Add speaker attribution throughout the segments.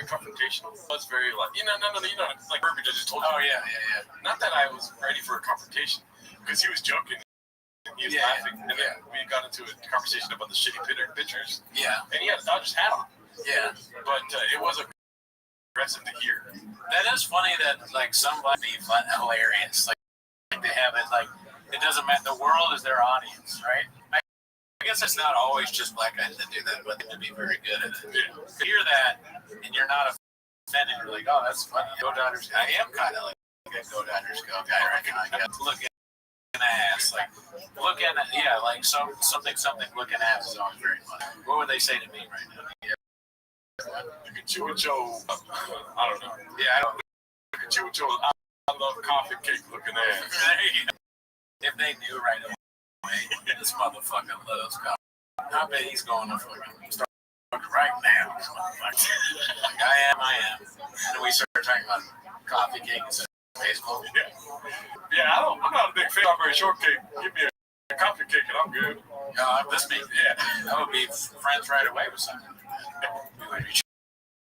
Speaker 1: confrontational. It was very like, like Herbie just told you.
Speaker 2: Oh, yeah.
Speaker 1: Not that I was ready for a confrontation, because he was joking. He was laughing, and then we got into a conversation about the shitty pitchers.
Speaker 2: Yeah.
Speaker 1: And he had a Dodgers hat on.
Speaker 2: Yeah.
Speaker 1: But it was aggressive to hear.
Speaker 2: That is funny that, like, somebody be hilarious. Like, they have it, like, it doesn't matter. The world is their audience, right? I guess it's not always just black guys that do that, but to be very good at it.
Speaker 1: Yeah.
Speaker 2: To hear that, and you're not offended, you're like, oh, that's funny. Go Dodgers. I am kind of like a Go Dodgers go guy right now. I guess. Looking ass, like looking at, like something looking ass is always very funny. What would they say to me right now?
Speaker 1: Look at you and Joe. I don't know.
Speaker 2: Yeah, I don't.
Speaker 1: Look at you and Joe. I love coffee cake looking ass.
Speaker 2: If they knew right away, this motherfucker loves coffee. I bet he's going to fucking start right now. Like, I am. And we start talking about coffee cake instead of baseball.
Speaker 1: Yeah, I'm not a big fan of strawberry shortcake. Give me a coffee cake and I'm good.
Speaker 2: I would be friends right away with something. We would be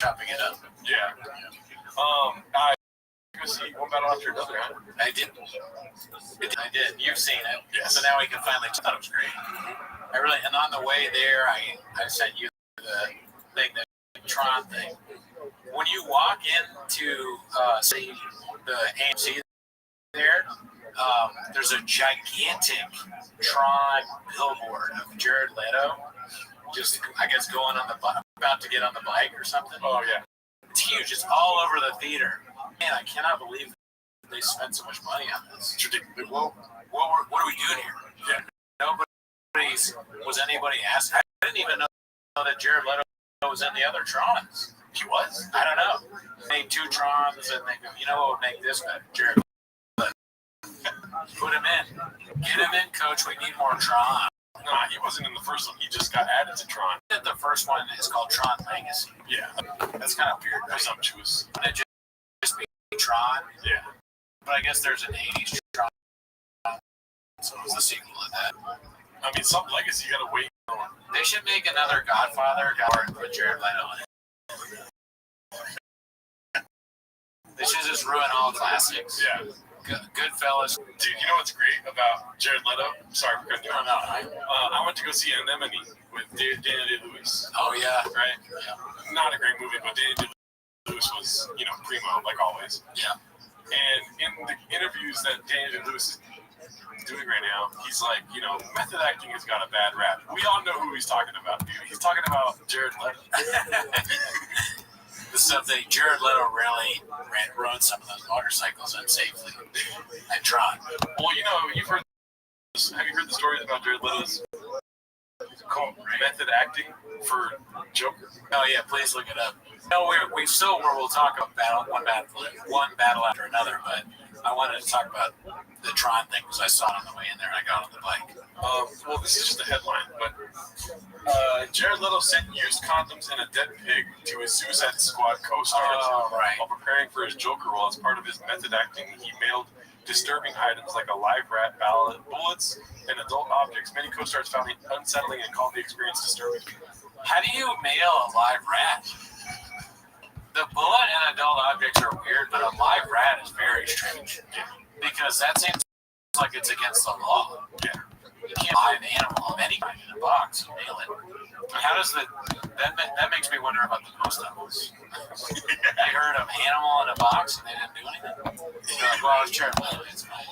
Speaker 2: chopping it up.
Speaker 1: Yeah. I go see one battle after another. Huh?
Speaker 2: I did. You've seen it.
Speaker 1: Yes.
Speaker 2: So now we can finally. I thought it was great. And on the way there, I sent you the thing, the Tron thing. When you walk into say the AMC there, there's a gigantic Tron billboard of Jared Leto, just I guess going on about to get on the bike or something.
Speaker 1: Oh yeah.
Speaker 2: It's huge. It's all over the theater. Man, I cannot believe they spent so much money on this.
Speaker 1: It's ridiculous.
Speaker 2: What are we doing here? Yeah. Was anybody asked? I didn't even know that Jared Leto was in the other Trons. He was? I don't know. Made 2 Trons, and they go, you know what would make this better? Jared Leto. Put him in. Get him in, coach. We need more Tron.
Speaker 1: Nah, he wasn't in the first one. He just got added to Tron.
Speaker 2: The first one is called Tron Legacy.
Speaker 1: Yeah.
Speaker 2: That's kind of weird.
Speaker 1: Presumptuous.
Speaker 2: Wouldn't it just be Tron?
Speaker 1: Yeah.
Speaker 2: But I guess there's an 80s Tron. So it was the sequel to that.
Speaker 1: I mean, some legacy you gotta wait on.
Speaker 2: They should make another Godfather and put Jared Leto in it. They should just ruin all classics.
Speaker 1: Yeah.
Speaker 2: Goodfellas.
Speaker 1: Dude, you know what's great about Jared Leto? Sorry for cutting you off. I went to go see Anemone with Daniel Day-Lewis.
Speaker 2: Oh, yeah.
Speaker 1: Right? Yeah. Not a great movie, but Daniel Day-Lewis was, primo, like always.
Speaker 2: Yeah.
Speaker 1: And in the interviews that Daniel Day-Lewis is doing right now, he's like, method acting has got a bad rap. We all know who he's talking about, dude. He's talking about Jared Leto.
Speaker 2: The stuff that Jared Leto really rode some of those motorcycles unsafely at Tron.
Speaker 1: Well, have you heard the stories about Jared Leto's called method acting for Joker?
Speaker 2: Oh yeah, please look it up. No, we'll talk about one battle after another, but I wanted to talk about the Tron thing because I saw it on the way in there and I got on the bike.
Speaker 1: Well, this is just a headline, but Jared Leto sent used condoms and a dead pig to his Suicide Squad co-stars while preparing for his Joker role. As part of his method acting, he mailed disturbing items like a live rat, bullets, and adult objects. Many co-stars found it unsettling and called the experience disturbing.
Speaker 2: How do you mail a live rat? The bullet and adult objects are weird, but a live rat is very strange. Yeah. Because that seems like it's against the law.
Speaker 1: Yeah.
Speaker 2: You can't buy an animal of any kind in a box and mail it. How does that makes me wonder about the post office. They heard of animal in a box and they didn't do anything. They're like, well, it's Jared Leto. It's fine.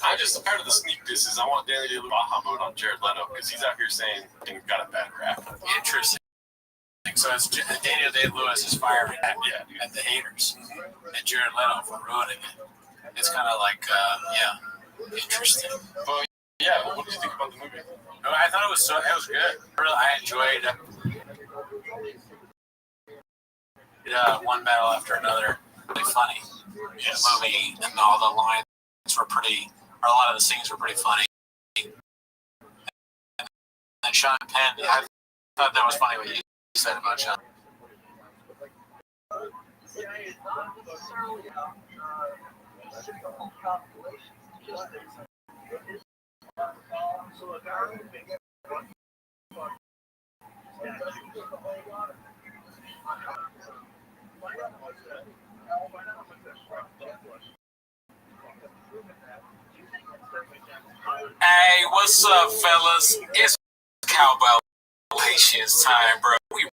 Speaker 1: I'm just tired of the sneak disses. I want Daniel Day-Lewis Baja mode on Jared Leto because he's out here saying he's got a bad rap.
Speaker 2: Interesting. So it's Daniel Day-Lewis is firing at the haters, and Jared Leto for ruining it. It's kind of like, interesting.
Speaker 1: But yeah, what did you think about the movie?
Speaker 2: I thought it was good. Really, I enjoyed one battle after another. Really funny.
Speaker 1: Yes.
Speaker 2: The movie and all the lines were pretty, or a lot of the scenes were pretty funny. And Sean Penn, I thought that was funny what you said about Sean. Hey, what's up, fellas? It's cowbell patience time, bro. We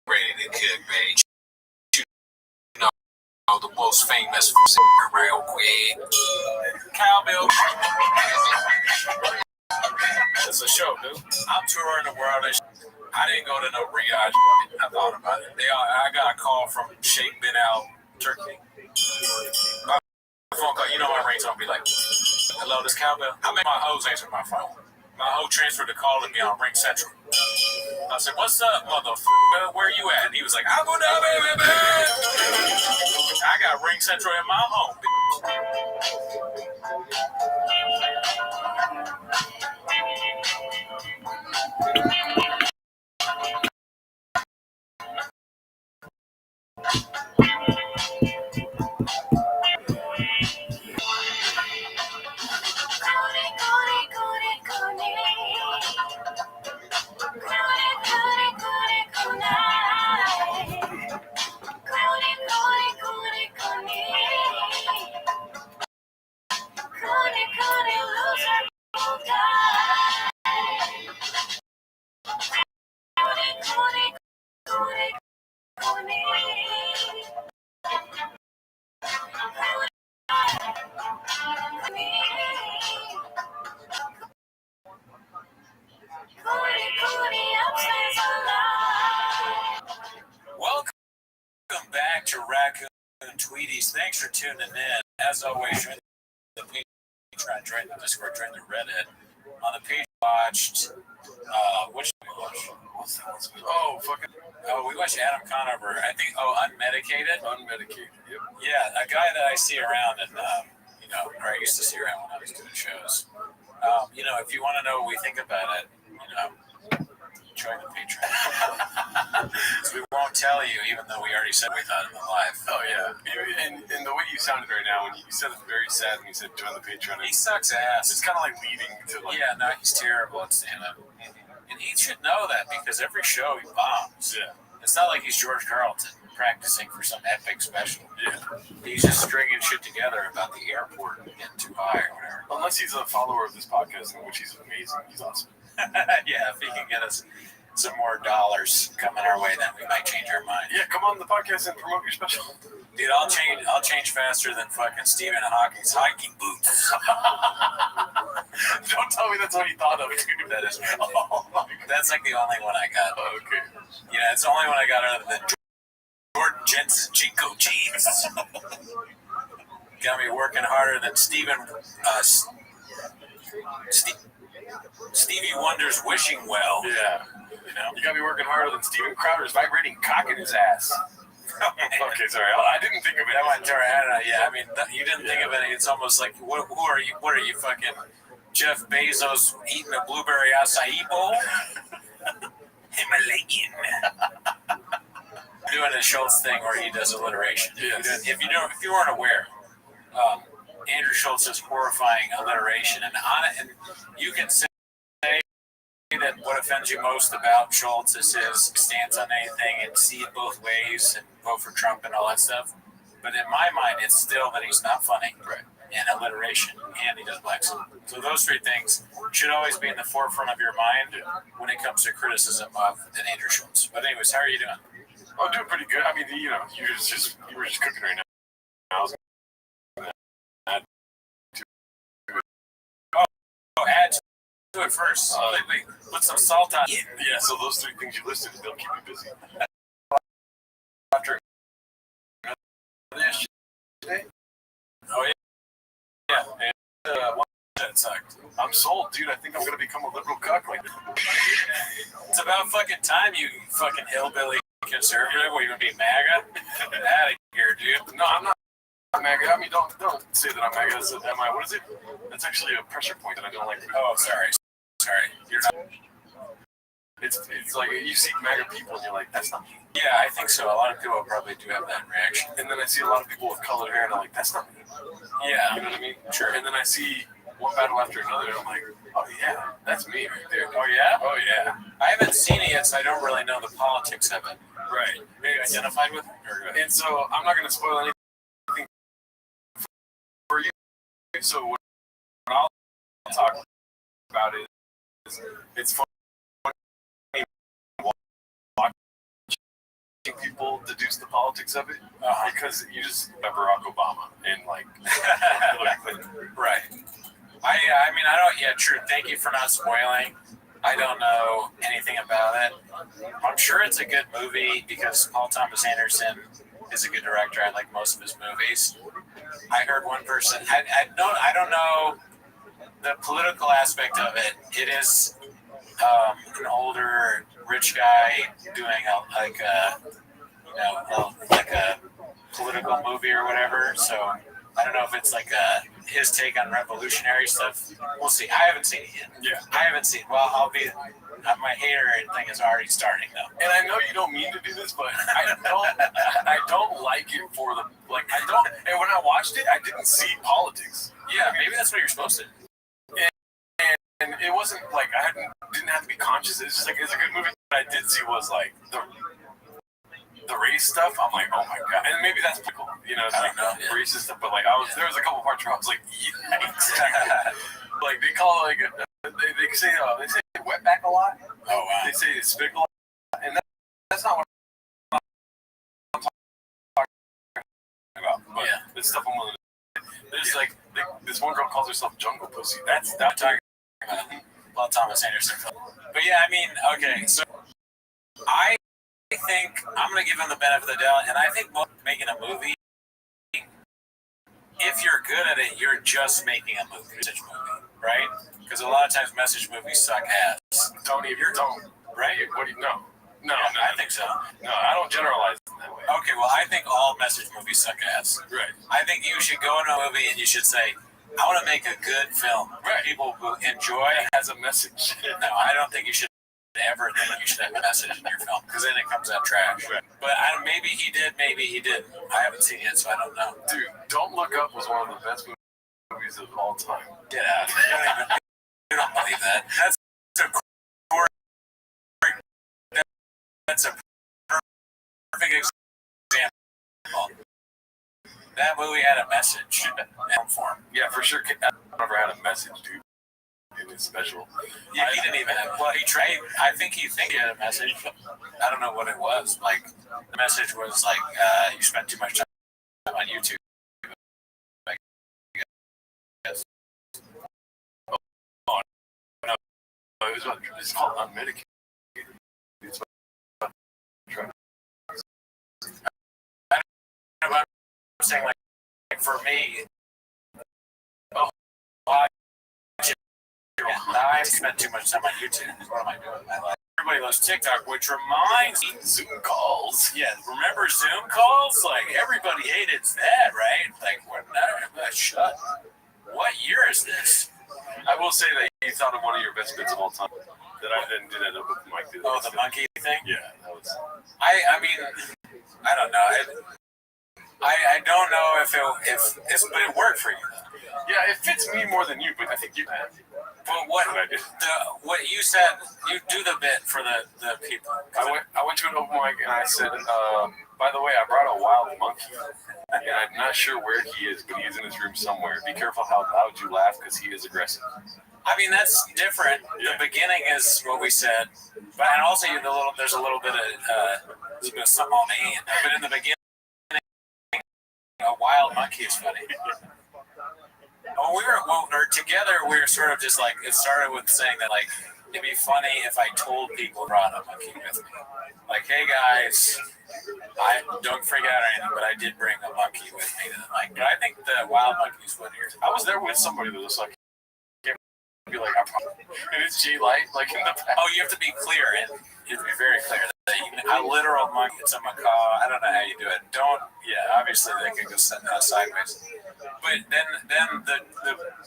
Speaker 2: ready to cook, man. You know the most famous real quick. Cowbell. It's a show, dude. I'm touring the world. I didn't go to no Riyadh. I thought about it. I got a call from Sheikh bin Al Turkey. Phone call. You know my ringtone be like, "Hello, this cowbell." I made my hoes answer my phone. My hoe transferred the call to me on Ring Central. I said, "What's up, motherfucker? Where you at?" And he was like, "Abu Dhabi, baby." I got Ring Central in my home. Welcome back to Raccoon Tweeties. Thanks for tuning in. As always, join the Patreon, join the Discord, join the Reddit. On the page, watched. Which did we watch? What's that? We watched Adam Conover. I think. Unmedicated. Unmedicated. Yep. Yeah, a guy that I see around, and or I used to see around when I was doing shows. If you want to know what we think about it, join the Patreon. We won't tell you, even though we already said we thought in the live. Oh yeah, and the way you sounded right now, when you said it very sad, and you said join the Patreon. He sucks ass. It's kind of like leading to like. Yeah, no, he's terrible at stand-up, and he should know that because every show he bombs. Yeah, it's not like he's George Carlton practicing for some epic special. Yeah, he's just stringing shit together about the airport getting too high or whatever. Unless he's a follower of this podcast, in which he's amazing. He's awesome. Yeah, if he can get us some more dollars coming our way, then we might change our mind. Yeah, come on the podcast and promote your special. Dude, I'll change faster than fucking Stephen Hawking's hiking boots. Don't tell me that's what he thought of, dude. That is. Oh my God. That's like the only one I got. Oh, okay. Yeah, it's the only one I got other than Jordan Jensen's Jinko jeans. Got me working harder than Stevie Wonder's wishing well. Yeah. You got me working harder than Steven Crowder's vibrating cock in his ass. Okay, sorry. I didn't think of it. Yeah, I mean, you didn't think of it. It's almost like, who are you? What are you, fucking Jeff Bezos eating a blueberry acai bowl? Himalayan. Doing a Schultz thing where he does alliteration. Yes. If you weren't aware, Andrew Schultz's horrifying alliteration, and you can say that what offends you most about Schultz is his stance on anything and see it both ways and vote for Trump and all that stuff. But in my mind, it's still that he's not funny, right? And alliteration, and he does black suit. So those three things should always be in the forefront of your mind when it comes to criticism of Andrew Schultz. But anyways, how are you doing? I'm doing pretty good. I mean, you were just cooking right now. Add to it first. Wait, put some salt on it. Yeah, so those three things you listed, they'll keep you busy. After oh yeah. That sucked. I'm sold, dude. I think I'm gonna become a liberal cuck. It's about fucking time, you fucking hillbilly conservative. What, you gonna be MAGA? Get out of here, dude. No, I'm not MAGA. I mean, don't say that I'm MAGA. What is it? That's actually a pressure point that I don't like. Oh, sorry. You're not. It's like you see MAGA people and you're like, that's not me. Yeah, I think so. A lot of people probably do have that reaction. And then I see a lot of people with colored hair and I'm like, that's not me. Yeah. You know what I mean? Sure. And then I see one battle after another and I'm like, oh yeah, that's me right there. Oh yeah? Oh yeah. I haven't seen it yet, so I don't really know the politics of it. Right. Are you identified with it? And so I'm not going to spoil anything for you. So what I'll talk
Speaker 1: about it is it's funny watching people deduce the politics of it because you just have Barack Obama and like Hillary Clinton.
Speaker 2: Right. I mean, I don't. Yeah, true. Thank you for not spoiling. I don't know anything about it. I'm sure it's a good movie because Paul Thomas Anderson is a good director. I like most of his movies. I heard one person. I don't know the political aspect of it. It is an older rich guy doing like a political movie or whatever. So I don't know if it's like his take on revolutionary stuff. We'll see. I haven't seen it yet.
Speaker 1: Yeah,
Speaker 2: I haven't seen. Well, my hater thing is already starting though.
Speaker 1: and I know you don't mean to do this, but I don't like it for the like. I don't. And when I watched it, I didn't see politics.
Speaker 2: Yeah, maybe that's what you're supposed to.
Speaker 1: And it wasn't like I didn't have to be conscious. It's just like it's a good movie. What I did see was like the race stuff. I'm like, oh my god, and maybe that's cool, you know, it's like racist stuff. But like there was a couple parts where I was like, yikes. Like they call it like they say wetback a lot.
Speaker 2: Oh wow.
Speaker 1: They say spig a lot, and that's not what I'm talking about. But it's stuff I'm willing to. There's like this one girl calls herself Jungle Pussy. That's talking.
Speaker 2: Well, Thomas Anderson. But yeah, I mean, okay, so I think I'm going to give him the benefit of the doubt, and I think making a movie, if you're good at it, you're just making a message movie, right? Because a lot of times message movies suck ass.
Speaker 1: Don't, right? What do you know? No,
Speaker 2: I think so.
Speaker 1: No, I don't generalize it that way.
Speaker 2: Okay, well, I think all message movies suck ass.
Speaker 1: Right.
Speaker 2: I think you should go into a movie and you should say, I want to make a good film for people who enjoy.
Speaker 1: It has a message.
Speaker 2: No, I don't think you should ever think you should have a message in your film because then it comes out trash.
Speaker 1: Right.
Speaker 2: But maybe he did, maybe he didn't. I haven't seen it, so I don't know.
Speaker 1: Dude, Don't Look Up was one of the best movies of all time.
Speaker 2: Get out. You don't believe that. That's a perfect example. That movie had a message in form.
Speaker 1: Yeah, for sure. I never had a message, dude. It is special.
Speaker 2: Yeah, he didn't even have. Well, he tried. I think he had a message. I don't know what it was. Like the message was like, you spent too much time on YouTube. Like, yes.
Speaker 1: Oh no, it's called Unmedicated. It's about
Speaker 2: I'm saying like for me, I spent too much time on YouTube. What am I doing? Everybody loves TikTok, which reminds me,
Speaker 1: Zoom calls.
Speaker 2: Yeah, remember Zoom calls? Like everybody hated that, right? Like shut. What year is this?
Speaker 1: I will say that you thought of one of your best bits of all time. That I then did end up with Mike.
Speaker 2: Oh, the monkey thing?
Speaker 1: Yeah, that was.
Speaker 2: I mean, I don't know. I don't know if but it worked for you.
Speaker 1: Yeah, it fits me more than you, but I think you can.
Speaker 2: But what you said, you do the bit for the people.
Speaker 1: I went to an open mic and I said, by the way, I brought a wild monkey, and I'm not sure where he is, but he's in his room somewhere. Be careful how loud you laugh because he is aggressive.
Speaker 2: I mean, that's different. Yeah. The beginning is what we said, and also there's a little bit of something on me. But in the beginning, a wild monkey is funny. When we were together, we were sort of just like, it started with saying that like, it'd be funny if I told people I brought a monkey with me. Like, hey guys, I don't freak out or anything, but I did bring a monkey with me to the mic. But I think the wild monkey's funnier.
Speaker 1: I was there with somebody that was like, be like, and it's G Light, like in the back.
Speaker 2: Oh, you have to be clear, and you have to be very clear. A literal monkey, it's a macaw. I don't know how you do it. Obviously they can go sideways. But then the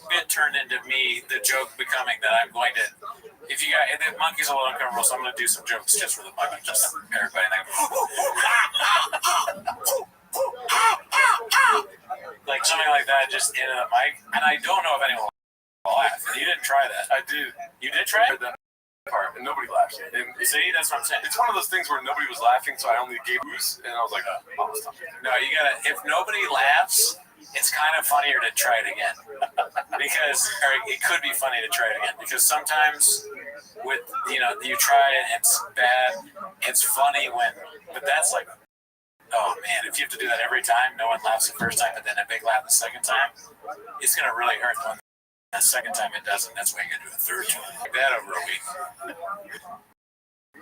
Speaker 2: bit turned into me, the joke becoming that I'm going to, if the monkey's a little uncomfortable, so I'm going to do some jokes just for the monkey, just everybody. Like something like that, just into the mic. And I don't know if anyone will laugh. And you didn't try that.
Speaker 1: I did.
Speaker 2: You did try it?
Speaker 1: Part, and nobody laughed. And
Speaker 2: see, that's what I'm saying.
Speaker 1: It's one of those things where nobody was laughing, so I only gave booze, and I was like, oh, stop it.
Speaker 2: No, you gotta. If nobody laughs, it's kind of funnier to try it again or it could be funny to try it again because sometimes with you try it and it's bad. It's funny but that's like, oh man, if you have to do that every time, no one laughs the first time, but then a big laugh the second time, it's gonna really hurt when the second time it doesn't. That's why you gotta do a third time like that over a week.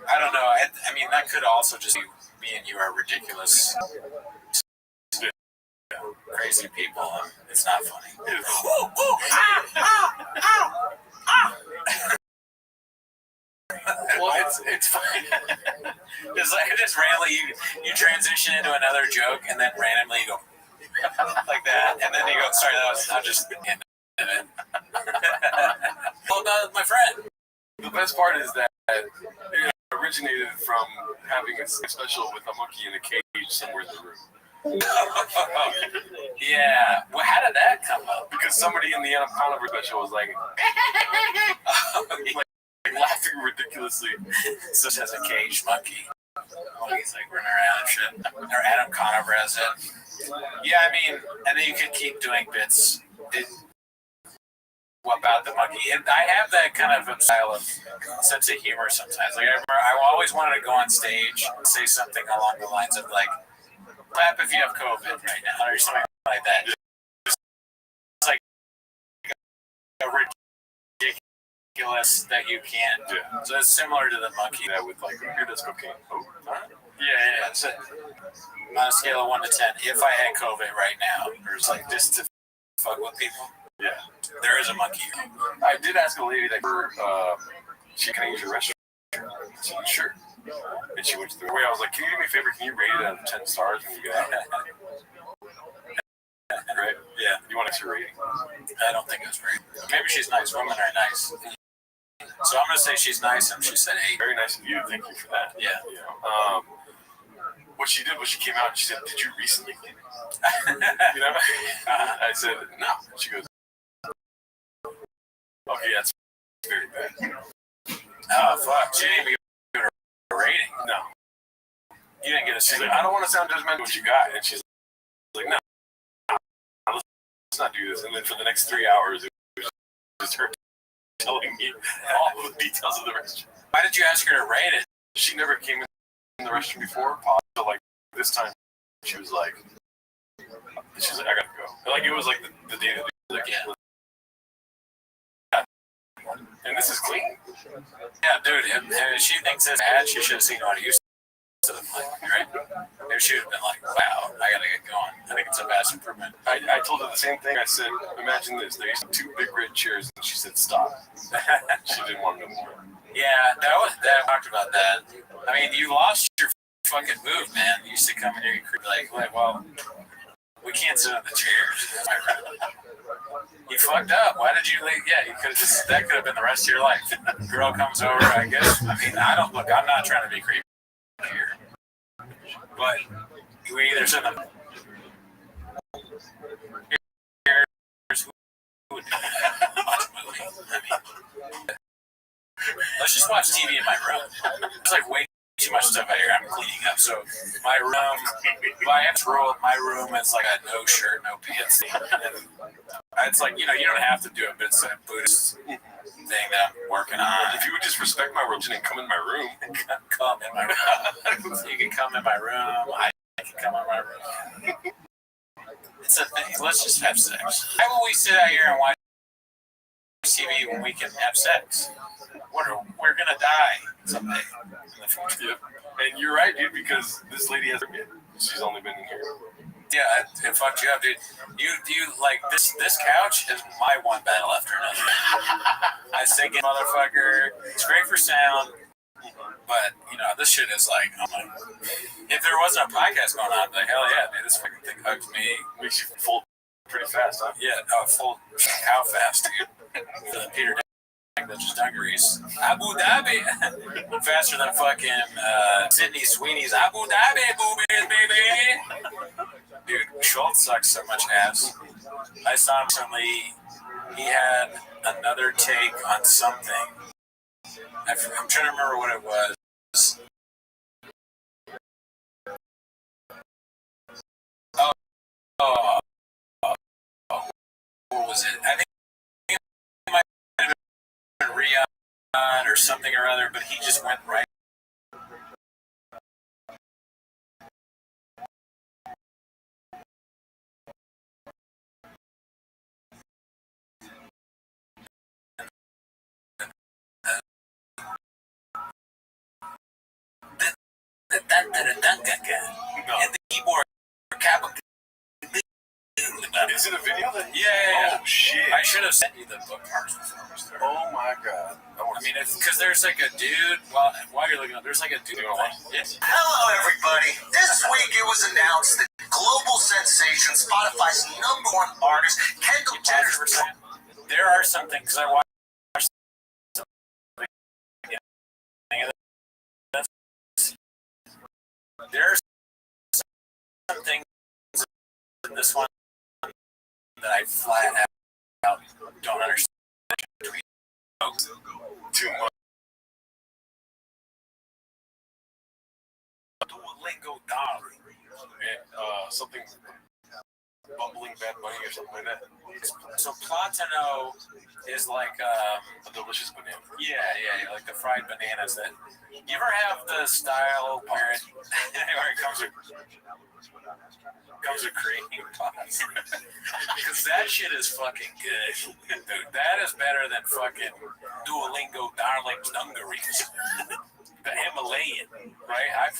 Speaker 2: I don't know. I mean, that could also just be me and you are ridiculous. Crazy people. It's not funny. Well, it's fine. just randomly you transition into another joke and then randomly you go like that and then you go, sorry, I'll just end it. Well, my friend.
Speaker 1: The best part is that it originated from having a special with a monkey in a cage somewhere in the room.
Speaker 2: Yeah. Well, how did that come up?
Speaker 1: Because somebody in the Adam Conover special was like laughing ridiculously.
Speaker 2: Such as a caged monkey. Monkey's like running around and shit. Or Adam Conover has it. Yeah, I mean, and then you could keep doing bits. About the monkey. I have that kind of style of sense of humor sometimes. Like I always wanted to go on stage and say something along the lines of like, clap if you have COVID right now, or something like that. It's like a ridiculous that you can't do. So it's similar to the monkey that with like, here, that's cocaine. Oh, yeah. That's it. On a scale of 1 to 10, if I had COVID right now, there's like this to fuck with people.
Speaker 1: Yeah.
Speaker 2: There is a monkey.
Speaker 1: I did ask a lady that she can use your restroom. She said, sure. And she went to the way. I was like, can you do me a favor? Can you rate it out of 10 stars when you get out? Right?
Speaker 2: Yeah.
Speaker 1: You want extra rating?
Speaker 2: I don't think it's very. Maybe she's nice. Women are nice. So I'm gonna say she's nice, and she said 8.
Speaker 1: Very nice of you. Thank you for that.
Speaker 2: Yeah.
Speaker 1: What she did was she came out and she said, did you recently? I said, no. She goes, okay, that's very bad.
Speaker 2: Oh, fuck. She didn't even give her a rating.
Speaker 1: No.
Speaker 2: You didn't get a single.
Speaker 1: Like, I don't want to sound judgmental what you got. And she's like, no, let's not do this. And then for the next 3 hours, it was just her telling me all the details of the restaurant.
Speaker 2: Why did you ask her to rate it?
Speaker 1: She never came in the restaurant before. So, like, this time, she was like, I gotta go. Like, it was like the day that they were there.
Speaker 2: Yeah.
Speaker 1: And this is clean.
Speaker 2: Yeah, dude. If she thinks it's bad, she should have seen what it used to the play, right? If she would have been like, wow, I gotta get going. I think it's a vast improvement.
Speaker 1: I told her the same thing. I said, imagine this. There used to be 2 big red chairs, and she said, stop. She didn't want no more.
Speaker 2: Yeah, that talked about that. I mean, you lost your fucking move, man. You used to come in here, you'd be like, well, we can't sit on the chairs. You fucked up. Why did you leave? Yeah, you could have that could have been the rest of your life. Girl comes over, I guess. I mean, I'm not trying to be creepy here. But we either sit on the here's who would watch a movie. I mean, let's just watch TV in my room. It's like way too much stuff out here. I'm cleaning up. So my room, if I have to roll, my room is like a no shirt, no pants. And it's like, you don't have to do it, but it's a Buddhist thing that I'm working on.
Speaker 1: If you would just respect my religion and come in my room.
Speaker 2: Come in my room. You can come in my room. I can come in my room. It's a thing. Let's just have sex. Why will we sit out here and watch TV when we can have sex? We're gonna die someday in the future.
Speaker 1: Yep. And you're right, dude, because this lady hasn't been. She's only been in here.
Speaker 2: Yeah, it fucked you up, dude. You like this couch is my one battle after another. I think motherfucker. It's great for sound, but this shit is like, if there wasn't a podcast going on, I'd be like, hell yeah, dude, this fucking thing hugs me.
Speaker 1: Makes you full pretty fast, huh?
Speaker 2: Yeah, full. How fast, dude? Peter Dinklage's dungarees. Abu Dhabi. Faster than fucking Sydney Sweeney's Abu Dhabi boobies, baby. Dude, Schultz sucks so much ass. I saw him recently. He had another take on something. I'm trying to remember what it was. Oh, something or other, but he just went right. And the keyboard capital.
Speaker 1: Is it a video?
Speaker 2: Yeah.
Speaker 1: Oh shit!
Speaker 2: I should have sent you the bookmarks.
Speaker 1: Oh my god!
Speaker 2: I mean, it's because there's like a dude. While you're looking up, there's like a dude.
Speaker 3: Yes. Hello, everybody. This week it was announced that global sensation, Spotify's #1 artist, Kendall Jenner's.
Speaker 2: There are some things I watched. There are some things in this one that I flat out don't understand.
Speaker 1: Too much.
Speaker 2: Duolingo darling.
Speaker 1: Something bumbling Bad Bunny or something like that.
Speaker 2: So Platano is like
Speaker 1: A delicious banana.
Speaker 2: yeah, like the fried bananas that you ever have the style where it comes with cream pots. Because that shit is fucking good. Dude, that is better than fucking Duolingo darlings dungarees. The Himalayan, right?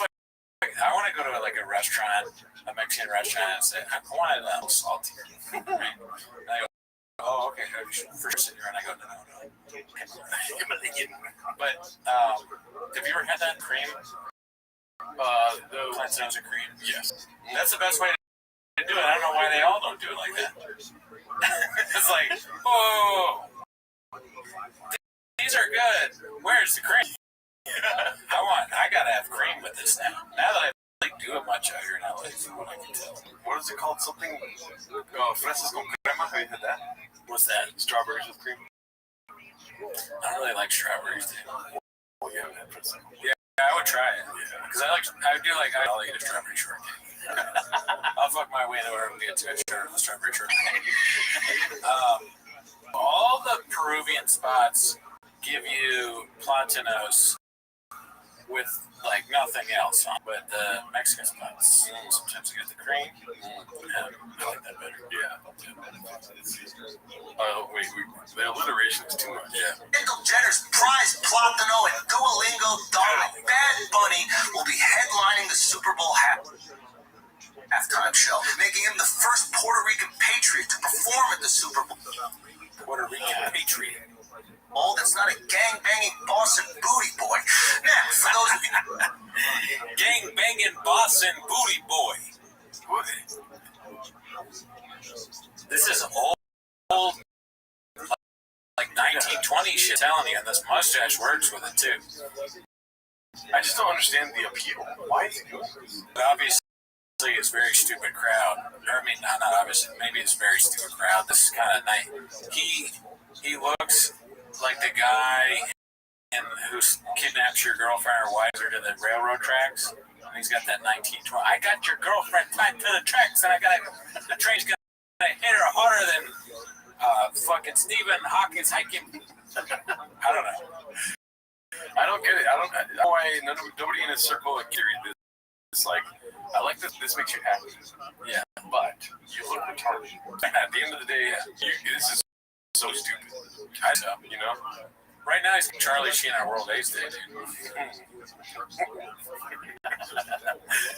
Speaker 2: I want to go to like a restaurant, a Mexican restaurant, and say, I want it a little salty. Right? And I go, oh, okay, for sure. And I go, no. Himalayan. But have you ever had that cream? The Platano's a cream?
Speaker 1: Yes.
Speaker 2: That's the best way to do it. I don't know why they all don't do it like that. It's like, whoa, these are good. Where's the cream? I gotta have cream with this now. Now that I like do it much out here in LA, from what I can tell.
Speaker 1: What is it called? Something fresas con crema. Have you had that?
Speaker 2: What's that?
Speaker 1: Strawberries with cream.
Speaker 2: I don't really like strawberries, dude.
Speaker 1: Oh yeah, man.
Speaker 2: Yeah, I would try it. Yeah, because I'll eat a strawberry shortcake. I'll fuck my way to where we get to a strawberry shortcake. All the Peruvian spots give you platanos with like nothing else on, but the Mexican spots sometimes you get the cream, and I like that better.
Speaker 1: Yeah. Wait, the alliteration is too much. Yeah.
Speaker 3: Kendall Jenner's prize Platano and Duolingo darling Bad Bunny will be headlining the Super Bowl halftime show, making him the first Puerto Rican patriot to perform at the Super Bowl.
Speaker 2: Puerto Rican patriot.
Speaker 3: Oh, that's not a gang-banging Boston booty boy. Now, for those of you...
Speaker 2: Gang-banging Boston booty boy. This is old like 1920 shit. I'm telling you, and this mustache works with it too.
Speaker 1: I just don't understand the appeal. Why is he doing this?
Speaker 2: But obviously, it's a very stupid crowd. I mean, not obviously. Maybe it's a very stupid crowd. This is kind of nice. He looks like the guy who kidnaps your girlfriend or wives her to the railroad tracks. And he's got that 1920. I got your girlfriend tied to the tracks, and the train's gonna hit her harder than fucking Stephen Hawking's hiking. I don't know.
Speaker 1: I don't get it. I don't know why nobody in his circle like carried this. It's like, I like this. This makes you happy.
Speaker 2: Yeah,
Speaker 1: but you look retarded. At the end of the day, this is so stupid. I know, you know.
Speaker 2: Right now, he's Charlie Sheen on World AIDS Day, dude.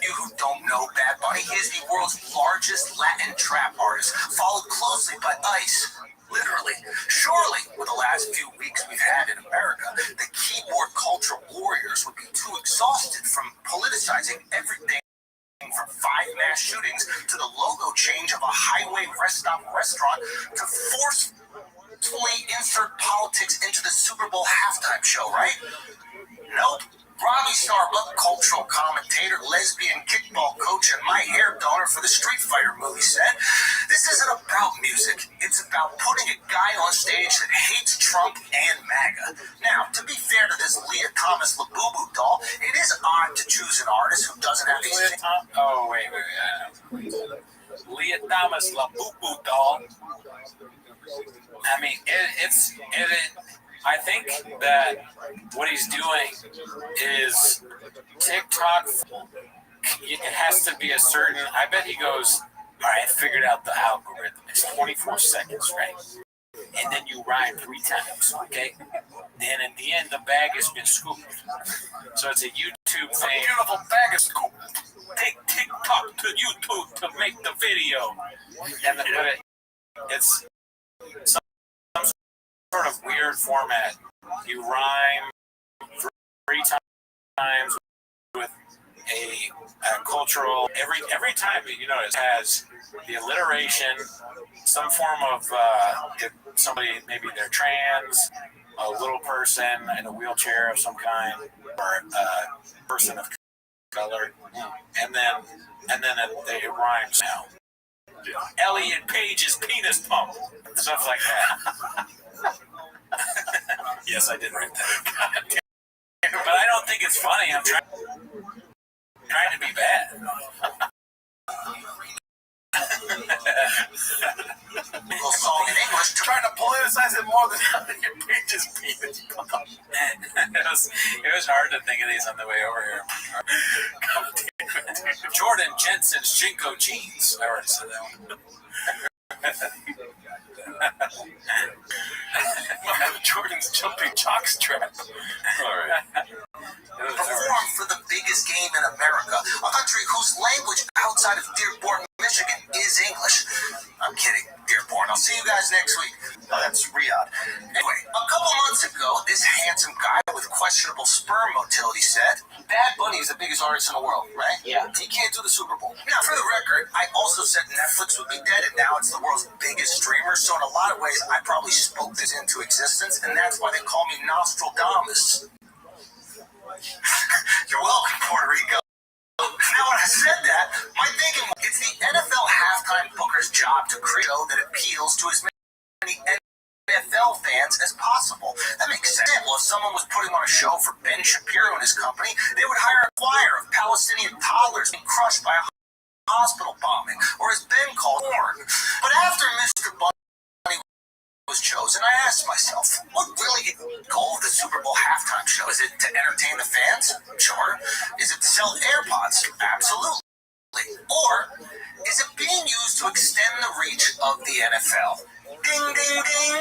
Speaker 3: You who don't know Bad Bunny, he is the world's largest Latin trap artist, followed closely by Ice. Literally. Surely, with the last few weeks we've had in America, the keyboard culture warriors would be too exhausted from politicizing everything from 5 mass shootings to the logo change of a highway rest stop restaurant to forcefully insert politics into the Super Bowl halftime show, right? Nope. Robbie Starbuck, cultural commentator, lesbian kickball coach, and my hair donor for the Street Fighter movie said, this isn't about music. It's about putting a guy on stage that hates Trump and MAGA. Now, to be fair to this Leah Thomas Labubu doll, it is odd to choose an artist who doesn't have these...
Speaker 2: Oh, wait. Leah Thomas Labubu doll. I mean, I think that what he's doing is TikTok. It has to be a certain. I bet he goes, all right, I figured out the algorithm. It's 24 seconds, right? And then you rhyme 3 times, okay? Then at the end, the bag has been scooped. So it's a YouTube thing. A beautiful bag is scooped. Take TikTok to YouTube to make the video. And it's some sort of weird format. You rhyme 3 times with a cultural. Every time, you know, it has the alliteration, some form of if somebody, maybe they're trans, a little person in a wheelchair of some kind, or a person of color, and then it rhymes now. Elliot Page's penis pump, stuff like that. Yes, I did write that. But I don't think it's funny. I'm trying to be bad.
Speaker 3: We'll solve in English.
Speaker 1: Trying to politicize it more than Elliot Page's penis pump.
Speaker 2: It was hard to think of these on the way over here. Jordan Jensen's Jinko jeans. I already said that one.
Speaker 1: Jordan's jumping jockstrap. All right.
Speaker 3: Perform for the biggest game in America, a country whose language outside of Dearborn, Michigan is English. I'm kidding, Dearborn. I'll see you guys next week. Oh, that's Riyadh. Anyway, a couple months ago, this handsome guy with questionable sperm motility said, Bad Bunny is the biggest artist in the world, right?
Speaker 2: Yeah.
Speaker 3: He can't do the Super Bowl. Now, for the record, I also said Netflix would be dead, and now it's the world's biggest streamer, so in a lot of ways, I probably spoke this into existence, and that's why they call me Nostradamus. You're welcome, Puerto Rico. Now, when I said that, my thinking was, it's the NFL halftime booker's job to create a show that appeals to as many NFL fans as possible. That makes sense. Well, if someone was putting on a show for Ben Shapiro and his company, they would hire a choir of Palestinian toddlers being crushed by a hospital bombing, or as Ben called porn. But after Mr. Bunny was chosen, I asked myself, what really is the goal of the Super Bowl halftime show? Is it to entertain the fans? Sure. Is it to sell AirPods? Absolutely. Or is it being used to extend the reach of the NFL? Ding, ding, ding,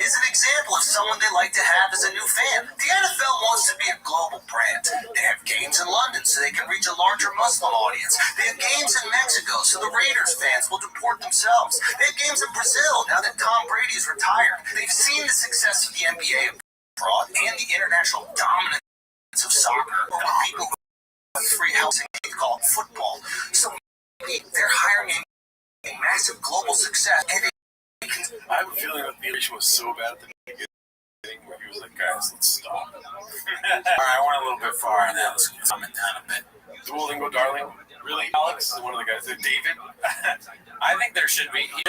Speaker 3: is an example of someone they like to have as a new fan. The NFL wants to be a global brand. They have games in London so they can reach a larger Muslim audience. They have games in Mexico so the Raiders fans will deport themselves. They have games in Brazil now that Tom Brady is retired. They've seen the success of the NBA abroad and the international dominance of soccer. People who have free housing call it football. So they're hiring a massive global success, and
Speaker 1: I have a feeling that the issue was so bad at the beginning where he was like, guys, let's stop.
Speaker 2: All right, I went a little bit far, and that was coming down a bit.
Speaker 1: Duolingo, darling. Really, Alex? One of the guys, David?
Speaker 2: I think there should be. He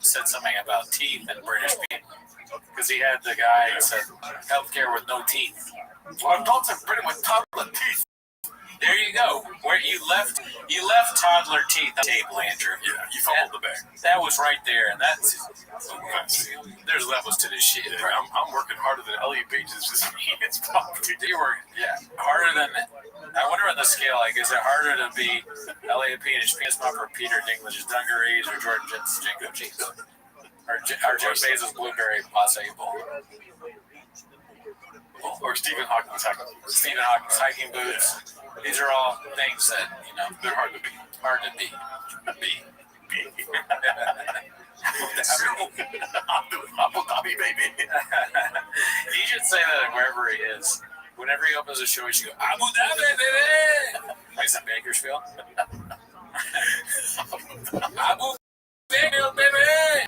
Speaker 2: said something about teeth and British people, because he had the guy who said healthcare with no teeth.
Speaker 1: Well, adults are pretty much toddler teeth.
Speaker 2: There you go. Where you left toddler teeth on the table, Andrew.
Speaker 1: Yeah, you fumbled the bag.
Speaker 2: That was right there, and that's there's levels to this shit.
Speaker 1: Yeah, I'm working harder than Elliot Page's just penis pump.
Speaker 2: You were, harder than. I wonder on the scale, like, is it harder to be Elliot Page's penis pump or Peter Dinklage's dungarees or Jordan Jensen's Jinko jeans or Jeff Bezos' blueberry acai bowl?
Speaker 1: Or Stephen Hawking's
Speaker 2: hiking boots. These are all things that,
Speaker 1: they're hard to beat.
Speaker 2: Hard to beat.
Speaker 1: Abu Dhabi, baby.
Speaker 2: He should say that wherever he is. Whenever he opens a show, he should go, Abu Dhabi, baby! Like some Bakersfield. Abu Dhabi, baby!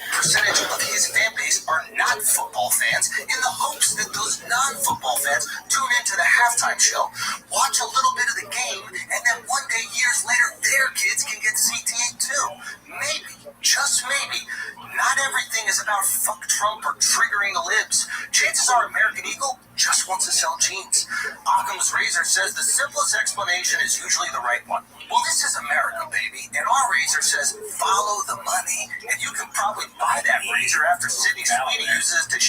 Speaker 3: Percentage of his fan base are not football fans, in the hopes that those non-football fans tune into the halftime show, watch a little bit of the game, and then one day, years later, their kids can get CTE too. Maybe, just maybe, not everything is about fuck Trump or triggering the libs. Chances are American Eagle just wants to sell jeans. Occam's razor says the simplest explanation is usually the right one. Well, this is America, baby, and our razor says follow the money. And you can probably buy that razor after Sydney Sweeney uses to...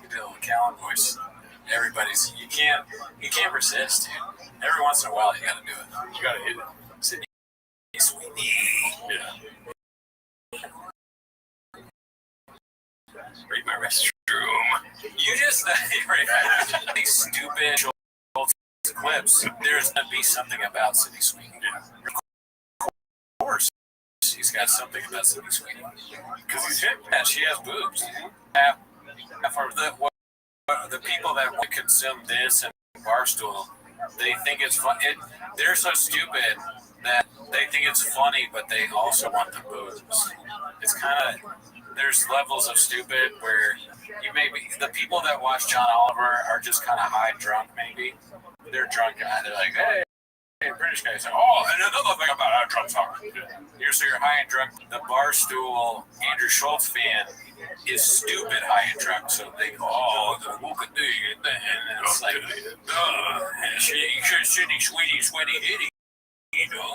Speaker 2: You do a Callan voice. Everybody's... You can't resist, dude. Every once in a while, you gotta do it.
Speaker 1: You gotta hit it.
Speaker 2: Sydney Sweeney.
Speaker 1: Yeah. Read my restroom.
Speaker 2: You just... Right. These stupid clips. There's gonna be something about Sydney Sweeney.
Speaker 1: Yeah.
Speaker 2: Of course. He's got something about Sydney Sweeney.
Speaker 1: Because he's hip.
Speaker 2: Yeah, she has boobs. For the people that would consume this and Barstool, they think it's fun. They're so stupid that they think it's funny, but they also want the boobs. It's kind of, there's levels of stupid where you maybe, the people that watch John Oliver are just kind of high drunk maybe. They're drunk and they're like, hey, British guy say, oh, and another thing about how Trump's talking. So you're high and drunk. The Barstool Andrew Schultz fan is stupid high and drunk, so they go, oh, who could do it? And it's like, and Sydney Sweeney hitty, you know?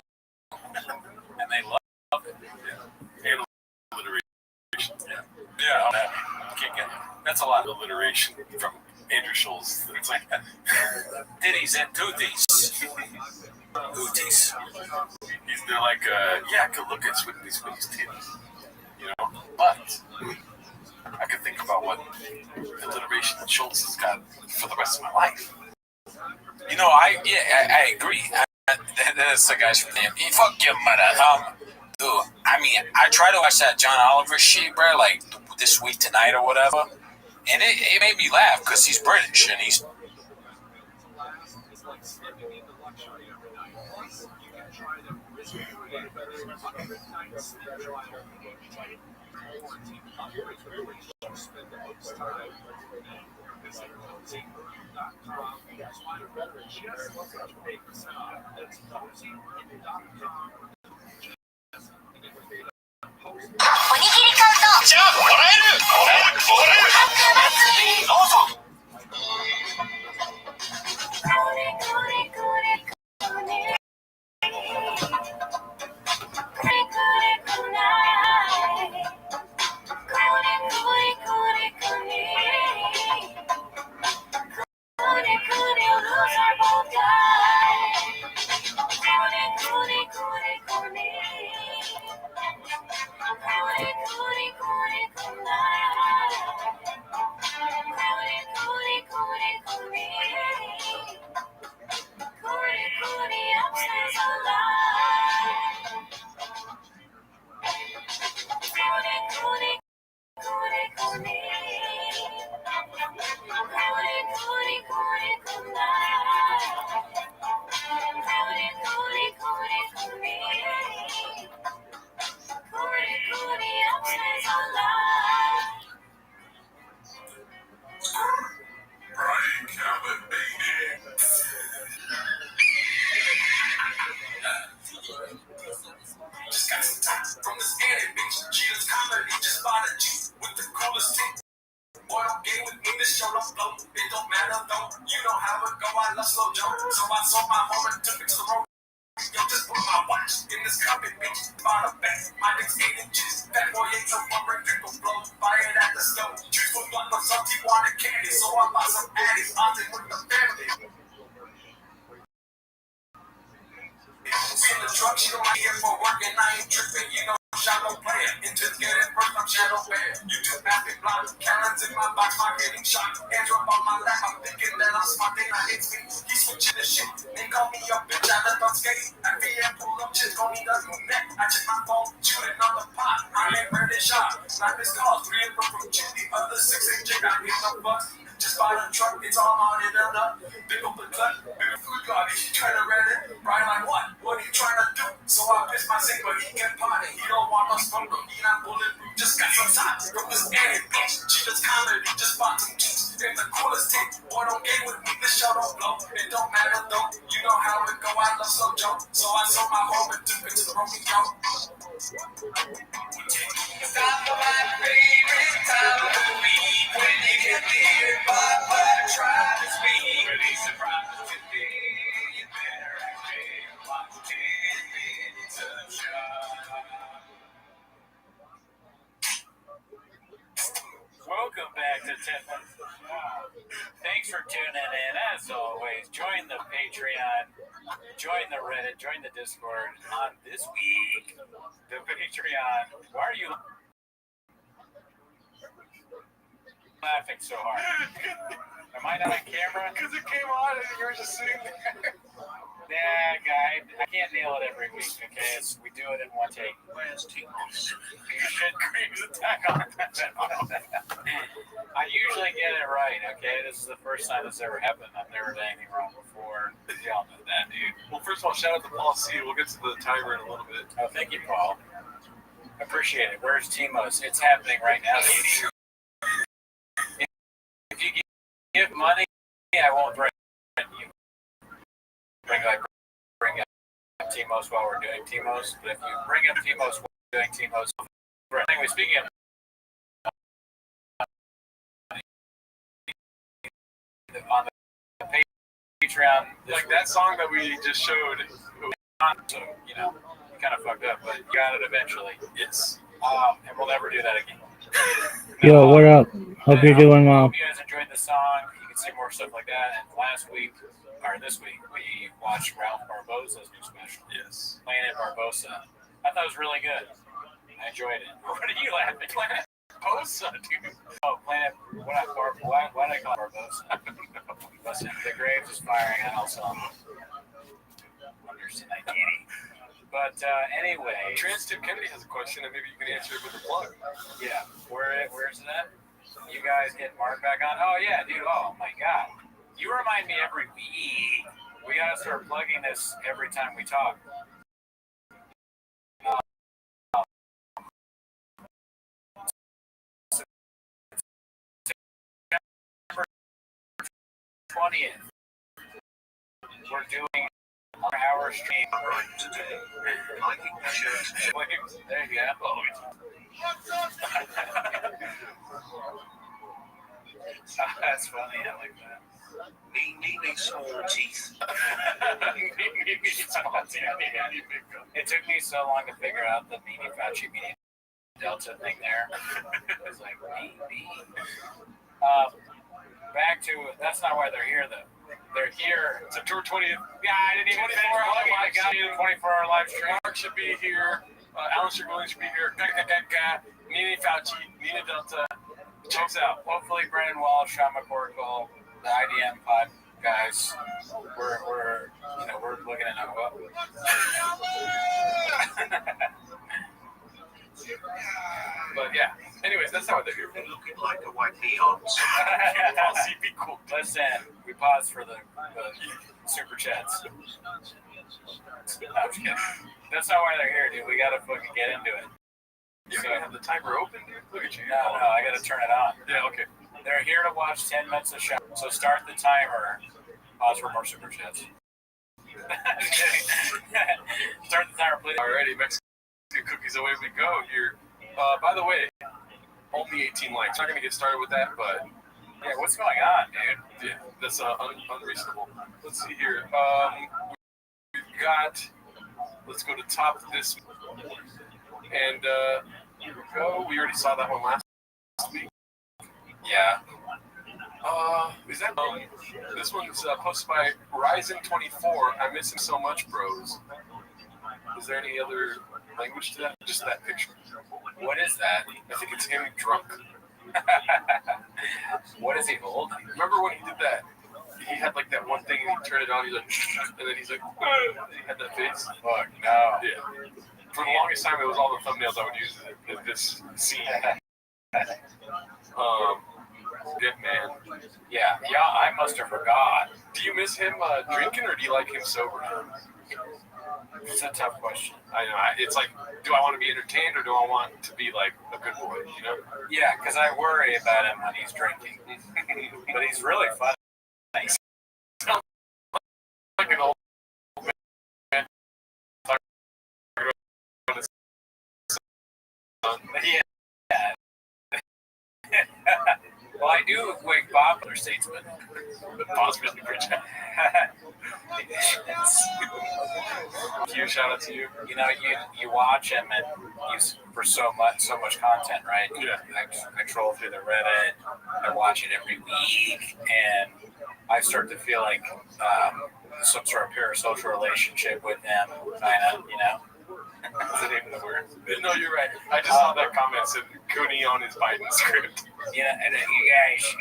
Speaker 2: And they love it.
Speaker 1: Yeah. And alliteration.
Speaker 2: Yeah, can't get it. That's a lot of
Speaker 1: alliteration from Andrew Schultz. It's like
Speaker 2: titties and toothies. Ooties.
Speaker 1: They're like, yeah, I could look at Sweeney's titties, you know, but I could think about what alliteration Schultz has got for the rest of my life.
Speaker 2: You know, I agree. That's the guys from the fuck your mother. Dude, I mean, I try to watch that John Oliver shit, bro, like This Week Tonight or whatever, and it made me laugh because he's British and he's.
Speaker 3: Stop by my favorite time of the week when you get near but try to speak. Really surprised today. You better act big. Watch 10 minutes of shot.
Speaker 2: Welcome back to 10 Minutes. Thanks for tuning in. As always, join the Patreon, join the Reddit, join the Discord. On this week, the Patreon. Why are you laughing so hard? Am I not on camera?
Speaker 1: Because it came on and you were just sitting there.
Speaker 2: Yeah, guy, I can't nail it every week, okay? We do it in one take. You should attack on I usually get it right, okay? This is the first time this ever happened. I've never done anything wrong before. Y'all know that, dude.
Speaker 1: Well, first of all, shout out to Paul C. We'll get to the timer in a little bit.
Speaker 2: Oh, thank you, Paul. Appreciate it. Where's Timos? It's happening right now, dude. If you give money, I won't threaten you. Bring up Timos while we're doing Timos, but if you bring up Timos while we're doing Timos, anyway, speaking of on the Patreon,
Speaker 1: Like that song that we just showed.
Speaker 2: so you know, you kind of fucked up, but you got it eventually.
Speaker 1: Yes.
Speaker 2: And we'll never do that again.
Speaker 4: Yo, what up? Hope you're doing well.
Speaker 2: Hope you guys enjoyed the song. You can see more stuff like that. And this week, we watched Ralph Barbosa's new special.
Speaker 1: Yes.
Speaker 2: Planet Barbosa. I thought it was really good. I enjoyed it. What are you laughing? Planet Barbosa, dude. Oh, Planet. Why did I call it Barbosa? Listen, the Graves is firing on all cylinders. Understood, I get it. But anyway.
Speaker 1: Trans Tim Kennedy has a question, and maybe you can answer it with a plug.
Speaker 2: Yeah. Where's it at? You guys get Mark back on? Oh, yeah, dude. Oh, my God. You remind me every week. We got to start plugging this every time we talk. 20th. We're doing an hour stream today. There you go. That's funny. I like that.
Speaker 3: Me, small teeth.
Speaker 2: It took me so long to figure out the meaning Fauci meaning Delta thing there. It was like me. Back to that's not why they're here though. They're here
Speaker 1: September 20th.
Speaker 2: Yeah, I didn't even 24-hour live stream.
Speaker 1: Mark should be here. Alan Strickland should be here. Nina Fauci, Nina Delta. Checks out.
Speaker 2: Hopefully, Brendan Walsh, Sean McCorkle, the IDM pod guys. We're looking at what.
Speaker 1: But yeah. Anyways, that's not what they're here for.
Speaker 3: Looking like a white neon.
Speaker 1: Be cool.
Speaker 2: Listen, we paused for the super chats. No, I'm just kidding. That's not why they're here, dude. We gotta fucking get into it.
Speaker 1: You can have the timer open, dude. Look at you.
Speaker 2: No, I gotta turn it on.
Speaker 1: Yeah, okay.
Speaker 2: They're here to watch 10 minutes of show. So start the timer. Pause for more super chats. Start the timer, please.
Speaker 1: Alrighty, Mexican cookies, away we go here. By the way, only 18 likes. Not gonna get started with that, but
Speaker 2: yeah, what's going on, dude?
Speaker 1: yeah, that's unreasonable. Let's see here. We've got. Let's go to top of this, and here we go. We already saw that one last week. Yeah. Is that this one's posted by Ryzen24. I miss him so much, bros. Is there any other language to that? Just that picture.
Speaker 2: What is that?
Speaker 1: I think it's him drunk.
Speaker 2: What is he old?
Speaker 1: Remember when he did that? He had like that one thing and he turned it on. He's like, and then he's like, he had that face.
Speaker 2: Fuck no.
Speaker 1: Yeah. For the longest time, it was all the thumbnails I would use in this scene. Good man.
Speaker 2: Yeah, I must have forgot.
Speaker 1: Do you miss him drinking or do you like him sober?
Speaker 2: It's a tough question.
Speaker 1: I know. It's like, do I want to be entertained or do I want to be like a good boy? You know?
Speaker 2: Yeah, because I worry about him when he's drinking. But he's really funny.
Speaker 1: Like an old man.
Speaker 2: Yeah. Well, I do wake Bob other statesman.
Speaker 1: But Bob's really rich. Q, shout out to you.
Speaker 2: You know, you watch him and he's for so much content, right?
Speaker 1: Yeah.
Speaker 2: I troll through the Reddit. I watch it every week, and I start to feel like some sort of parasocial relationship with him, kind of, you know.
Speaker 1: Is it even the word? No, you're right. I just saw that comment said Cooney on his Biden script.
Speaker 2: Yeah, and you guys,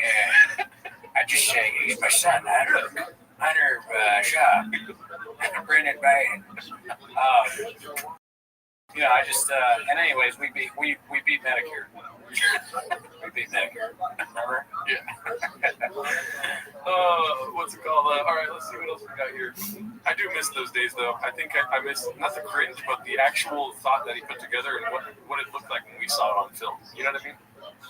Speaker 2: I just say he's my son. Hunter Shaw, Brendan Biden. You know, I just and anyways, we beat Medicare. We beat Medicare. Remember?
Speaker 1: Yeah. What's it called? All right, let's see what else we got here. I do miss those days, though. I think I miss not the cringe, but the actual thought that he put together and what it looked like when we saw it on film. You know what I mean?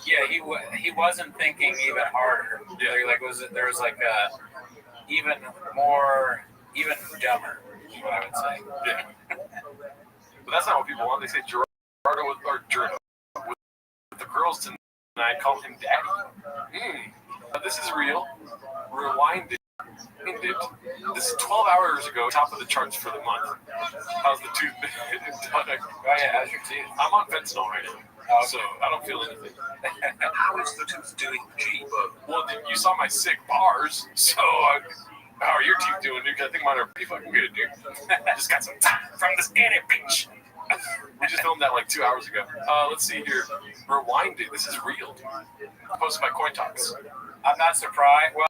Speaker 2: Yeah, he wasn't thinking even harder.
Speaker 1: Yeah.
Speaker 2: There was like even dumber, is what I would say.
Speaker 1: Yeah. But that's not what people want. They say Gerardo with the girls tonight call him daddy. This is real. Rewind it. This is 12 hours ago, top of the charts for the month. How's the tooth?
Speaker 2: Oh yeah, how's your teeth?
Speaker 1: I'm on fentanyl right now, so I don't feel anything.
Speaker 3: How is the tooth doing, G?
Speaker 1: Well, you saw my sick bars, so how are your teeth doing, dude? I think mine are pretty fucking good, dude. Just got some time from the scanning beach. We just filmed that like 2 hours ago. Let's see here. Rewind it. This is real, dude. Posted by Coin Talks.
Speaker 2: I'm not surprised. Well,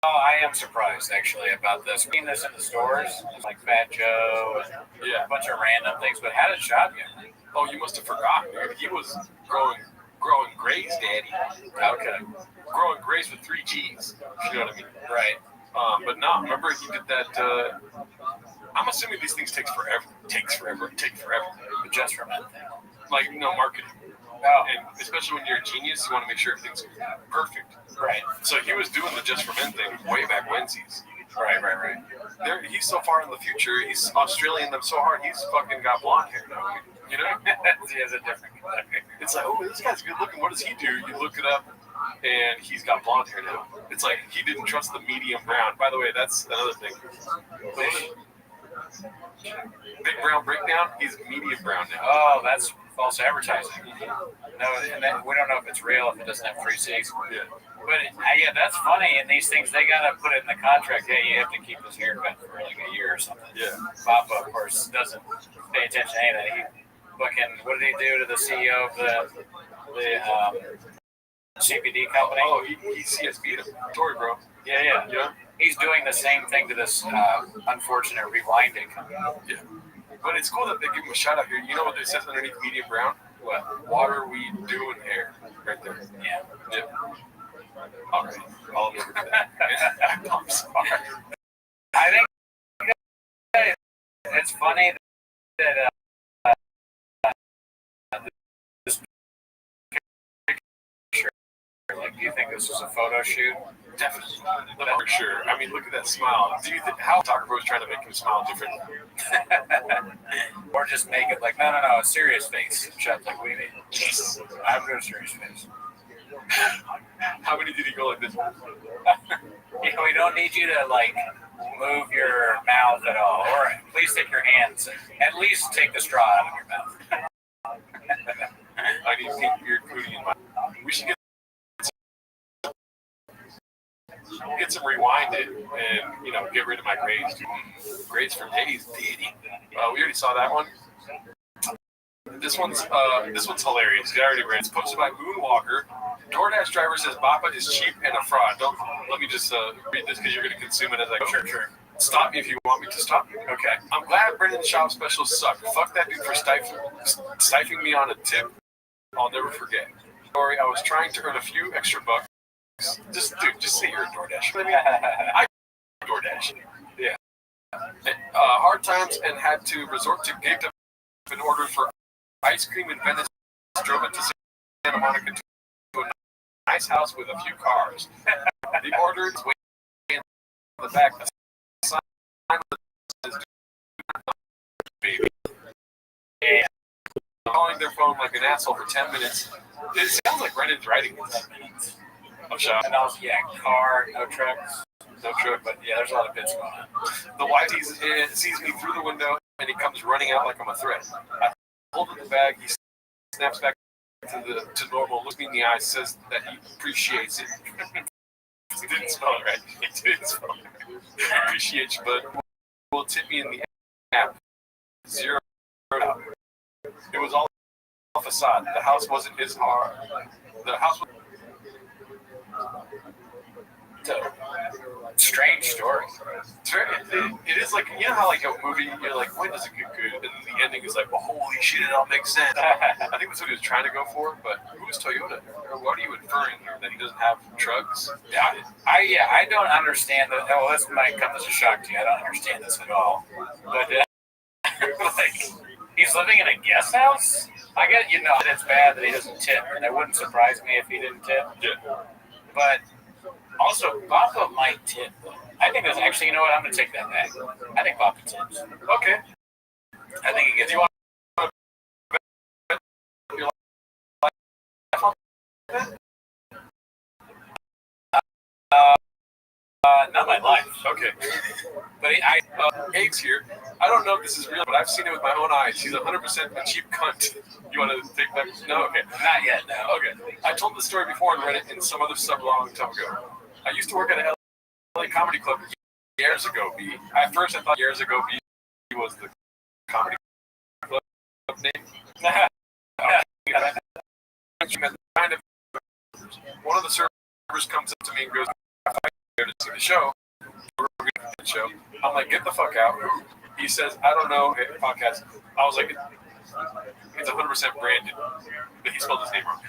Speaker 2: I am surprised actually about this. Seeing this in the stores, like Fat Joe, and
Speaker 1: Yeah.
Speaker 2: a bunch of random things. But how did Shop get?
Speaker 1: Oh, you must have forgotten, dude. He was growing grays, daddy.
Speaker 2: Okay,
Speaker 1: Growing grays with 3 G's. You know what I mean?
Speaker 2: right.
Speaker 1: But no, remember he did that. I'm assuming these things take forever.
Speaker 2: The Just for Men thing.
Speaker 1: Like, marketing.
Speaker 2: Oh,
Speaker 1: And especially when you're a genius, you want to make sure everything's perfect.
Speaker 2: right.
Speaker 1: So he was doing the Just for Men thing way back whensies.
Speaker 2: Right.
Speaker 1: He's so far in the future. He's Australian them so hard. He's fucking got blonde hair now. You know?
Speaker 2: He has a different color.
Speaker 1: It's like, oh, this guy's good looking. What does he do? You look it up, and he's got blonde hair now. It's like he didn't trust the medium brown. By the way, that's another thing. Big Brown Breakdown, he's medium brown now.
Speaker 2: Oh, that's false advertising. No, and we don't know if it's real if it doesn't have 3 C's.
Speaker 1: Yeah.
Speaker 2: But yeah, that's funny. And these things, they gotta put it in the contract. Hey, you have to keep this haircut for like a year or something.
Speaker 1: Yeah.
Speaker 2: Papa, of course, doesn't pay attention to any of that. He fucking, what did he do to the CEO of the CBD company?
Speaker 1: Oh, he CSB'd him. Sorry, bro.
Speaker 2: Yeah.
Speaker 1: Yeah.
Speaker 2: He's doing the same thing to this unfortunate rewinding company.
Speaker 1: Yeah. But it's cool that they give him a shout out here. You know what it says underneath medium brown? What? Water, weed, dew, and hair. Right there.
Speaker 2: Yeah.
Speaker 1: All right. I'll never do that. I'm sorry.
Speaker 2: I think it's funny that this picture, like, do you think this was a photo shoot?
Speaker 1: Definitely. For sure. I mean, look at that smile. Do you think how photographer was trying to make him smile different?
Speaker 2: Or just make it like, no, a serious face. Shut like, what do you mean?
Speaker 1: Jesus.
Speaker 2: I'm doing a serious face.
Speaker 1: How many did he go like this?
Speaker 2: We don't need you to like move your mouth at all. Or please take your hands. At least take the straw out of your mouth.
Speaker 1: I need pink beard cootie in my. We should get some rewinded and get rid of my grades. Grades for days, daddy. We already saw that one. This one's hilarious. I already read. It's posted by Moonwalker. DoorDash driver says Bappa is cheap and a fraud. Don't let me just read this because you're going to consume it as I go. Sure. Stop me if you want me to stop you. Okay. I'm glad Brendan's shop specials suck. Fuck that dude for stifling me on a tip. I'll never forget. Sorry, I was trying to earn a few extra bucks. Just say you're a DoorDash. I mean, I DoorDash. Yeah. Hard times and had to resort to gig in order for ice cream in Venice. Drove it to Santa Monica to a nice house with a few cars. The order is way in the back. The sign says, baby. Yeah. calling their phone like an asshole for 10 minutes. It sounds like Brendan's writing it.
Speaker 2: 10 minutes.
Speaker 1: I'm shocked.
Speaker 2: And also, car, no trucks.
Speaker 1: No truck.
Speaker 2: But yeah, there's a lot of bits going on.
Speaker 1: The wife sees me through the window and he comes running out like I'm a threat. I hold in the bag. He snaps back to normal, looks me in the eye, says that he appreciates it. He didn't spell it right. He didn't spell it right. Appreciates, but will tip me in the app. Zero out. It was all a facade. The house wasn't his heart. The house was.
Speaker 2: Strange story.
Speaker 1: It is like, you know how like a movie, you're like, when does it get good? And then the ending is like, well, holy shit, it all makes sense. I think that's what he was trying to go for, but who's Toyota? Or what are you inferring here? That he doesn't have trucks?
Speaker 2: I don't understand that. Oh, this might come as a shock to you. I don't understand this at all. But like, he's living in a guest house? I get, that it's bad that he doesn't tip, and it wouldn't surprise me if he didn't tip.
Speaker 1: Yeah.
Speaker 2: But also, Papa might tip. I think that's actually, you know what? I'm going to take that back. I think Papa tips.
Speaker 1: Okay.
Speaker 2: I think he gets.
Speaker 1: Do you want
Speaker 2: not my life.
Speaker 1: Okay. But Haig's here. I don't know if this is real, but I've seen it with my own eyes. He's 100% a cheap cunt. You want to take that? No? Okay.
Speaker 2: Not yet, no.
Speaker 1: Okay. I told the story before on Reddit in some other sub long time ago. I used to work at a LA comedy club years ago, B. At first I thought years ago B was the comedy club name. Kind of, one of the servers comes up to me and goes, I'm here to see the show. I'm like, get the fuck out. He says, I don't know, podcast. I was like, it's 100% Brandon. He spelled his name wrong.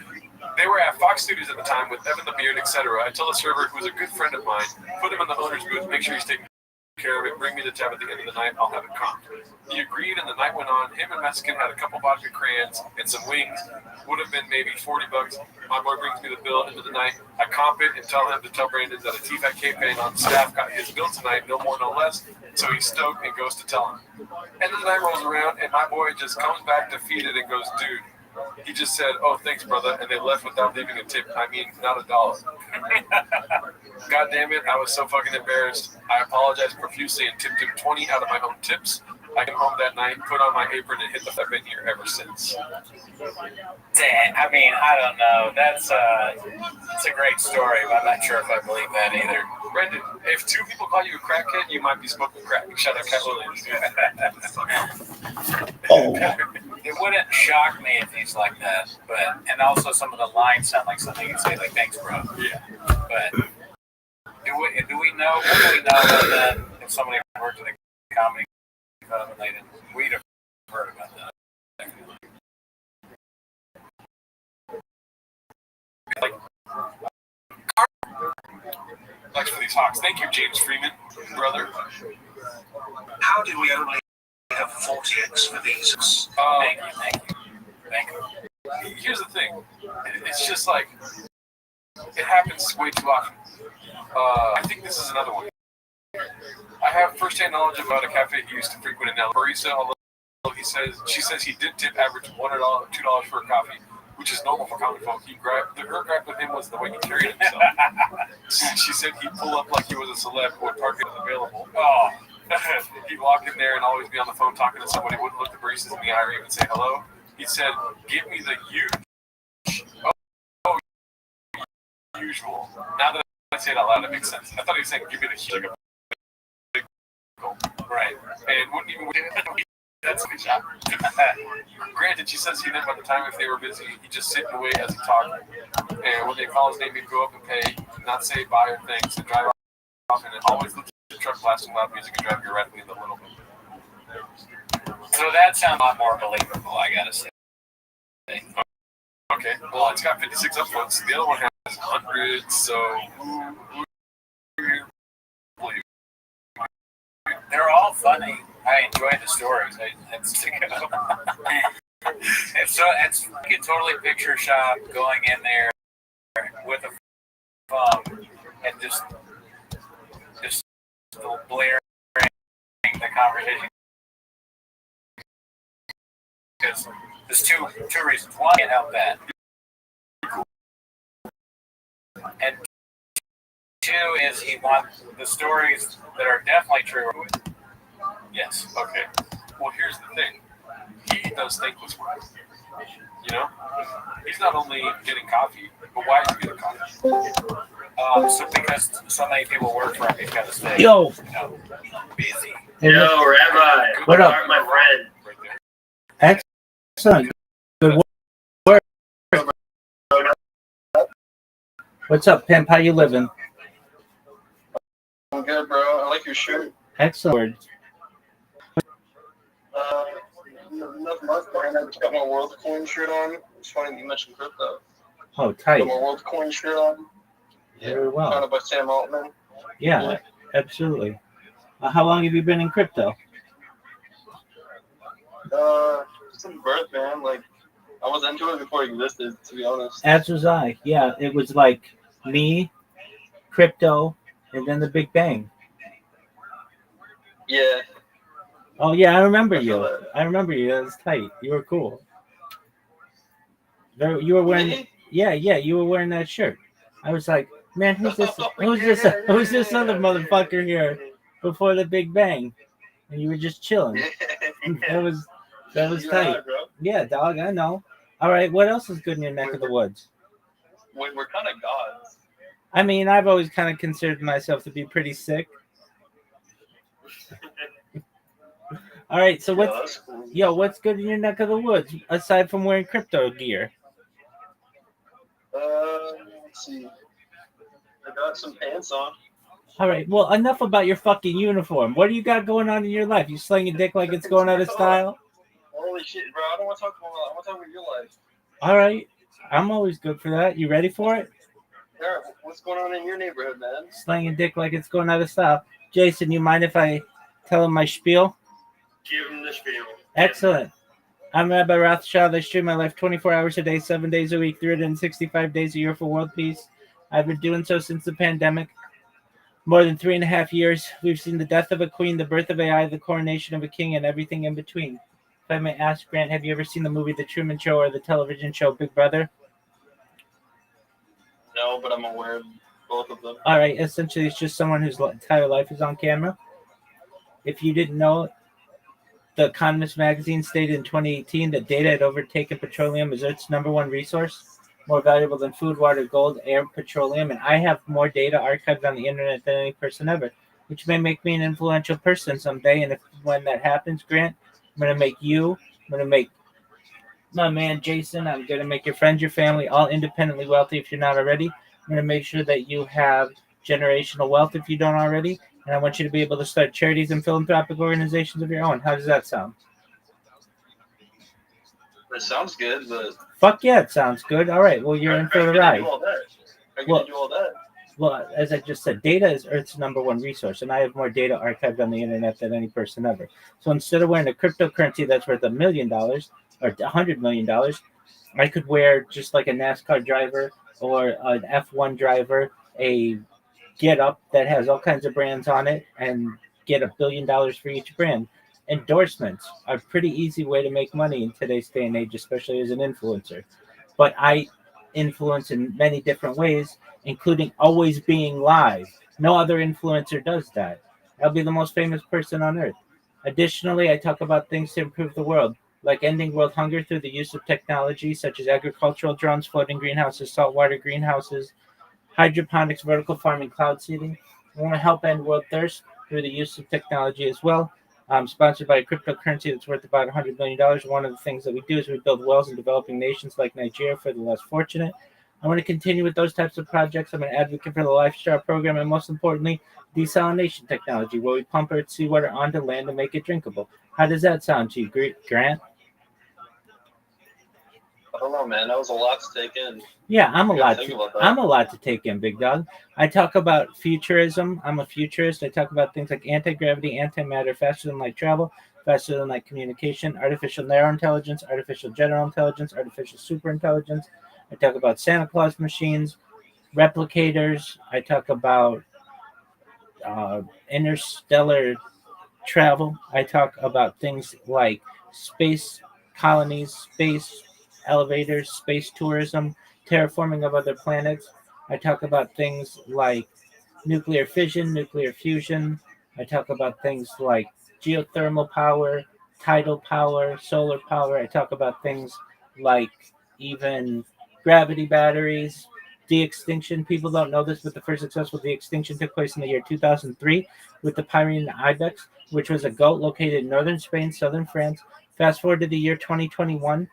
Speaker 1: They were at Fox Studios at the time with Evan the Beard, etc. I tell the server, who's a good friend of mine, put him in the owner's booth, make sure he's taking care of it, bring me the tab at the end of the night, I'll have it comped. He agreed, and the night went on. Him and Mexican had a couple vodka crayons and some wings. Would have been maybe $40. My boy brings me the bill into the night. I comp it and tell him to tell Brandon that a T-Fat K-Pain on staff got his bill tonight, no more, no less. So he's stoked and goes to tell him. End of the night rolls around, and my boy just comes back defeated and goes, dude, he just said, oh, thanks, brother, and they left without leaving a tip. I mean, not $1. God damn it, I was so fucking embarrassed. I apologized profusely and tipped him 20 out of my own tips. I came home that night, put on my apron, and hit the I've been here ever since.
Speaker 2: Damn, I mean, I don't know. That's a great story, but I'm not sure if I believe that either.
Speaker 1: Brendan, if two people call you a crackhead, you might be smoking crack. Shout out Cat Williams.
Speaker 4: Oh.
Speaker 2: It wouldn't shock me if he's like that, and also some of the lines sound like something you'd say, like, thanks, bro.
Speaker 1: Yeah.
Speaker 2: But do we know about that? If somebody worked in a comedy club and they didn't, we'd have heard about that.
Speaker 1: Thanks for these hawks. Thank you, James Freeman, brother.
Speaker 3: How do we only have 40x for these?
Speaker 2: Thank you.
Speaker 1: Here's the thing. It's just like, it happens way too often. I think this is another one. I have first-hand knowledge about a cafe he used to frequent in El Barisa, although she says he did tip average $1 or $2 for a coffee, which is normal for common folk. Her gripe with him was the way he carried himself. She said he'd pull up like he was a celeb who would park it available. Oh. He'd walk in there and always be on the phone talking to somebody, wouldn't look the baristas in the eye or even say hello. He said, give me the usual. Now that I say it out loud, it makes sense. I thought he was saying, give me the huge, like a big right. And wouldn't even that's a good job. Granted, she says he didn't by the time if they were busy, he'd just sit and wait as he talked. And when they call his name, he'd go up and pay, not say bye or thanks, and drive off, and always let the truck blasting loud music and drive you directly in the little bit.
Speaker 2: So that sounds a lot more believable, I gotta say.
Speaker 1: Okay, well, it's got 56 upvotes. The other one has 100, so who believe?
Speaker 2: They're all funny. I enjoy the stories. It's you can totally picture Shop going in there with a phone and just blaring the conversation. Because There's two reasons. One, can't help that. And two is he wants the stories that are definitely true.
Speaker 1: Yes. Okay. Well, here's the thing. He does thankless work. You know, he's not only getting coffee, but why is he getting coffee?
Speaker 2: So because so many people work for him, he's got to stay.
Speaker 4: Yo.
Speaker 2: Busy.
Speaker 4: Hey,
Speaker 5: Yo, Rabbi.
Speaker 4: What up?
Speaker 5: My friend.
Speaker 1: Right there.
Speaker 4: excellent. Good work. What's up, pimp? How you living?
Speaker 5: I'm good, bro. I like your shirt.
Speaker 4: Excellent.
Speaker 5: Nothing much, man. I just got my WorldCoin shirt on. It's funny you mentioned crypto.
Speaker 4: Oh, tight.
Speaker 5: Got my WorldCoin shirt on.
Speaker 4: Very well.
Speaker 5: Founded by Sam Altman.
Speaker 4: Yeah, absolutely. How long have you been in crypto?
Speaker 5: Since birth, man. Like, I was into it before it existed, to be honest.
Speaker 4: As was I. Yeah, it was like me, crypto, and then the Big Bang.
Speaker 5: Yeah.
Speaker 4: Oh yeah, I remember
Speaker 5: I feel
Speaker 4: you.
Speaker 5: that.
Speaker 4: I remember you. That was tight. You were cool. You were wearing.
Speaker 5: Me?
Speaker 4: Yeah, you were wearing that shirt. I was like, man, who's this? Who's this other motherfucker here before the Big Bang? And you were just chilling. That was
Speaker 5: You're
Speaker 4: tight.
Speaker 5: hot, bro.
Speaker 4: Yeah, dog. I know. All right, what else is good in your neck of the woods?
Speaker 5: We're kind of gods.
Speaker 4: I mean, I've always kind of considered myself to be pretty sick. All right, so
Speaker 5: Yeah, that's cool.
Speaker 4: what's good in your neck of the woods aside from wearing crypto gear?
Speaker 5: Let's see. I got some pants on.
Speaker 4: All right, well, enough about your fucking uniform. What do you got going on in your life? You slinging dick like it's going out of style?
Speaker 5: Holy shit, bro. I don't want to talk about that. I want to talk about your life.
Speaker 4: All right, I'm always good for that. You ready for it?
Speaker 5: Eric, what's going on in your neighborhood, man?
Speaker 4: Slinging dick like it's going out of style. Jason, you mind if I tell him my spiel?
Speaker 5: Give him the spiel.
Speaker 4: Excellent. I'm Rabbi Rothschild. I stream my life 24 hours a day, 7 days a week, 365 days a year for world peace. I've been doing so since the pandemic. More than 3.5 years. We've seen the death of a queen, the birth of AI, the coronation of a king, and everything in between. If I may ask, Grant, have you ever seen the movie The Truman Show or the television show Big Brother?
Speaker 5: No, but I'm aware of both of them.
Speaker 4: All right, essentially, it's just someone whose entire life is on camera. If you didn't know, The Economist magazine stated in 2018 that data had overtaken petroleum as Earth's number one resource, more valuable than food, water, gold, air, petroleum, and I have more data archived on the internet than any person ever, which may make me an influential person someday. And when that happens, Grant, I'm going to make you, I'm going to make my man Jason, I'm going to make your friends, your family, all independently wealthy if you're not already. I'm going to make sure that you have generational wealth if you don't already. And I want you to be able to start charities and philanthropic organizations of your own. How does that sound?
Speaker 5: It sounds good, but
Speaker 4: Fuck yeah, it sounds good. All right, well, you're in for the ride.
Speaker 5: do all that? How can you do all that?
Speaker 4: Well, as I just said, data is Earth's number one resource, and I have more data archived on the internet than any person ever. So instead of wearing a cryptocurrency that's worth $1 million or $100 million, I could wear just like a NASCAR driver or an F1 driver, a get up that has all kinds of brands on it, and get $1 billion for each brand. Endorsements are a pretty easy way to make money in today's day and age, especially as an influencer. But I influence in many different ways, including always being live. No other influencer does that. I'll be the most famous person on earth. Additionally, I talk about things to improve the world, like ending world hunger through the use of technology such as agricultural drones, floating greenhouses, saltwater greenhouses, hydroponics, vertical farming, cloud seeding. I want to help end world thirst through the use of technology as well. Sponsored by a cryptocurrency that's worth about $100 million. One of the things that we do is we build wells in developing nations like Nigeria for the less fortunate. I want to continue with those types of projects. I'm an advocate for the Lifestyle program, and most importantly, desalination technology, where we pump Earth's seawater onto land and make it drinkable. How does that sound to you, Grant?
Speaker 5: I don't know, man. That was a lot to take in.
Speaker 4: Yeah, I'm a lot to take in, big dog. I talk about futurism. I'm a futurist. I talk about things like anti-gravity, antimatter, faster than light travel, faster than light communication, artificial narrow intelligence, artificial general intelligence, artificial super intelligence. I talk about Santa Claus machines, replicators. I talk about interstellar travel. I talk about things like space colonies, space elevators, space tourism, terraforming of other planets. I talk about things like nuclear fission, nuclear fusion. I talk about things like geothermal power, tidal power, solar power. I talk about things like even gravity batteries, de-extinction. People don't know this, but the first successful de-extinction took place in the year 2003 with the Pyrenean ibex, which was a goat located in northern Spain, southern France. Fast forward to the year 2021.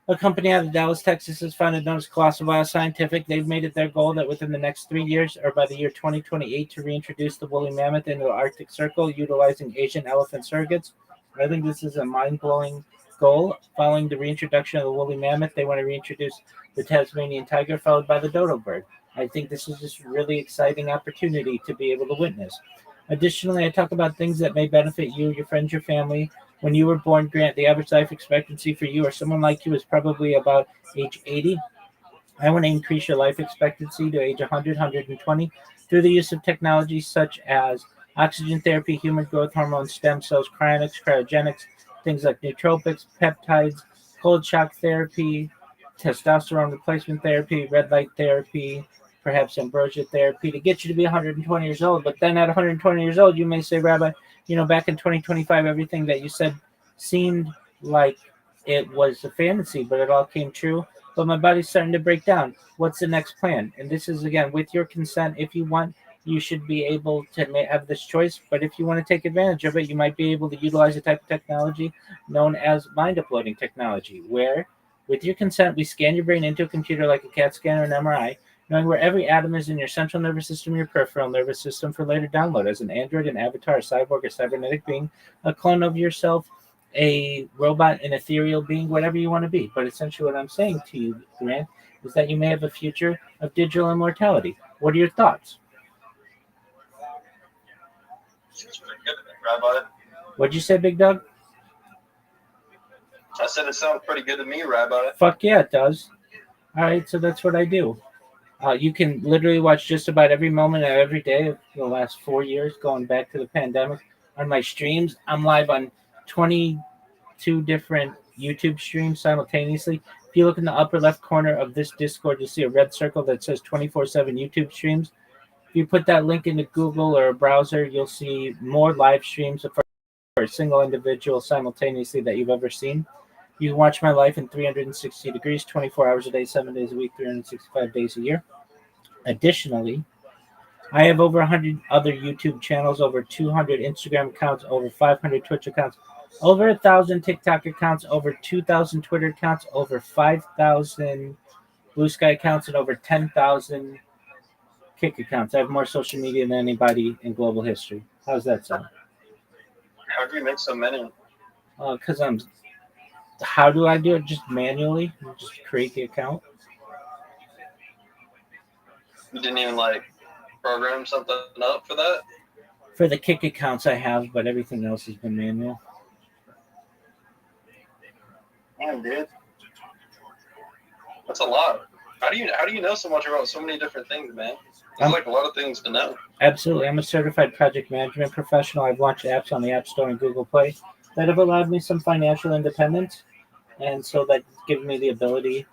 Speaker 4: A company out of Dallas, Texas, is founded known as Colossal Bioscientific. They've made it their goal that within the next 3 years, or by the year 2028, to reintroduce the woolly mammoth into the Arctic Circle utilizing Asian elephant surrogates. I think this is a mind-blowing goal. Following the reintroduction of the woolly mammoth, they want to reintroduce the Tasmanian tiger, followed by the dodo bird. I think this is just a really exciting opportunity to be able to witness. Additionally, I talk about things that may benefit you, your friends, your family. When you were born, Grant, the average life expectancy for you or someone like you is probably about age 80. I want to increase your life expectancy to age 100, 120 through the use of technologies such as oxygen therapy, human growth hormones, stem cells, cryonics, cryogenics, things like nootropics, peptides, cold shock therapy, testosterone replacement therapy, red light therapy, perhaps ambrosia therapy to get you to be 120 years old. But then at 120 years old, you may say, Rabbi, back in 2025, everything that you said seemed like it was a fantasy, but it all came true. But my body's starting to break down. What's the next plan? And this is, again, with your consent. If you want, you should be able to have this choice. But if you want to take advantage of it, you might be able to utilize a type of technology known as mind uploading technology, where, with your consent, we scan your brain into a computer like a CAT scan or an MRI, knowing where every atom is in your central nervous system, your peripheral nervous system, for later download as an android, an avatar, a cyborg, a cybernetic being, a clone of yourself, a robot, an ethereal being, whatever you want to be. But essentially what I'm saying to you, Grant, is that you may have a future of digital immortality. What are your thoughts?
Speaker 5: Rabbi.
Speaker 4: What'd you say, Big Dog?
Speaker 5: I said it sounds pretty good to me, Rabbi.
Speaker 4: Fuck yeah, it does. All right, so that's what I do. You can literally watch just about every moment of every day of the last 4 years, going back to the pandemic, on my streams. I'm live on 22 different YouTube streams simultaneously. If you look in the upper left corner of this Discord, you'll see a red circle that says 24/7 YouTube streams. If you put that link into Google or a browser, you'll see more live streams for a single individual simultaneously that you've ever seen. You can watch my life in 360 degrees, 24 hours a day, 7 days a week, 365 days a year. Additionally, I have over 100 other YouTube channels, over 200 Instagram accounts, over 500 Twitch accounts, over 1,000 TikTok accounts, over 2,000 Twitter accounts, over 5,000 Blue Sky accounts, and over 10,000 Kick accounts. I have more social media than anybody in global history. How's that sound?
Speaker 5: How do you make so many?
Speaker 4: Because how do I do it? Just manually? Just create the account?
Speaker 5: You didn't even program something up for that?
Speaker 4: For the Kick accounts I have, but everything else has been manual.
Speaker 5: Damn, dude. That's a lot. How do you know so much about so many different things, man? There's a lot of things to know.
Speaker 4: Absolutely. I'm a certified project management professional. I've launched apps on the App Store and Google Play that have allowed me some financial independence. And so that's given me the ability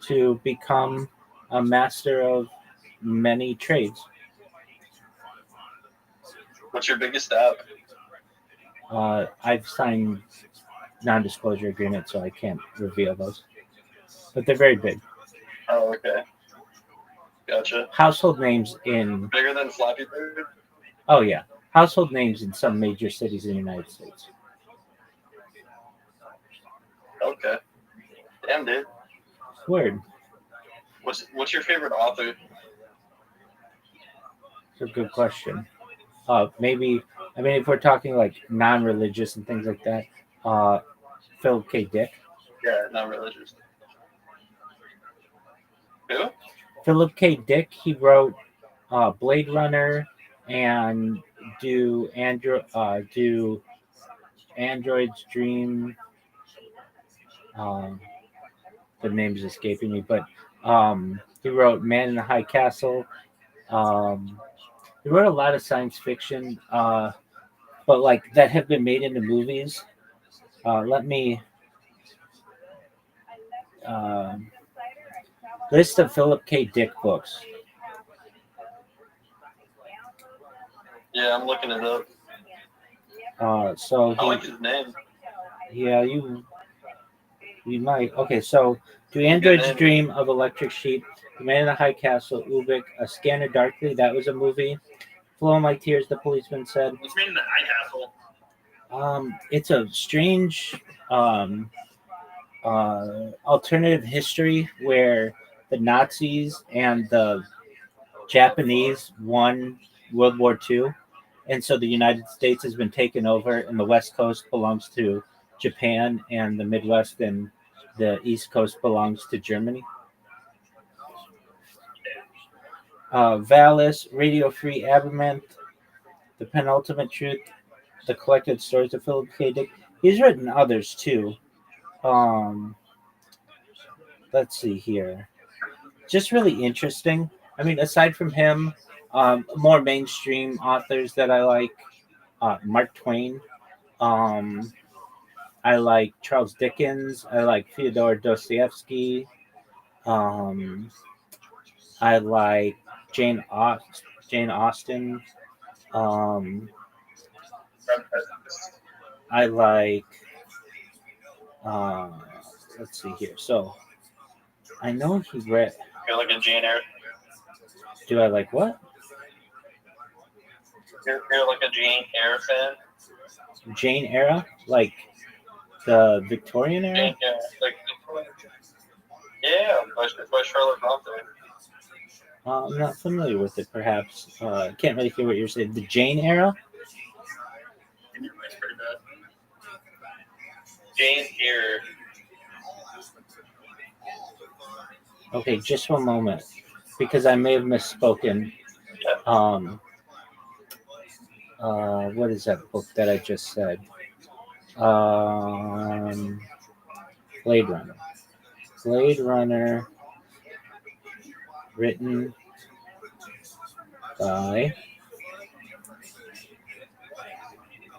Speaker 4: to become a master of many trades.
Speaker 5: What's your biggest app?
Speaker 4: I've signed non-disclosure agreements, so I can't reveal those. But they're very big.
Speaker 5: Oh, okay. Gotcha.
Speaker 4: Household names in...
Speaker 5: Bigger than Flappy Bird?
Speaker 4: Oh, yeah. Household names in some major cities in the United States.
Speaker 5: Okay. Damn, dude.
Speaker 4: Word.
Speaker 5: What's your favorite author?
Speaker 4: It's a good question. Maybe, if we're talking like non-religious and things like that, Philip K. Dick.
Speaker 5: Yeah, non-religious. Who?
Speaker 4: Philip K. Dick. He wrote Blade Runner and do Android's Dream. The name's escaping me, but he wrote Man in the High Castle. He wrote a lot of science fiction, but that have been made into movies. Let me List of Philip K. Dick books.
Speaker 5: Yeah, I'm looking it up.
Speaker 4: So
Speaker 5: I like his name.
Speaker 4: yeah, you might. Okay, so Do
Speaker 5: Good
Speaker 4: Androids
Speaker 5: name.
Speaker 4: Dream of Electric Sheep, The Man in the High Castle, Ubik, A Scanner Darkly, that was a movie. Flow My Tears, the policeman said.
Speaker 5: What's mean the High Castle?
Speaker 4: It's a strange alternative history where the Nazis and the Japanese won World War II, and so the United States has been taken over, and the West Coast belongs to Japan, and the Midwest and the East Coast belongs to Germany. Valis, Radio Free Abermanth, The Penultimate Truth, The Collected Stories of Philip K. Dick. He's written others too. Let's see here. Just really interesting. I mean, aside from him, more mainstream authors that I like, Mark Twain. I like Charles Dickens. I like Fyodor Dostoevsky. Um, I like Jane Austen. Um, I like. Uh, let's see here. So I know he read.
Speaker 5: You're like a Jane Eyre.
Speaker 4: Do I like what?
Speaker 5: You're like a Jane Eyre fan.
Speaker 4: Jane era, like the Victorian era.
Speaker 5: Jane Eyre, like yeah, by Charlotte Bronte.
Speaker 4: I'm not familiar with it. Perhaps can't really hear what you're saying. The Jane era.
Speaker 5: It's pretty bad. Jane Eyre.
Speaker 4: Okay, just one moment, because I may have misspoken. What is that book that I just said? Blade Runner. Blade Runner, written by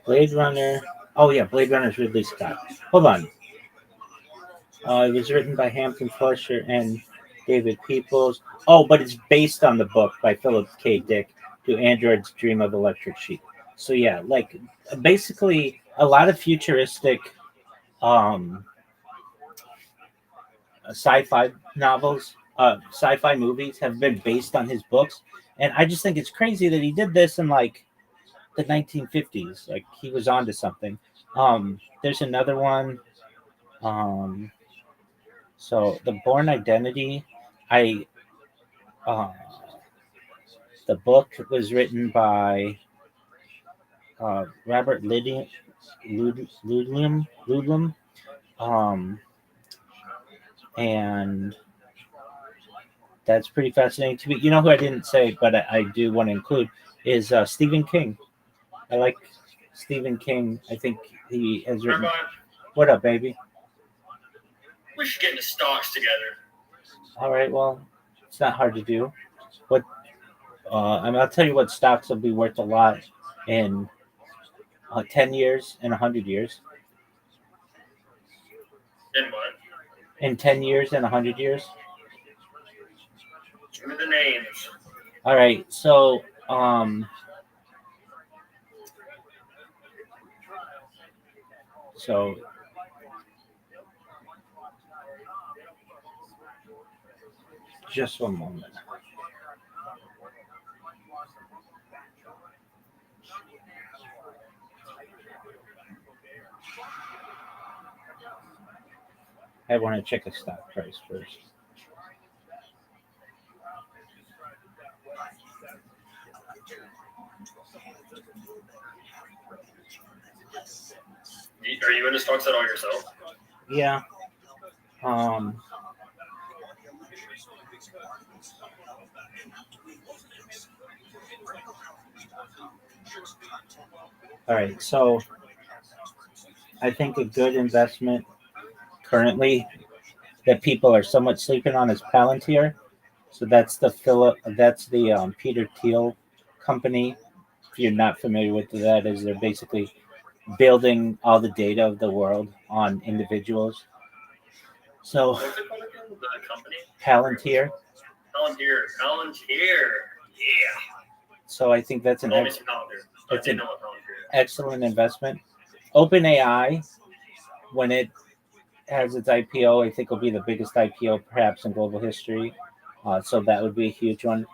Speaker 4: Blade Runner. Oh yeah, Blade Runner is Ridley Scott. Hold on. It was written by Hampton Fletcher and David Peoples. Oh, but it's based on the book by Philip K. Dick, Do Androids Dream of Electric Sheep. So yeah, like basically a lot of futuristic sci-fi novels, sci-fi movies have been based on his books. And I just think it's crazy that he did this in like the 1950s. Like he was onto something. There's another one. So the Born Identity, the book was written by Robert Ludlum, and that's pretty fascinating to me. You know who I didn't say, but I do want to include is Stephen King. I like Stephen King. I think he has written.
Speaker 5: Rabbi,
Speaker 4: What up, baby?
Speaker 5: we should get into stocks together.
Speaker 4: All right. Well, it's not hard to do. What? I'll tell you what stocks will be worth a lot in 10 years and 100 years.
Speaker 5: In what?
Speaker 4: In 10 years and 100 years.
Speaker 5: Give me the names.
Speaker 4: All right. So, just one moment. I want to check the stock price first.
Speaker 5: Are you into stocks at all yourself?
Speaker 4: Yeah. All right. So I think a good investment currently that people are somewhat sleeping on is Palantir. So that's the Peter Thiel company. If you're not familiar with that, is they're basically building all the data of the world on individuals. So
Speaker 5: What's it called? The company.
Speaker 4: Palantir.
Speaker 5: Palantir. Yeah.
Speaker 4: So I think that's an
Speaker 5: Told me some Palantir. I
Speaker 4: it's
Speaker 5: didn't
Speaker 4: an
Speaker 5: know what Palantir is.
Speaker 4: excellent investment. OpenAI, when it has its IPO, I think will be the biggest IPO perhaps in global history. So that would be a huge one.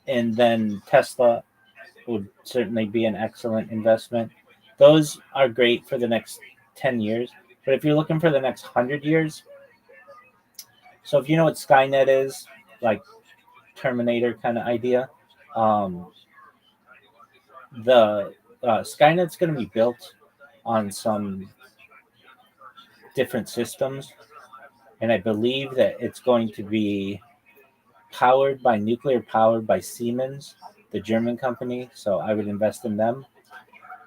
Speaker 4: And then Tesla would certainly be an excellent investment. Those are great for the next 10 years. But if you're looking for the next 100 years, so if you know what Skynet is, like Terminator kind of idea, the Skynet's going to be built on some different systems. And I believe that it's going to be nuclear powered by Siemens, the German company. So I would invest in them.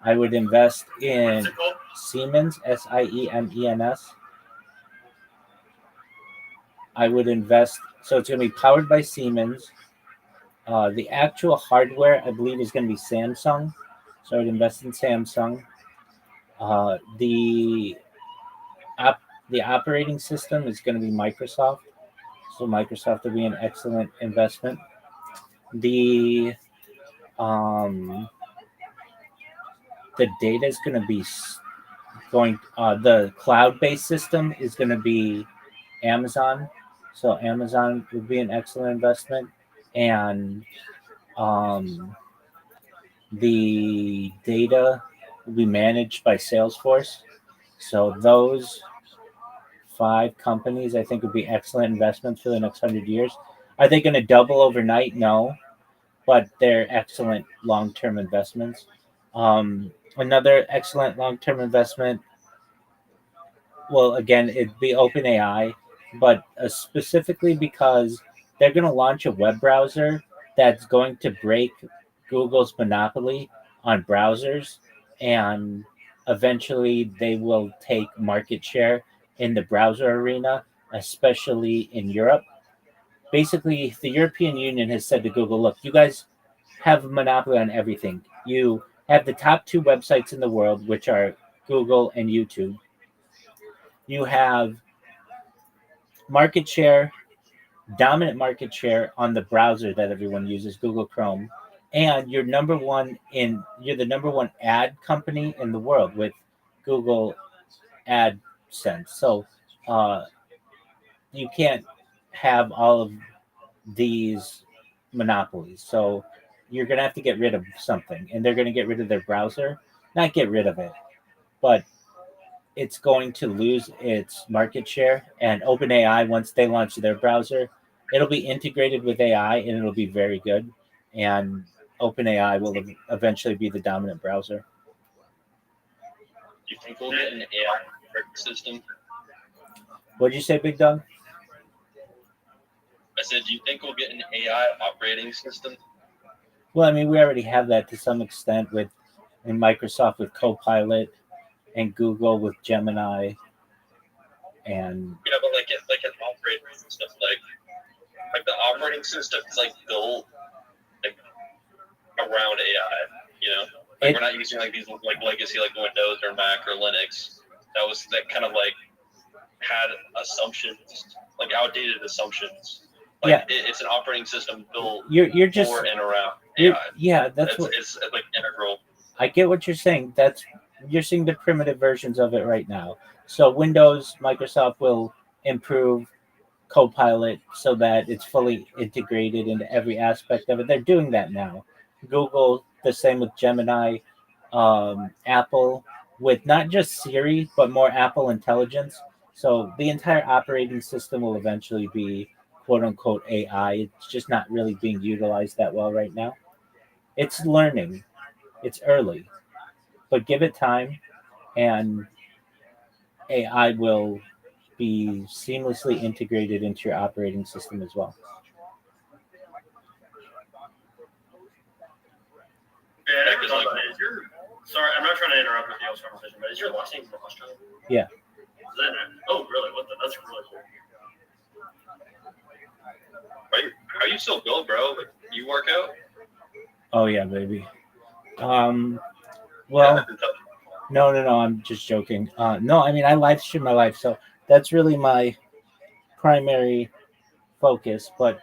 Speaker 4: I would invest in
Speaker 5: What's it called?
Speaker 4: Siemens, Siemens. I would invest, so it's going to be powered by Siemens. The actual hardware, I believe, is going to be Samsung. So I would invest in Samsung. The operating system is going to be Microsoft. So Microsoft will be an excellent investment. The data is going to be the cloud-based system is going to be Amazon. So Amazon would be an excellent investment. And the data will be managed by Salesforce. So those 5 companies, I think, would be excellent investments for the next 100 years. Are they going to double overnight? No, but they're excellent long-term investments. Another excellent long-term investment, well, again, it'd be OpenAI, but specifically because they're going to launch a web browser that's going to break Google's monopoly on browsers, and eventually they will take market share in the browser arena, especially in Europe. Basically, the European Union has said to Google, look, you guys have a monopoly on everything. You have the top 2 websites in the world, which are Google and YouTube. You have dominant market share on the browser that everyone uses, Google Chrome, and you're the number one ad company in the world with Google AdSense. So you can't have all of these monopolies. So you're going to have to get rid of something, and they're going to get rid of their browser. Not get rid of it, but it's going to lose its market share. And OpenAI, once they launch their browser, it'll be integrated with AI, and it'll be very good. And OpenAI will eventually be the dominant browser.
Speaker 5: Do you think we'll get an AI system?
Speaker 4: What'd you say, Big Dog?
Speaker 5: I said, do you think we'll get an AI operating system?
Speaker 4: Well, I mean, we already have that to some extent in Microsoft with Copilot, and Google with Gemini, and
Speaker 5: Yeah, but like an operating system, like the operating system is like built like around AI. You know, like we're not using like these like legacy like Windows or Mac or Linux. That kind of like had assumptions, like outdated assumptions. Like
Speaker 4: yeah,
Speaker 5: it's an operating system built
Speaker 4: you're just
Speaker 5: for and around AI.
Speaker 4: yeah,
Speaker 5: It's like integral.
Speaker 4: I get what you're saying. You're seeing the primitive versions of it right now. So Microsoft will improve Copilot so that it's fully integrated into every aspect of it. They're doing that now. Google, the same with Gemini. Apple, with not just Siri, but more Apple Intelligence. So the entire operating system will eventually be quote unquote AI. It's just not really being utilized that well right now. It's learning. It's early. But give it time, and AI will be seamlessly integrated into your operating system as well.
Speaker 5: Yeah, I never thought about it. Sorry, I'm not trying to interrupt with y'all's conversation, but is your last name Rothschild?
Speaker 4: Yeah.
Speaker 5: Oh, really? That's really cool. How you still build, bro? Like, you work out?
Speaker 4: Oh yeah, baby. Well, no. I'm just joking. No, I mean I live stream my life, so that's really my primary focus. But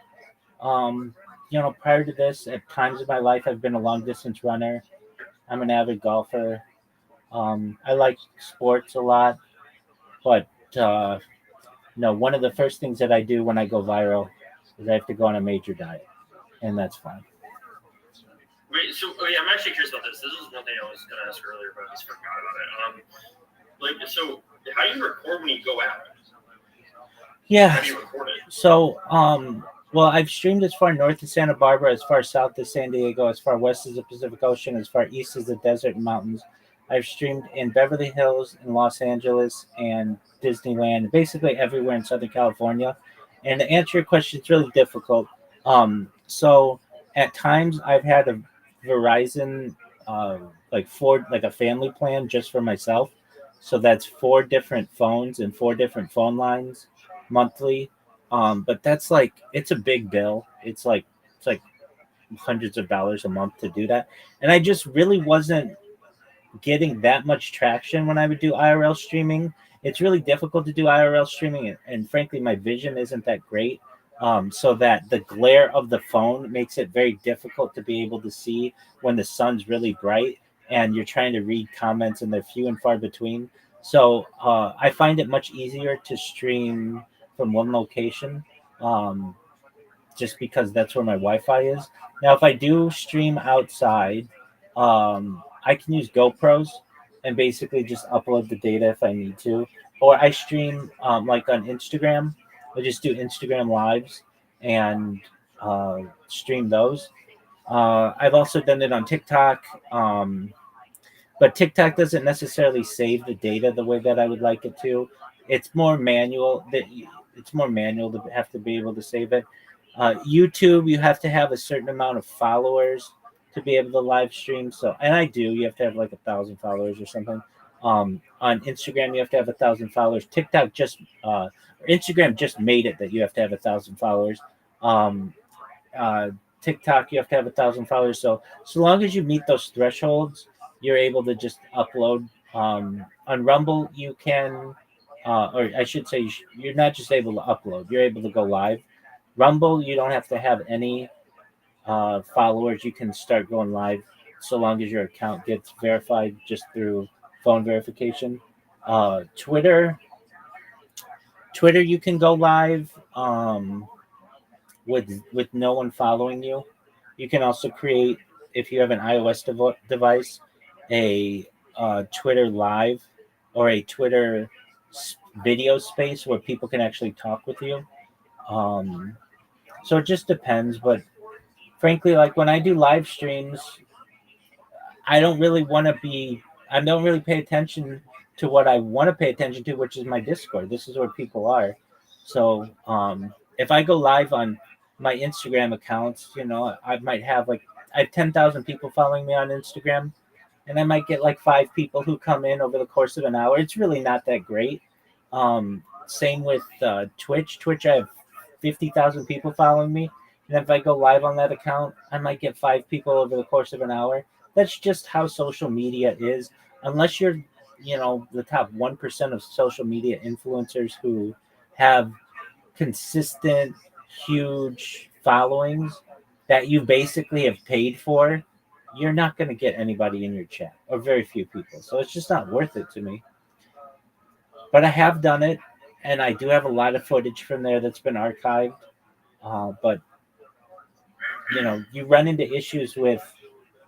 Speaker 4: prior to this, at times of my life, I've been a long distance runner. I'm an avid golfer. I like sports a lot, but one of the first things that I do when I go viral is I have to go on a major diet, and that's fine.
Speaker 5: Wait, so I'm actually curious about this. This is one thing I was going to ask earlier, but I just forgot about it. So how do you record when you go out?
Speaker 4: Yeah.
Speaker 5: How do you record it?
Speaker 4: So, well, I've streamed as far north as Santa Barbara, as far south as San Diego, as far west as the Pacific Ocean, as far east as the desert and mountains. I've streamed in Beverly Hills, in Los Angeles, and Disneyland, basically everywhere in Southern California. And to answer your question, it's really difficult. So at times I've had a Verizon, like a family plan just for myself. So that's 4 different phones and 4 different phone lines monthly. But that's like, it's a big bill. It's like hundreds of dollars a month to do that. And I just really wasn't getting that much traction when I would do IRL streaming. It's really difficult to do IRL streaming, and frankly, my vision isn't that great. So that the glare of the phone makes it very difficult to be able to see when the sun's really bright and you're trying to read comments and they're few and far between. So I find it much easier to stream from one location, just because that's where my Wi-Fi is. Now, if I do stream outside, I can use GoPros and basically just upload the data if I need to. Or I stream like on Instagram. I just do Instagram lives and stream those. I've also done it on TikTok, but TikTok doesn't necessarily save the data the way that I would like it to. It's more manual. It's more manual to have to be able to save it. YouTube, you have to have a certain amount of followers to be able to live stream. So, and I do. You have to have like 1,000 followers or something. On Instagram, you have to have 1,000 followers. Instagram just made it that you have to have 1,000 followers. TikTok, you have to have 1,000 followers. So long as you meet those thresholds, you're able to just upload. On Rumble, you can, or I should say, you're not just able to upload. You're able to go live. Rumble, you don't have to have any followers. You can start going live so long as your account gets verified just through phone verification. Twitter, you can go live with no one following you. You can also create, if you have an iOS device, a Twitter live or a Twitter video space where people can actually talk with you. So it just depends, but frankly, like when I do live streams, I don't really pay attention to what I want to pay attention to, which is my Discord. This is where people are. So if I go live on my Instagram accounts, I might have I have 10,000 people following me on Instagram, and I might get like 5 people who come in over the course of an hour. It's really not that great. Same with Twitch. I have 50,000 people following me. And if I go live on that account, I might get 5 people over the course of an hour. That's just how social media is. Unless you're, the top 1% of social media influencers who have consistent, huge followings that you basically have paid for, you're not going to get anybody in your chat, or very few people. So it's just not worth it to me. But I have done it, and I do have a lot of footage from there that's been archived. But you run into issues with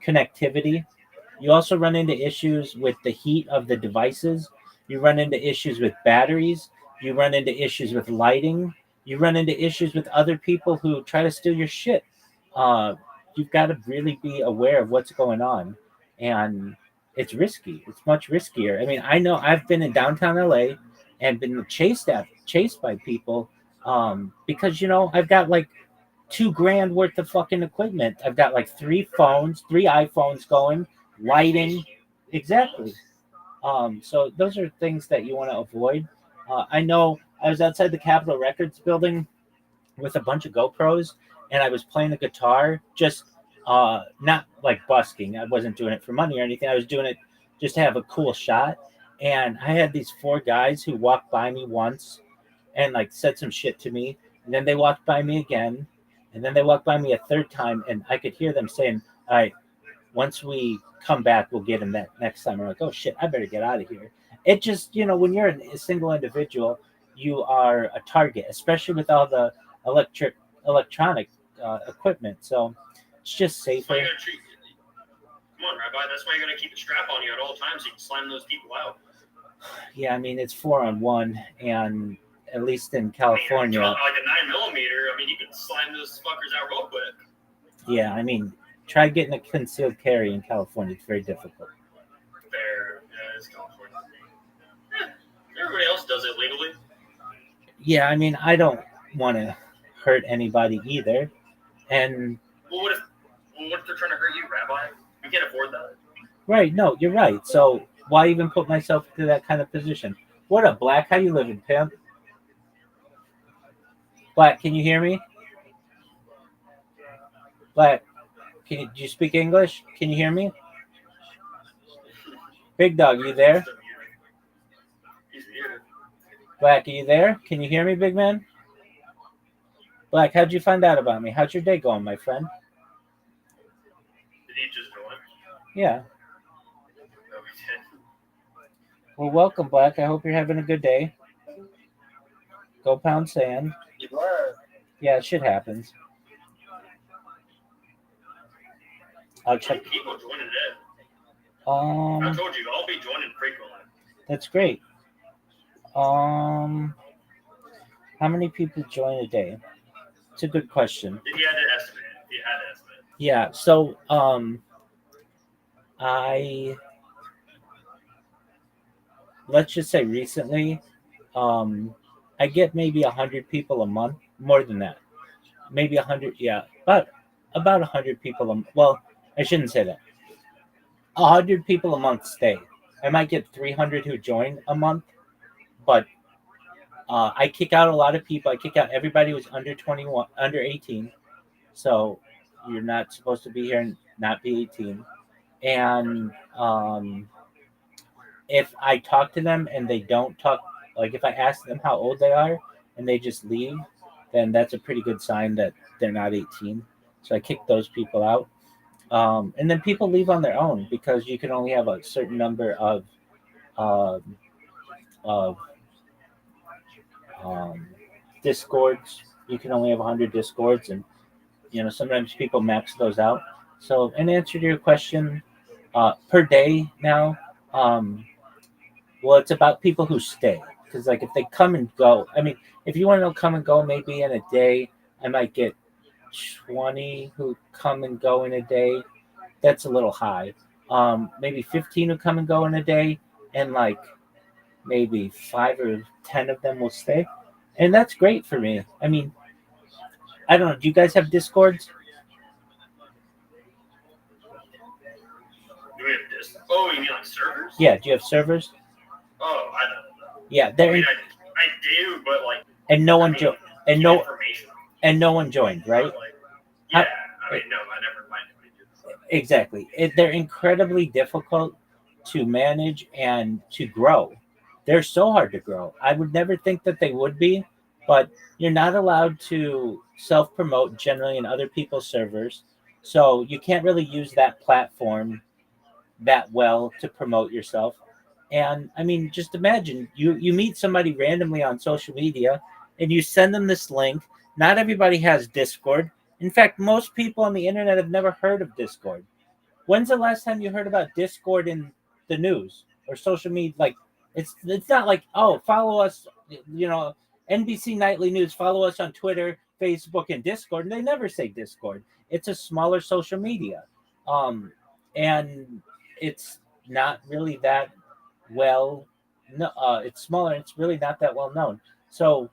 Speaker 4: connectivity. You also run into issues with the heat of the devices. You run into issues with batteries. You run into issues with lighting. You run into issues with other people who try to steal your shit. You've got to really be aware of what's going on. And it's risky. It's much riskier. I mean, I know I've been in downtown LA and been chased by people because, I've got like $2,000 worth of fucking equipment. I've got like 3 iPhones going, lighting. Exactly. So those are things that you want to avoid. I know I was outside the Capitol Records building with a bunch of GoPros, and I was playing the guitar, just not like busking. I wasn't doing it for money or anything. I was doing it just to have a cool shot. And I had these 4 guys who walked by me once, and like said some shit to me, and then they walked by me again, and then they walked by me a third time, and I could hear them saying, "All right, once we come back, we'll get him that next time." I'm like, "Oh shit, I better get out of here." It just, when you're a single individual, you are a target, especially with all the electronic equipment. So it's just
Speaker 5: That's why
Speaker 4: safer.
Speaker 5: you gotta treat. Come on, Rabbi. That's why you gotta keep a strap on you at all times so you can slam those people out.
Speaker 4: Yeah, I mean it's 4-on-1, and at least in
Speaker 5: I mean,
Speaker 4: California,
Speaker 5: like a 9mm. I mean, you can slam those fuckers out real quick.
Speaker 4: yeah, I mean try getting a concealed carry in California. It's very difficult.
Speaker 5: Fair. Yeah, it's California. Everybody else does it legally.
Speaker 4: Yeah, I mean I don't want to hurt anybody either, and
Speaker 5: Well, what if they're trying to hurt you, Rabbi? We can't afford that.
Speaker 4: right, no, you're right. So why even put myself into that kind of position? What up, Black? How you living, pimp? Black, can you hear me? Black, do you speak English? Can you hear me? Big Dog, you there?
Speaker 5: He's muted.
Speaker 4: Black, are you there? Can you hear me, big man? Black, how'd you find out about me? How's your day going, my friend?
Speaker 5: Did he just join?
Speaker 4: Yeah.
Speaker 5: No, he didn't.
Speaker 4: Well, welcome, Black. I hope you're having a good day. Go pound sand.
Speaker 5: You were.
Speaker 4: Yeah, shit happens. I'll check.
Speaker 5: People joining it. I told you, I'll be joining frequently.
Speaker 4: That's great. How many people join a day? It's a good question.
Speaker 5: If you had to estimate.
Speaker 4: Yeah, so let's just say recently, I get maybe 100 people a month, more than that, maybe 100. Yeah, about 100 people. Well, I shouldn't say that. 100 people a month stay. I might get 300 who join a month, but I kick out a lot of people. I kick out everybody who's under 21, under 18. So you're not supposed to be here and not be 18. And if I talk to them and they don't talk, like if I ask them how old they are and they just leave, then that's a pretty good sign that they're not 18. So I kick those people out. And then people leave on their own because you can only have a certain number of of discords. You can only have 100 discords, and sometimes people max those out. So in answer to your question, per day now, well, it's about people who stay, because like if they come and go, I mean, if you want to know come and go, maybe in a day I might get 20 who come and go in a day. That's a little high. Maybe 15 who come and go in a day, and like maybe 5 or 10 of them will stay, and that's great for me. I mean, I don't know. Do you guys have discords?
Speaker 5: Do we have this? Oh, you mean like servers?
Speaker 4: Yeah. Do you have servers?
Speaker 5: Oh, I don't know.
Speaker 4: Yeah, they're
Speaker 5: I mean, I do, but like.
Speaker 4: and no one joined, and no one joined, right?
Speaker 5: Like, yeah, I mean, no, I never mind anybody do this.
Speaker 4: Exactly. They're incredibly difficult to manage and to grow. They're so hard to grow. I would never think that they would be, but you're not allowed to self-promote generally in other people's servers. So you can't really use that platform that well to promote yourself. And I mean, just imagine you meet somebody randomly on social media and you send them this link. Not everybody has Discord. In fact, most people on the internet have never heard of Discord. When's the last time you heard about Discord in the news or social media? Like, it's not like, oh, follow us, NBC Nightly News, follow us on Twitter, Facebook, and Discord. And they never say Discord. It's a smaller social media. And it's not really that well, no, it's smaller. It's really not that well known. So,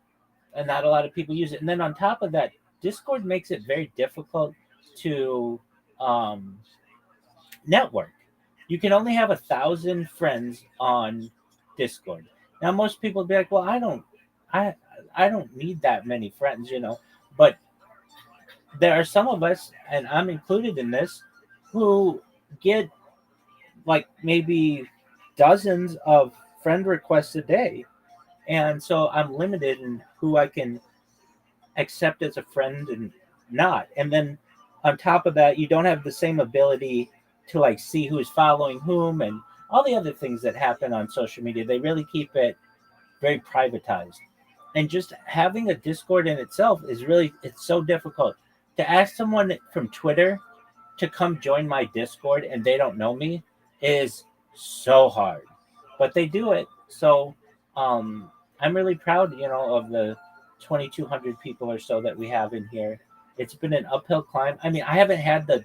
Speaker 4: and not a lot of people use it. And then on top of that, Discord makes it very difficult to network. You can only have 1,000 friends on Discord. Now, most people would be like, well, I don't need that many friends, but there are some of us, and I'm included in this, who get like maybe dozens of friend requests a day. And so I'm limited in who I can accept as a friend and not. And then on top of that, you don't have the same ability to like see who's following whom and all the other things that happen on social media. They really keep it very privatized. And just having a Discord in itself is really, it's so difficult. To ask someone from Twitter to come join my Discord and they don't know me is so hard. But they do it. So I'm really proud, of the 2,200 people or so that we have in here. It's been an uphill climb. I mean, I haven't had the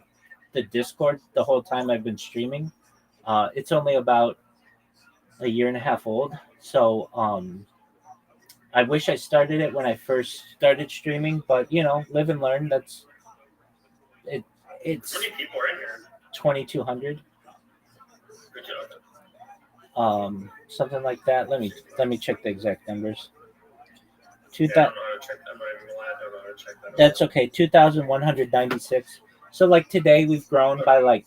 Speaker 4: Discord the whole time I've been streaming. It's only about a year and a half old. So I wish I started it when I first started streaming, but live and learn. That's it. It's
Speaker 5: How many people are in here?
Speaker 4: 2,200,
Speaker 5: Good job.
Speaker 4: something like that. Let me check the exact numbers.
Speaker 5: Yeah, I don't know how to check that. I'm not even gonna lie, I don't know how to check that.
Speaker 4: That's okay. 2,196. So like today we've grown by like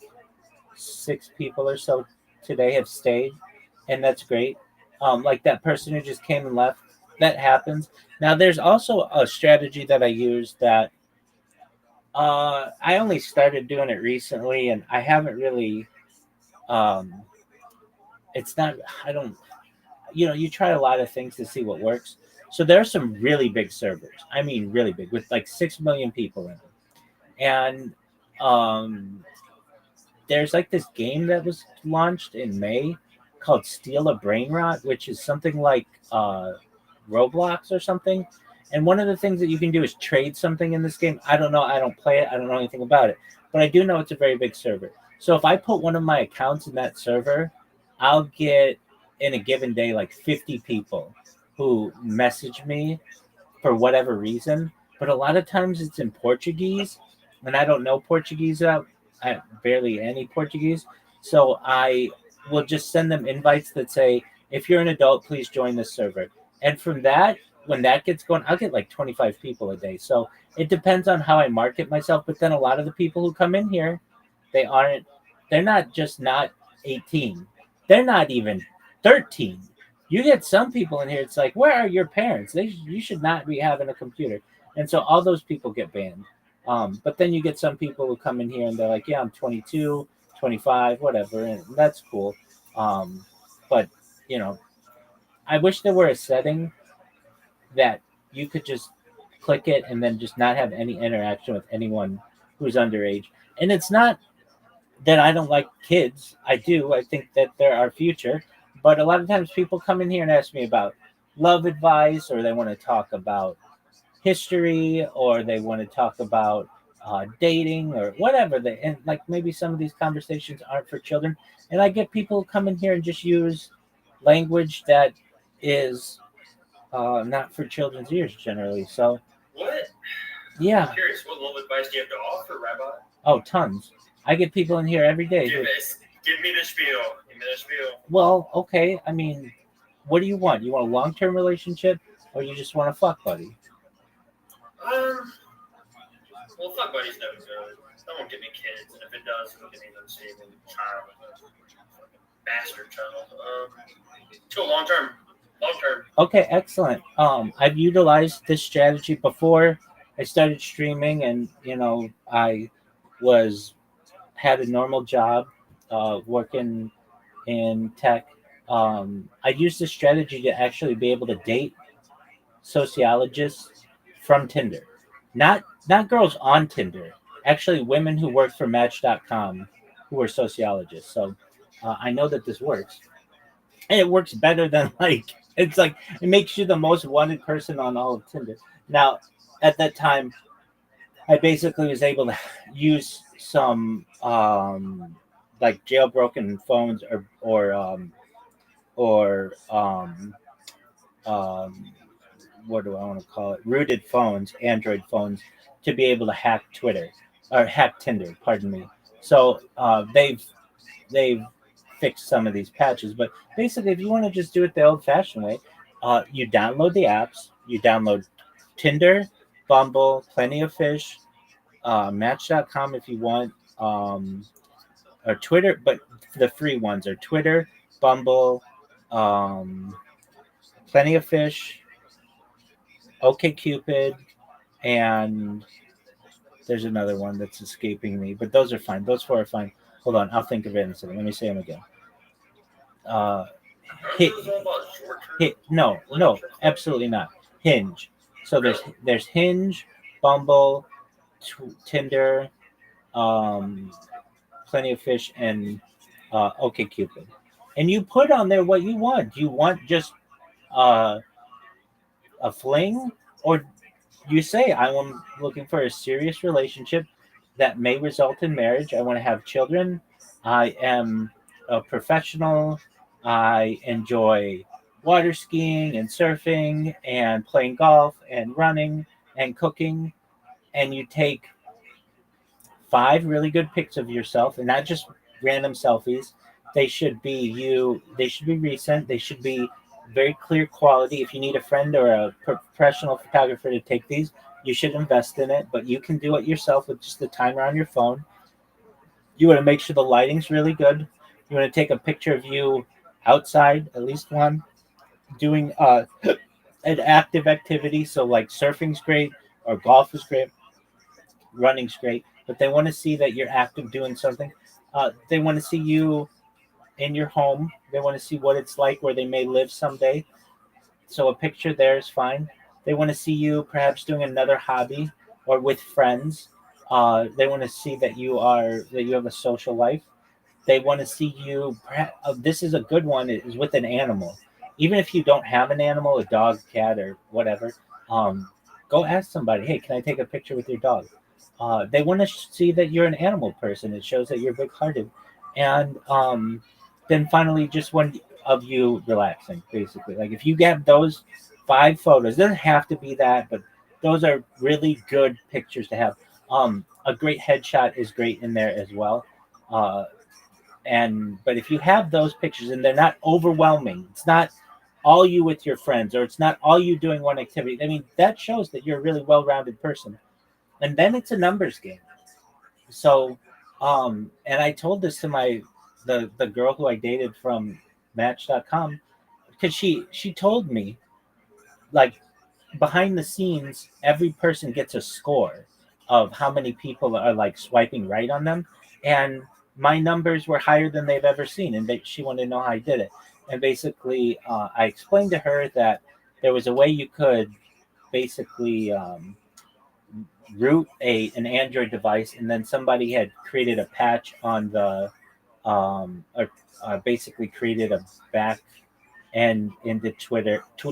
Speaker 4: 6 people or so. Today have stayed, and that's great. Like that person who just came and left. That happens. Now there's also a strategy that I use that I only started doing it recently, and I haven't really. It's not. I don't. You try a lot of things to see what works. So there are some really big servers. I mean, really big, with like 6 million people in them. And there's like this game that was launched in May called Steal a Brain Rot, which is something like Roblox or something. And one of the things that you can do is trade something in this game. I don't know. I don't play it. I don't know anything about it. But I do know it's a very big server. So if I put one of my accounts in that server, I'll get in a given day like 50 people who message me for whatever reason. But a lot of times it's in Portuguese, and I don't know Portuguese. I barely any Portuguese. So I will just send them invites that say, if you're an adult, please join this server. And from that, when that gets going, I'll get like 25 people a day. So it depends on how I market myself. But then a lot of the people who come in here, they're not just not 18. They're not even 13. You get some people in here, it's like, where are your parents? You should not be having a computer. And so all those people get banned. But then you get some people who come in here and they're like, yeah, I'm 22, 25, whatever. And that's cool. But, I wish there were a setting that you could just click it and then just not have any interaction with anyone who's underage. And it's not that I don't like kids. I do. I think that they're our future. But a lot of times people come in here and ask me about love advice, or they want to talk about history, or they want to talk about dating or whatever. And like maybe some of these conversations aren't for children. And I get people who come in here and just use language that is not for children's ears generally. So
Speaker 5: What?
Speaker 4: yeah.
Speaker 5: I'm curious, what love advice do you have to offer, Rabbi?
Speaker 4: Oh, tons. I get people in here every day.
Speaker 5: Give me the spiel. Give me the spiel.
Speaker 4: Well, okay. I mean, what do you want? You want a long-term relationship, or you just want a fuck buddy?
Speaker 5: Well, fuck buddies never good. That won't give me kids, and if it does, it'll give me an unstable child, fucking bastard child. To a long term.
Speaker 4: Okay, excellent. I've utilized this strategy before I started streaming, and I had a normal job, working in tech. I used this strategy to actually be able to date sociologists from Tinder, not girls on Tinder, actually women who worked for Match.com who were sociologists. So I know that this works, and it works better than it's like it makes you the most wanted person on all of Tinder. Now, at that time, I basically was able to use some like jailbroken phones or what do I want to call it? Rooted phones, Android phones, to be able to hack Twitter or hack Tinder. Pardon me. So they've fixed some of these patches, but basically, if you want to just do it the old-fashioned way, you download the apps. You download Tinder, Bumble, Plenty of Fish, Match.com if you want, or Twitter, but the free ones are Twitter, Bumble, Plenty of Fish, OkCupid, and there's another one that's escaping me, but those are fine. Those four are fine. Hold on, I'll think of it in a second. Let me say them again. Hit, no, absolutely not. Hinge. So there's Hinge, Bumble, Tinder, Plenty of Fish, and OkCupid. And you put on there what you want. Do you want just uh, a fling, or you say I'm looking for a serious relationship that may result in marriage? I want to have children. I am a professional. I enjoy water skiing and surfing and playing golf and running and cooking. And you take 5 really good pics of yourself, and not just random selfies. They should be you. They should be recent. They should be very clear quality. If you need a friend or a professional photographer to take these, you should invest in it. But you can do it yourself with just the timer on your phone. You want to make sure the lighting's really good. You want to take a picture of you outside, at least one, doing an active activity. So like surfing's great, or golf is great, running's great. But they want to see that you're active doing something. They want to see you in your home. They want to see what it's like where they may live someday. So a picture there is fine. They want to see you perhaps doing another hobby or with friends. They want to see that you have a social life. They want to see you. This is a good one. Is with an animal. Even if you don't have an animal, a dog, cat, or whatever, go ask somebody. Hey, can I take a picture with your dog? They want to see that you're an animal person. It shows that you're big-hearted, and then finally, just one of you relaxing. Basically, like if you get those 5 photos, it doesn't have to be that, but those are really good pictures to have. A great headshot is great in there as well. But if you have those pictures and they're not overwhelming, it's not all you with your friends, or it's not all you doing one activity. I mean, that shows that you're a really well-rounded person. And then it's a numbers game. So, and I told this to the girl who I dated from Match.com, because she told me, like, behind the scenes, every person gets a score of how many people are like swiping right on them, and my numbers were higher than they've ever seen, and she wanted to know how I did it. And basically, I explained to her that there was a way you could basically root an Android device, and then somebody had created a patch on the or basically created a back end into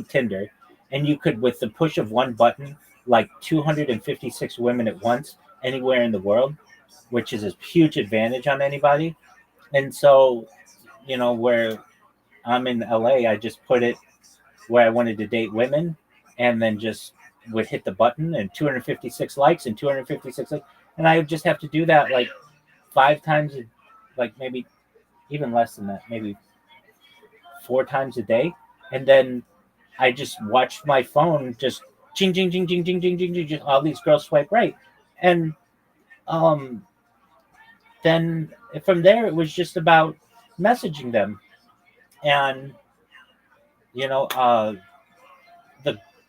Speaker 4: Tinder, and you could, with the push of one button, like 256 women at once anywhere in the world, which is a huge advantage on anybody. And so, where I'm in LA, I just put it where I wanted to date women, and then just would hit the button, and 256 likes and 256 likes. And I would just have to do that like 5 times, like maybe even less than that, maybe 4 times a day. And then I just watched my phone just ching, ching, ching, ching, ching, ching, ching, ching, all these girls swipe right. And then from there, it was just about messaging them. And,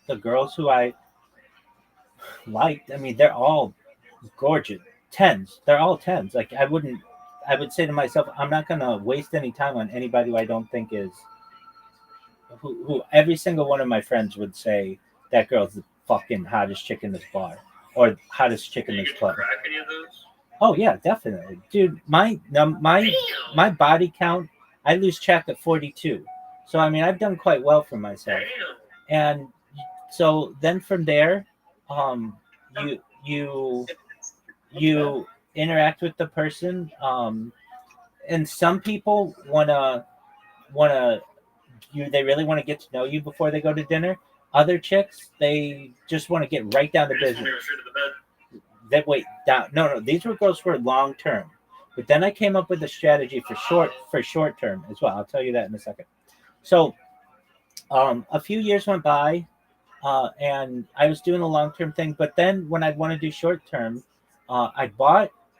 Speaker 4: the girls who I liked, I mean, they're all gorgeous. 10s. They're all 10s. Like, I would say to myself, I'm not going to waste any time on anybody who I don't think is, who every single one of my friends would say, that girl's the fucking hottest chick in this bar, or hottest chick in this club.
Speaker 5: Crack any of those?
Speaker 4: Oh yeah, definitely, dude. My body count, I lose track at 42. So I mean, I've done quite well for myself. And so then from there, you interact with the person, and some people wanna they really want to get to know you before they go to dinner. Other chicks, they just want to get right down to business. That wait down. No, these were girls for long term. But then I came up with a strategy for short term as well. I'll tell you that in a second. So a few years went by, and I was doing a long term thing. But then when I want to do short term,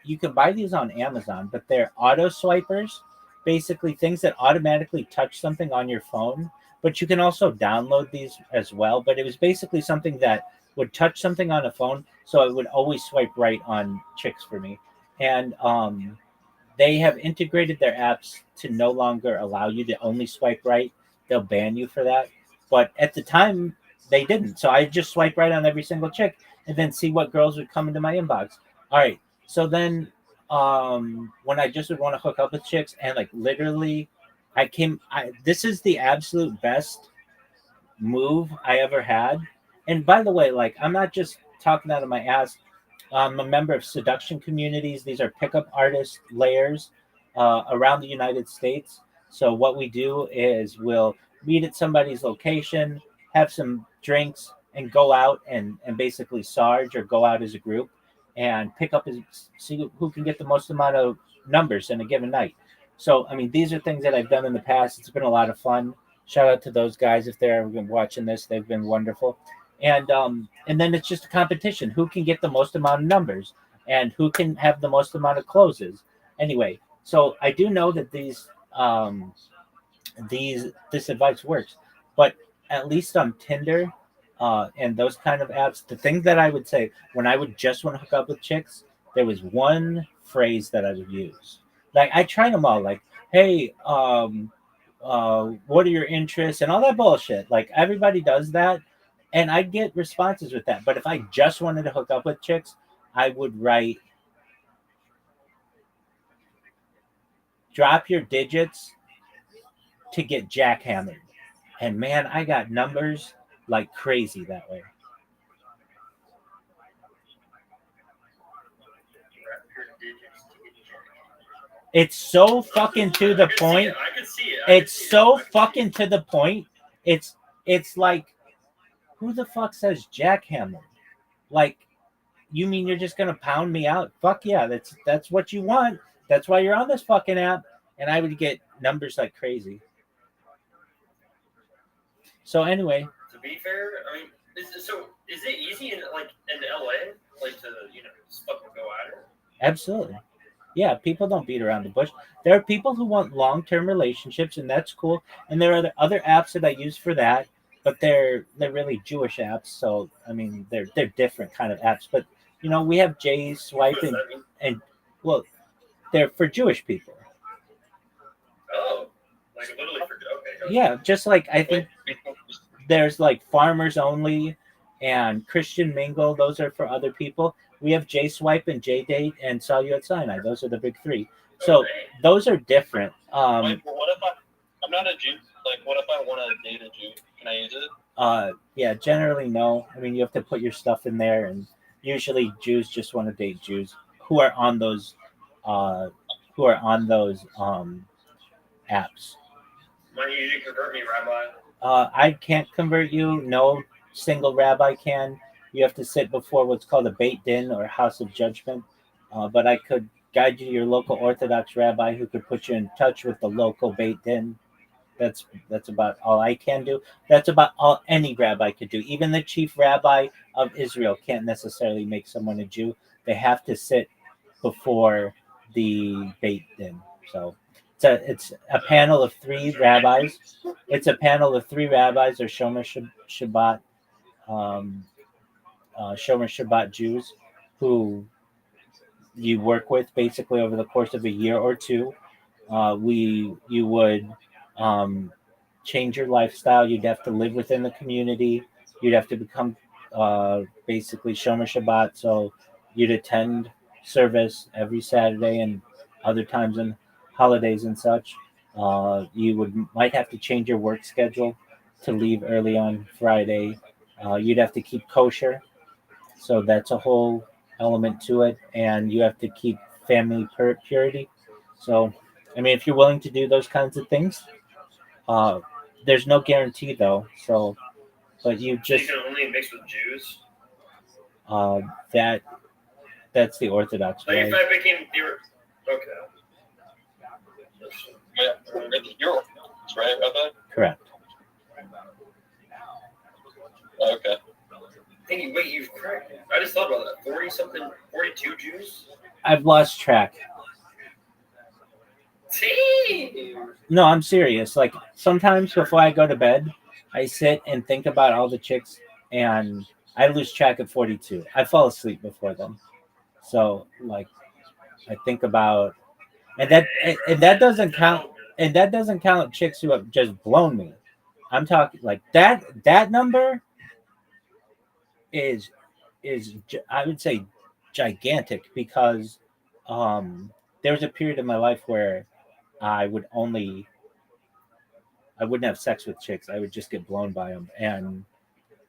Speaker 4: you can buy these on Amazon, but they're auto swipers, basically things that automatically touch something on your phone, but you can also download these as well. But it was basically something that would touch something on a phone, so it would always swipe right on chicks for me. And they have integrated their apps to no longer allow you to only swipe right. They'll ban you for that. But at the time, they didn't. So I just swipe right on every single chick and then see what girls would come into my inbox. All right. So then when I just would want to hook up with chicks and like literally this is the absolute best move I ever had. And by the way, like I'm not just talking out of my ass. I'm a member of seduction communities. These are pickup artist layers around the United States. So what we do is we'll meet at somebody's location, have some drinks, and go out and basically sarge or go out as a group and pick up see who can get the most amount of numbers in a given night. So I mean, these are things that I've done in the past. It's been a lot of fun. Shout out to those guys if they're watching this. They've been wonderful. And then it's just a competition. Who can get the most amount of numbers and who can have the most amount of closes? Anyway, so I do know that this advice works, but at least on Tinder and those kind of apps, the thing that I would say when I would just want to hook up with chicks, there was one phrase that I would use. Like I tried them all, like, hey, what are your interests and all that bullshit. Like everybody does that, and I'd get responses with that. But if I just wanted to hook up with chicks, I would write, drop your digits to get jackhammered. And man, I got numbers like crazy that way. It's so fucking to the point.
Speaker 5: I can see it.
Speaker 4: It's so fucking to the point. It's like, who the fuck says jackhammer? Like, you mean you're just gonna pound me out? Fuck yeah, that's what you want. That's why you're on this fucking app. And I would get numbers like crazy. So anyway,
Speaker 5: To be fair, I mean, is it easy in LA, like to just fucking go at it?
Speaker 4: absolutely. Yeah, people don't beat around the bush. There are people who want long-term relationships, and that's cool. And there are other apps that I use for that, but they're really Jewish apps. So I mean, they're different kind of apps. But we have J Swipe
Speaker 5: What does that mean?
Speaker 4: and well, they're for Jewish people.
Speaker 5: Oh, like literally for okay.
Speaker 4: Yeah, just like I think there's like Farmers Only and Christian Mingle. Those are for other people. We have J Swipe and J Date and Saw You at Sinai. Those are the big three. So
Speaker 5: Okay.
Speaker 4: those are different.
Speaker 5: Wait, well, what if I'm not a Jew? Like, what if I want to date a Jew? Can I use it?
Speaker 4: Yeah, generally no. I mean, you have to put your stuff in there, and usually Jews just want to date Jews who are on those apps.
Speaker 5: Might you usually convert me, Rabbi?
Speaker 4: I can't convert you. No single rabbi can. You have to sit before what's called a Beit Din or House of Judgment. But I could guide you to your local Orthodox rabbi who could put you in touch with the local Beit Din. That's about all I can do. That's about all any rabbi could do. Even the chief rabbi of Israel can't necessarily make someone a Jew. They have to sit before the Beit Din. So it's a panel of three rabbis. It's a panel of three rabbis or Shomer Shabbat, Shomer Shabbat Jews who you work with basically over the course of a year or two. You would change your lifestyle. You'd have to live within the community. You'd have to become basically Shomer Shabbat. So you'd attend service every Saturday and other times and holidays and such. You might have to change your work schedule to leave early on Friday. You'd have to keep kosher. So that's a whole element to it. And you have to keep family purity. So, I mean, if you're willing to do those kinds of things, there's no guarantee though. So, but you just
Speaker 5: can only mix with Jews.
Speaker 4: That's the Orthodox way.
Speaker 5: Like if I became okay. Yeah, you're Orthodox, right, Rabbi?
Speaker 4: Correct.
Speaker 5: Okay. Wait, you've correct. I just thought about that. 42 Jews?
Speaker 4: I've lost track.
Speaker 5: See?
Speaker 4: No, I'm serious. Like sometimes before I go to bed, I sit and think about all the chicks, and I lose track of 42. I fall asleep before them. So like I think about, and that and that doesn't count, and that doesn't count chicks who have just blown me. I'm talking like that number is I would say gigantic because um there was a period in my life where I would only I wouldn't have sex with chicks. I would just get blown by them, and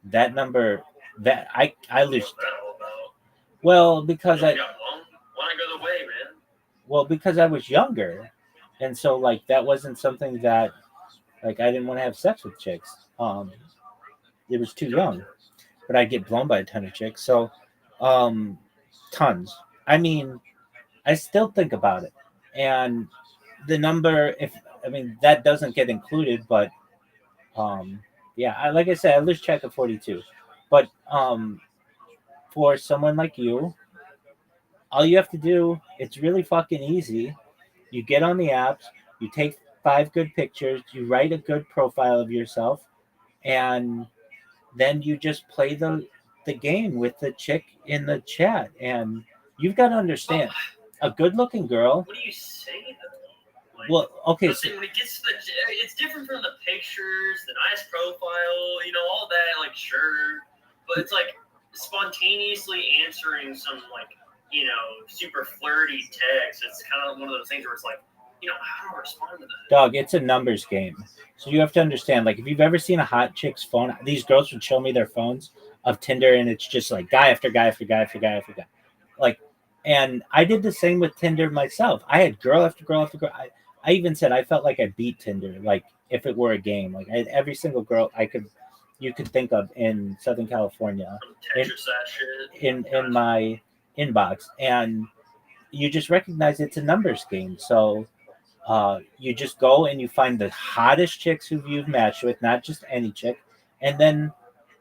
Speaker 4: that number that I lose.
Speaker 5: What's that all about?
Speaker 4: Well, because
Speaker 5: You
Speaker 4: I
Speaker 5: got one. One goes away, man.
Speaker 4: well because I was younger, and so like that wasn't something that like I didn't want to have sex with chicks. It was too young, but I'd get blown by a ton of chicks. So, um, tons. I mean, I still think about it, and the number if I mean that doesn't get included, but um, yeah, like I said, I lose track of 42. But for someone like you, all you have to do, it's really fucking easy. You get on the apps, you take 5 good pictures, you write a good profile of yourself, and then you just play the game with the chick in the chat. And you've got to understand, a good looking girl.
Speaker 5: What do you say though? Like,
Speaker 4: Well, okay, so
Speaker 5: nothing, when it gets to the, it's different from the pictures, the nice profile, all that. Like, sure, but it's like spontaneously answering some like super flirty text. It's kind of one of those things where it's like, how do I respond to that?
Speaker 4: dog, it's a numbers game. So you have to understand, like, if you've ever seen a hot chick's phone, these girls would show me their phones of Tinder, and it's just like guy after guy after guy after guy after guy. Like, and I did the same with Tinder myself. I had girl after girl after girl. I even said I felt like I beat Tinder, like if it were a game. Like I had every single girl you could think of in Southern California in,
Speaker 5: Tetris that shit.
Speaker 4: in my inbox, and you just recognize it's a numbers game. So you just go and you find the hottest chicks who you've matched with, not just any chick. And then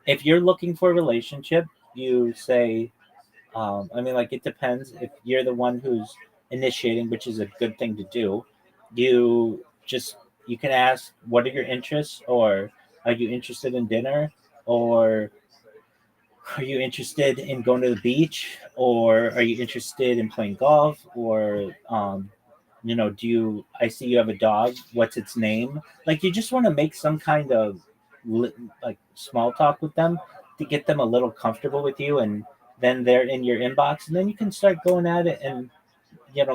Speaker 4: if you're looking for a relationship, you say, I mean, like, it depends. If you're the one who's initiating, which is a good thing to do, you just, you can ask, what are your interests? Or are you interested in dinner? Or are you interested in going to the beach? Or are you interested in playing golf? Or, do I see you have a dog? What's its name? Like, you just want to make some kind of like small talk with them to get them a little comfortable with you, and then they're in your inbox, and then you can start going at it and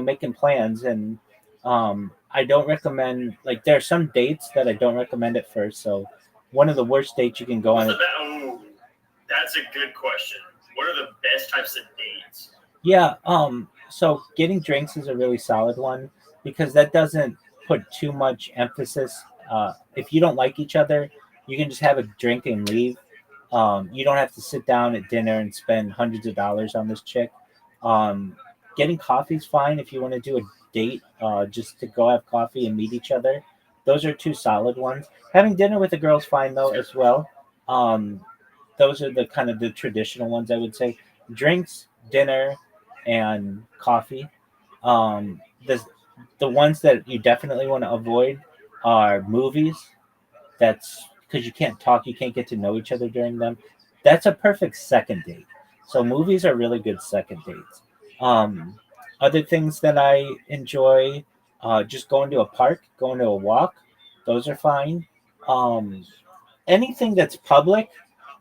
Speaker 4: making plans. And I don't recommend, like, there are some dates that I don't recommend at first. So one of the worst dates you can go on.
Speaker 5: That's a good question. What are the best types of dates?
Speaker 4: Yeah, so getting drinks is a really solid one because that doesn't put too much emphasis. If you don't like each other, you can just have a drink and leave. You don't have to sit down at dinner and spend hundreds of dollars on this chick. Getting coffee's fine if you want to do a date, just to go have coffee and meet each other. Those are two solid ones. Having dinner with a girl's fine though as well. Um, those are the kind of the traditional ones I would say. Drinks, dinner, and coffee. Um, the ones that you definitely want to avoid are movies. That's because you can't talk, you can't get to know each other during them. That's a perfect second date. So movies are really good second dates. Um, Other things that I enjoy, just going to a park, going to a walk. Those are fine. Um, Anything that's public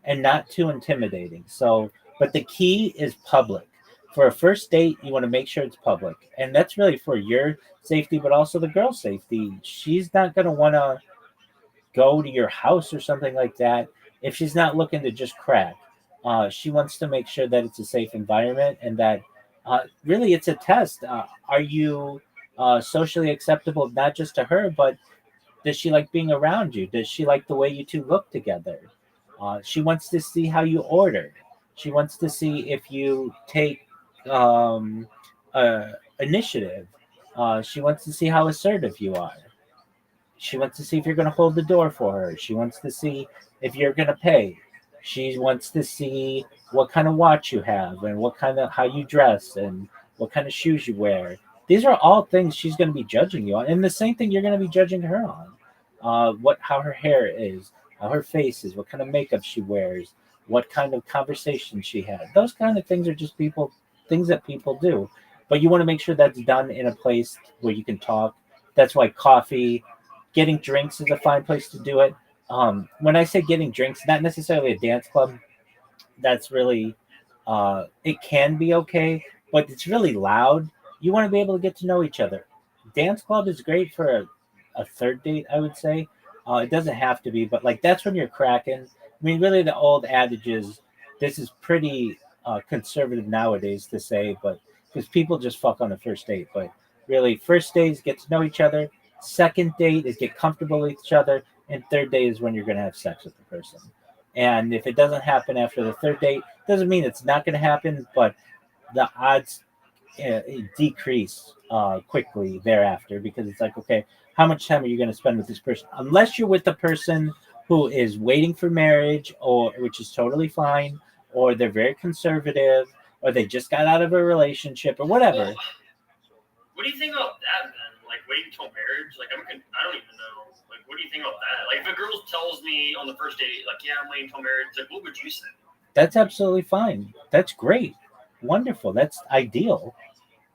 Speaker 4: and not too intimidating. So, but the key is public. For a first date, you want to make sure it's public, and that's really for your safety, but also the girl's safety. She's not going to want to go to your house or something like that if she's not looking to just crack. She wants to make sure that it's a safe environment and that really it's a test. Are you socially acceptable not just to her, but does she like being around you? Does she like the way you two look together? She wants to see how you order. She wants to see if you take um, initiative. She wants to see how assertive you are. She wants to see if you're going to hold the door for her. She wants to see if you're going to pay. She wants to see what kind of watch you have and what kind of how you dress and what kind of shoes you wear. These are all things she's going to be judging you on, and the same thing you're going to be judging her on. How her hair is, how her face is, what kind of makeup she wears, what kind of conversation she had. Those kind of things are just things that people do. But you want to make sure that's done in a place where you can talk. That's why coffee, getting drinks is a fine place to do it. When I say getting drinks, not necessarily a dance club. That's really, it can be okay, but it's really loud. You want to be able to get to know each other. Dance club is great for a third date, I would say. It doesn't have to be, but like that's when you're cracking. I mean, really, the old adage is this is pretty conservative nowadays to say, but because people just fuck on the first date. But really, first date is get to know each other. Second date is get comfortable with each other, and third date is when you're going to have sex with the person. And if it doesn't happen after the third date, doesn't mean it's not going to happen, but the odds decrease quickly thereafter because it's like, okay, how much time are you going to spend with this person? Unless you're with the person who is waiting for marriage, or which is totally fine, or they're very conservative, or they just got out of a relationship, or whatever.
Speaker 5: Well, what do you think about that, man? Like waiting until marriage? Like I don't even know. Like, what do you think about that? Like, if a girl tells me on the first date, like, yeah, I'm waiting until marriage, like, what would you say?
Speaker 4: That's absolutely fine. That's great. Wonderful. That's ideal.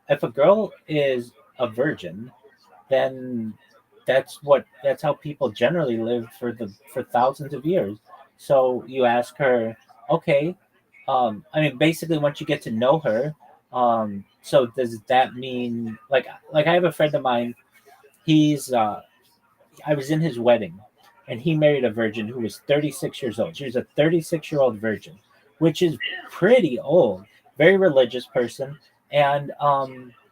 Speaker 4: If a girl is a virgin, then that's how people generally live for thousands of years. So you ask her, okay, I mean, basically, once you get to know her, so does that mean like I have a friend of mine, he's I was in his wedding, and he married a virgin who was 36 years old. She was a 36-year-old virgin, which is pretty old, very religious person. And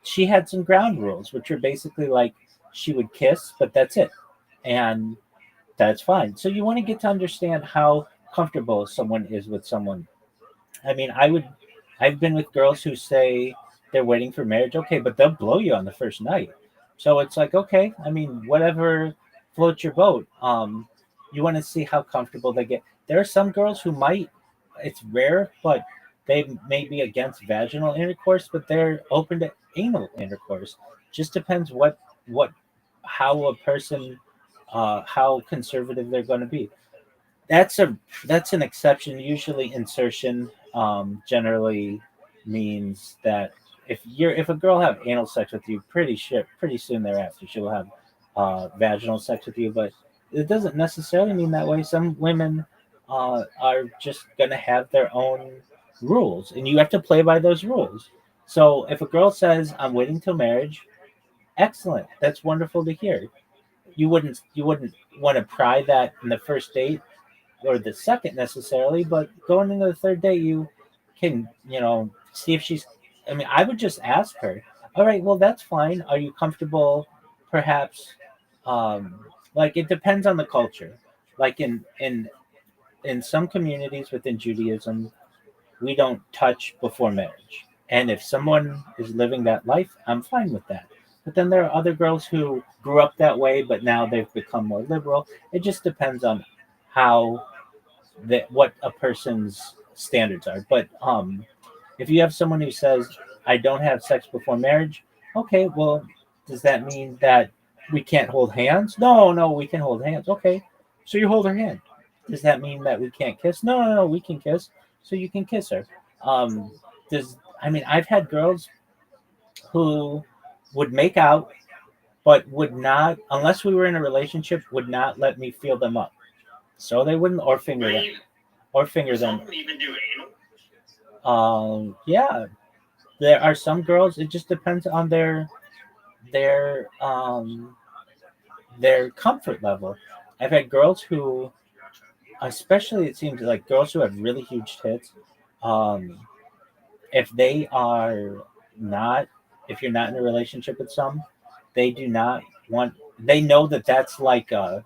Speaker 4: she had some ground rules, which were basically like she would kiss, but that's it. And that's fine. So you want to get to understand how comfortable someone is with someone. I mean, I've been with girls who say they're waiting for marriage. Okay, but they'll blow you on the first night. So it's like, okay, I mean, whatever floats your boat. You want to see how comfortable they get. There are some girls who might, it's rare, but they may be against vaginal intercourse, but they're open to anal intercourse. Just depends how a person, how conservative they're going to be. That's a that's an exception. Usually, insertion generally means that if a girl have anal sex with you, pretty soon thereafter she'll have vaginal sex with you. But it doesn't necessarily mean that way. Some women are just gonna have their own rules, and you have to play by those rules. So if a girl says, "I'm waiting till marriage," excellent. That's wonderful to hear. You wouldn't want to pry that in the first date or the second necessarily, but going into the third day, you can, see if she's. I mean, I would just ask her. All right, well, that's fine. Are you comfortable? Perhaps, like it depends on the culture. Like in some communities within Judaism, we don't touch before marriage, and if someone is living that life, I'm fine with that. But then there are other girls who grew up that way, but now they've become more liberal. It just depends on how what a person's standards are. But if you have someone who says, "I don't have sex before marriage," okay, well, does that mean that we can't hold hands? No, no, we can hold hands. Okay, so you hold her hand. Does that mean that we can't kiss? No, no, no, we can kiss. So you can kiss her. Um, I've had girls who would make out, but would not, unless we were in a relationship, would not let me feel them up. So they wouldn't, or finger them, or finger them.
Speaker 5: Some even do anal.
Speaker 4: Yeah, there are some girls. It just depends on their their comfort level. I've had girls who, especially it seems like girls who have really huge tits. Um, if they are not, if you're not in a relationship with some, they do not want. They know that that's like a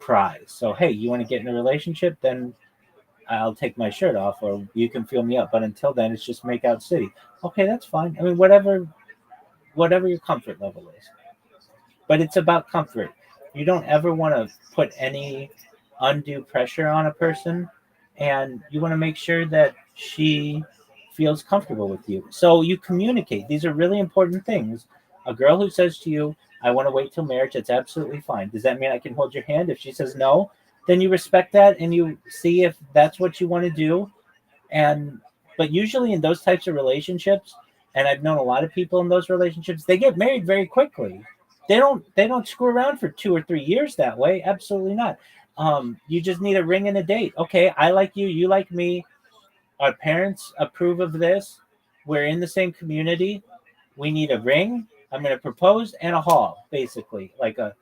Speaker 4: prize. So hey, you want to get in a relationship? Then I'll take my shirt off, or you can feel me up. But until then, it's just make out city. Okay, that's fine. I mean, whatever your comfort level is. But it's about comfort. You don't ever want to put any undue pressure on a person, and you want to make sure that she feels comfortable with you. So you communicate. These are really important things. A girl who says to you, I want to wait till marriage, that's absolutely fine. Does that mean I can hold your hand? If she says no, then you respect that and you see if that's what you want to do. And but usually in those types of relationships, and I've known a lot of people in those relationships, they get married very quickly. They don't screw around for 2 or 3 years that way. Absolutely not. You just need a ring and a date. Okay, I like you, you like me. Our parents approve of this. We're in the same community. We need a ring. I'm going to propose and a hall, basically, like a.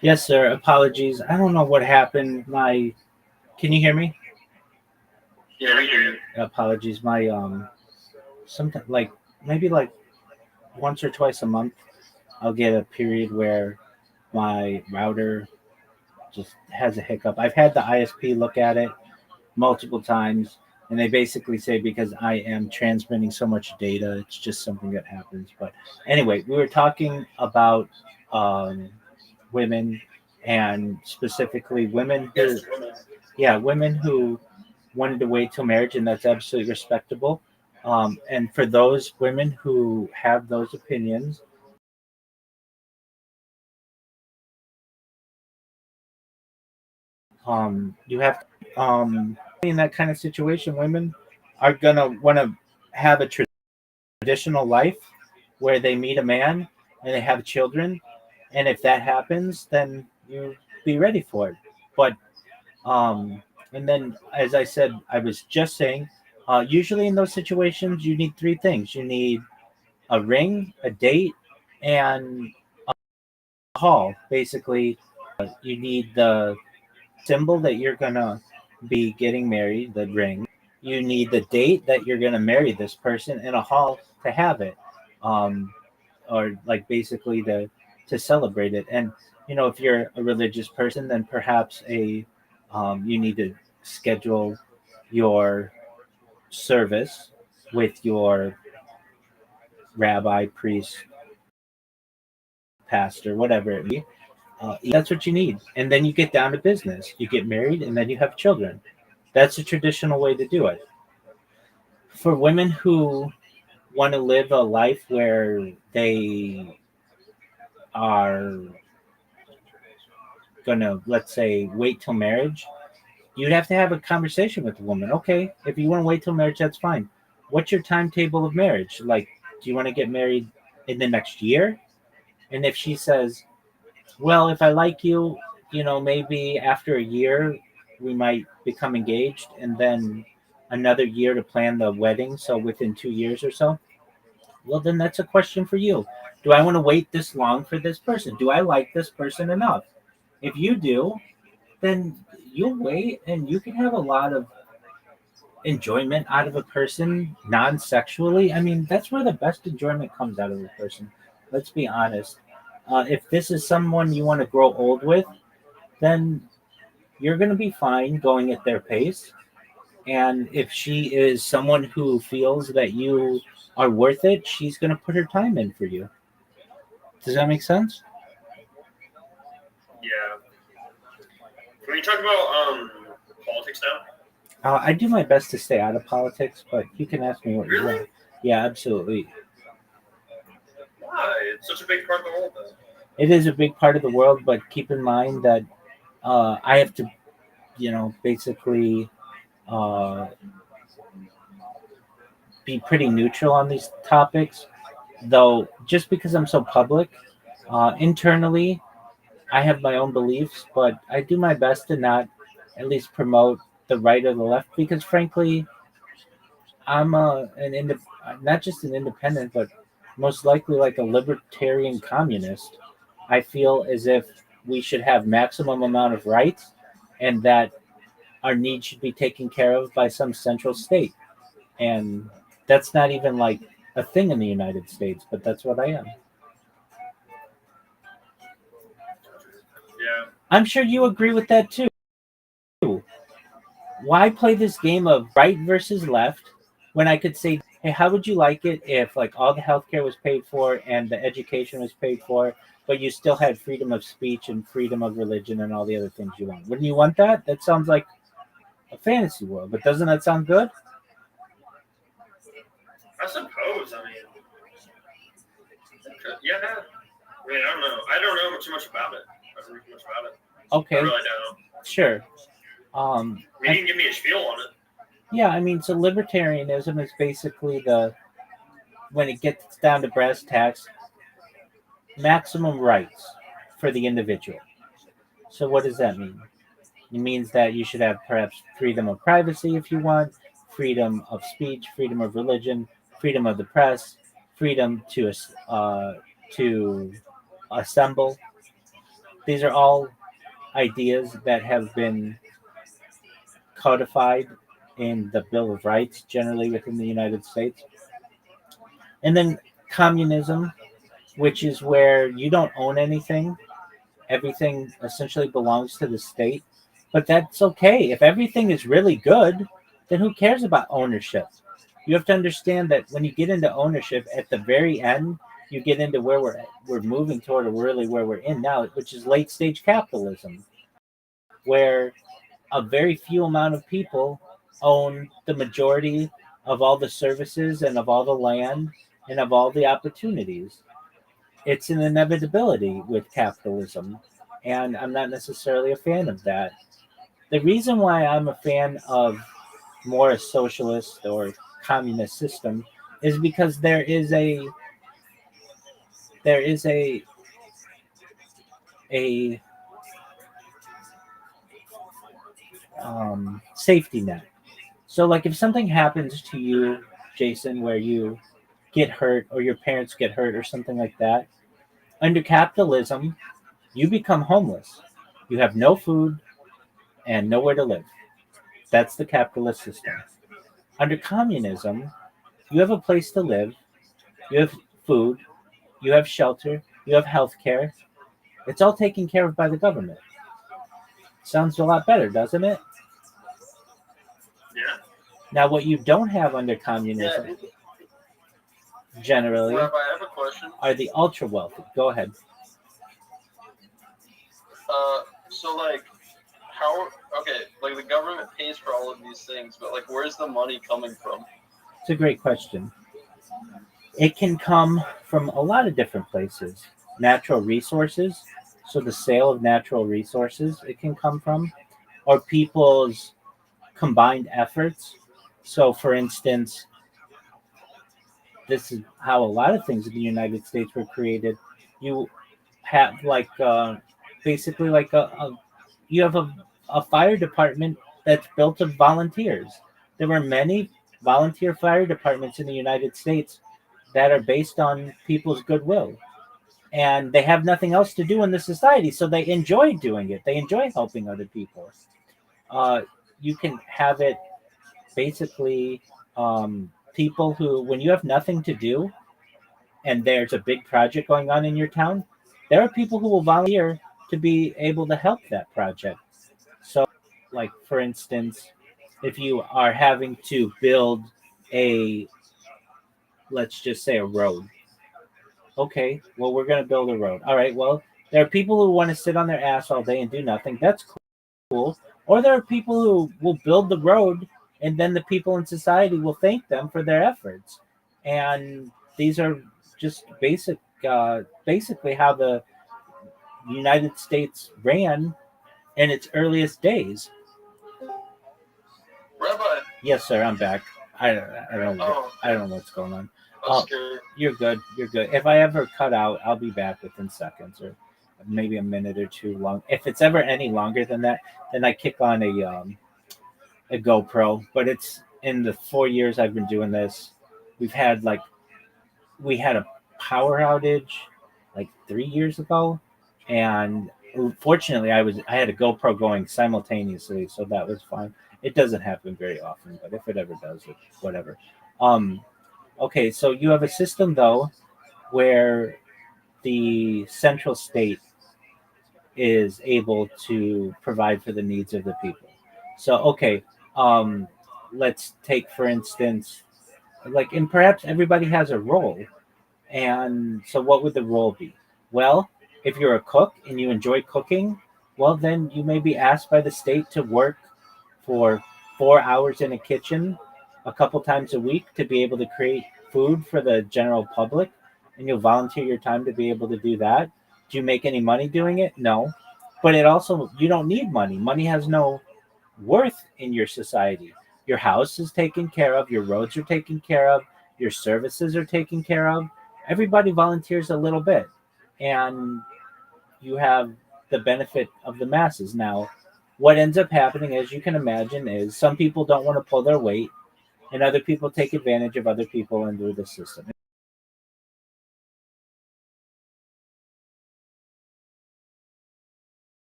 Speaker 4: Yes, sir. Apologies. I don't know what happened. My, can you hear me?
Speaker 5: Yeah, we hear you.
Speaker 4: Apologies. My sometimes like maybe like once or twice a month, I'll get a period where my router just has a hiccup. I've had the ISP look at it multiple times, and they basically say because I am transmitting so much data, it's just something that happens. But anyway, we were talking about um, women, and specifically women who, yeah, women who wanted to wait till marriage, and that's absolutely respectable. And for those women who have those opinions, you have in that kind of situation, women are gonna want to have a traditional life where they meet a man and they have children, and if that happens, then you be ready for it. But and then, as I said, I was just saying, usually in those situations, you need three things: you need a ring, a date, and a hall. Basically, you need the symbol that you're gonna be getting married, the ring. You need the date that you're gonna marry this person, and a hall to have it, um, or like basically to celebrate it. And if you're a religious person, then perhaps you need to schedule your service with your rabbi, priest, pastor, whatever it may be. That's what you need. And then you get down to business. You get married and then you have children. That's a traditional way to do it. For women who want to live a life where they are going to, let's say, wait till marriage, you'd have to have a conversation with the woman. Okay, if you want to wait till marriage, that's fine. What's your timetable of marriage? Like, do you want to get married in the next year? And if she says, well, if I like you, maybe after a year we might become engaged, and then another year to plan the wedding, so within 2 years or so. Well, then that's a question for you. Do I want to wait this long for this person? Do I like this person enough? If you do, then you'll wait, and you can have a lot of enjoyment out of a person non-sexually. I mean, that's where the best enjoyment comes out of a person. Let's be honest. If this is someone you want to grow old with, then you're going to be fine going at their pace. And if she is someone who feels that you are worth it, she's going to put her time in for you. Does that make sense?
Speaker 5: Yeah. Can we talk about politics now?
Speaker 4: I do my best to stay out of politics, but you can ask me what you
Speaker 5: Really?
Speaker 4: want. Yeah, absolutely.
Speaker 5: Why? It's such a big part of the world, though.
Speaker 4: It is a big part of the world, but keep in mind that I have to, basically uh, be pretty neutral on these topics. Though, just because I'm so public, internally, I have my own beliefs, but I do my best to not at least promote the right or the left because, frankly, I'm not just an independent, but most likely like a libertarian communist. I feel as if we should have maximum amount of rights, and that our needs should be taken care of by some central state. And that's not even like a thing in the United States, but that's what I am.
Speaker 5: Yeah.
Speaker 4: I'm sure you agree with that too. Why play this game of right versus left when I could say, hey, how would you like it if like all the healthcare was paid for and the education was paid for, but you still had freedom of speech and freedom of religion and all the other things you want? Wouldn't you want that? That sounds like a fantasy world, but doesn't that sound good?
Speaker 5: I suppose. I mean, yeah. I mean, I don't know. I don't know too much about it. I don't know too much about it.
Speaker 4: Okay,
Speaker 5: I really don't.
Speaker 4: sure.
Speaker 5: I mean, you can give me a spiel on it.
Speaker 4: Yeah, I mean, so libertarianism is basically when it gets down to brass tacks, maximum rights for the individual. So what does that mean? It means that you should have perhaps freedom of privacy if you want, freedom of speech, freedom of religion, freedom of the press, freedom to assemble. These are all ideas that have been codified in the Bill of Rights, generally within the United States. And then communism, which is where you don't own anything. Everything essentially belongs to the state. But that's okay. If everything is really good, then who cares about ownership? You have to understand that when you get into ownership, at the very end, you get into where we're moving toward, or really where we're in now, which is late stage capitalism, where a very few amount of people own the majority of all the services and of all the land and of all the opportunities. It's an inevitability with capitalism, and I'm not necessarily a fan of that. The reason why I'm a fan of more a socialist or communist system is because there is a safety net. So, like, if something happens to you, Jason, where you get hurt or your parents get hurt or something like that, Under capitalism, you become homeless. You have no food and nowhere to live. That's the capitalist system. Under communism, you have a place to live, you have food, you have shelter, you have health care. It's all taken care of by the government. Sounds a lot better, doesn't it?
Speaker 1: Yeah.
Speaker 4: Now, what you don't have under communism, generally,
Speaker 5: Rabbi, I have a question.
Speaker 4: are the ultra wealthy. Go ahead.
Speaker 5: So like, how? Okay, like the government pays for all of these things, but like, where's the money coming from?
Speaker 4: It's a great question. It can come from a lot of different places. Natural resources, so the sale of natural resources, it can come from, or people's combined efforts. So, for instance, this is how a lot of things in the United States were created. You have like basically like you have a fire department that's built of volunteers. There were many volunteer fire departments in the United States that are based on people's goodwill. And they have nothing else to do in the society, so they enjoy doing it. They enjoy helping other people. You can have it basically people who, when you have nothing to do and there's a big project going on in your town, there are people who will volunteer to be able to help that project. So, like for instance, if you are having to build a, let's just say a road. Okay, well, we're going to build a road. All right, well, there are people who want to sit on their ass all day and do nothing. That's cool. Or there are people who will build the road and then the people in society will thank them for their efforts. And these are just basically how the United States ran in its earliest days.
Speaker 5: Rabbi.
Speaker 4: Yes, sir, I'm back. I don't know.
Speaker 5: Oh,
Speaker 4: I don't know what's going on.
Speaker 5: I'm scared.
Speaker 4: You're good. You're good. If I ever cut out, I'll be back within seconds or maybe a minute or two long. If it's ever any longer than that, then I kick on a GoPro. But it's in the 4 years I've been doing this, we've had like we had a power outage like 3 years ago, and fortunately I had a GoPro going simultaneously, so that was fine. It doesn't happen very often, but if it ever does, whatever. Um, okay, so you have a system though where the central state is able to provide for the needs of the people. So okay, um, let's take for instance, like, and perhaps everybody has a role. And so, what would the role be? Well, if you're a cook and you enjoy cooking, well, then you may be asked by the state to work for 4 hours in a kitchen a couple times a week to be able to create food for the general public. And you'll volunteer your time to be able to do that. Do you make any money doing it? No. But it also, you don't need money. Money has no worth in your society. Your house is taken care of, your roads are taken care of, your services are taken care of. Everybody volunteers a little bit, and you have the benefit of the masses. Now, what ends up happening, as you can imagine, is some people don't want to pull their weight, and other people take advantage of other people under the system.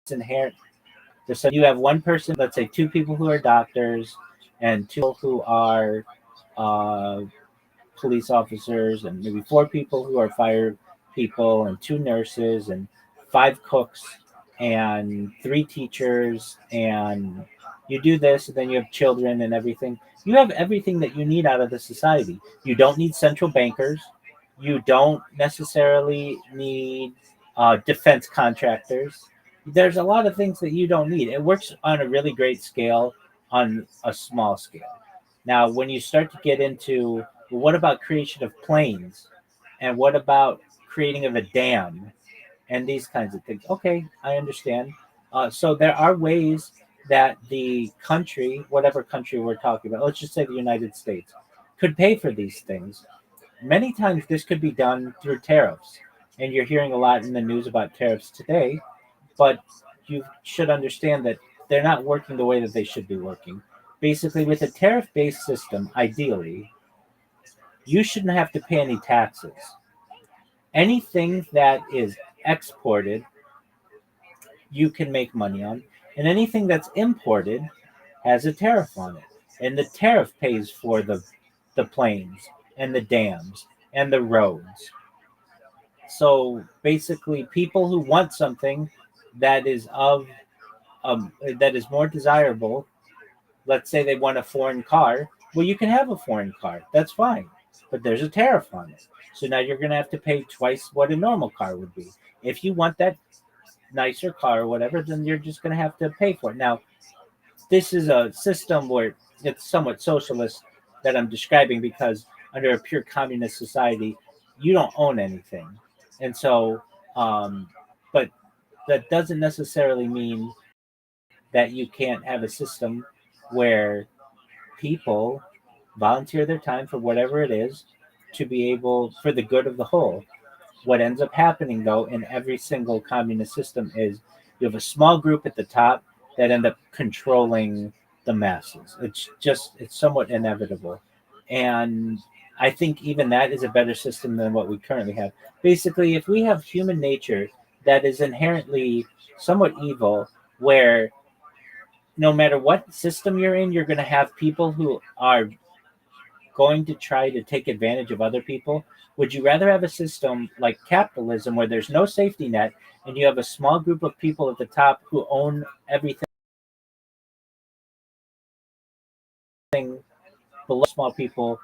Speaker 4: It's inherent. So you have one person, let's say two people who are doctors, and two who are uh, police officers, and maybe four people who are fire people, and two nurses, and five cooks, and three teachers, and you do this, and then you have children and everything. You have everything that you need out of the society. You don't need central bankers. You don't necessarily need defense contractors. There's a lot of things that you don't need. It works on a really great scale, on a small scale. Now, when you start to get into, well, what about creation of planes? And what about creating of a dam? And these kinds of things. Okay, I understand. So there are ways that the country, whatever country we're talking about, let's just say the United States, could pay for these things. many times this could be done through tariffs. And you're hearing a lot in the news about tariffs today, but you should understand that they're not working the way that they should be working. Basically, with a tariff based system, ideally, you shouldn't have to pay any taxes. Anything that is exported, you can make money on, and anything that's imported has a tariff on it. And the tariff pays for the planes and the dams and the roads. So basically, people who want something that is of that is more desirable, let's say they want a foreign car, well, you can have a foreign car. That's fine, but there's a tariff on it. So now you're going to have to pay twice what a normal car would be. If you want that nicer car or whatever, then you're just going to have to pay for it. Now, this is a system where it's somewhat socialist that I'm describing because under a pure communist society, you don't own anything. And so, but that doesn't necessarily mean that you can't have a system where people volunteer their time for whatever it is to be able, for the good of the whole. What ends up happening, though, in every single communist system is you have a small group at the top that end up controlling the masses. It's somewhat inevitable. And I think even that is a better system than what we currently have. Basically, if we have human nature that is inherently somewhat evil, where no matter what system you're in, you're going to have people who are going to try to take advantage of other people. Would you rather have a system like capitalism where there's no safety net and you have a small group of people at the top who own everything below, small people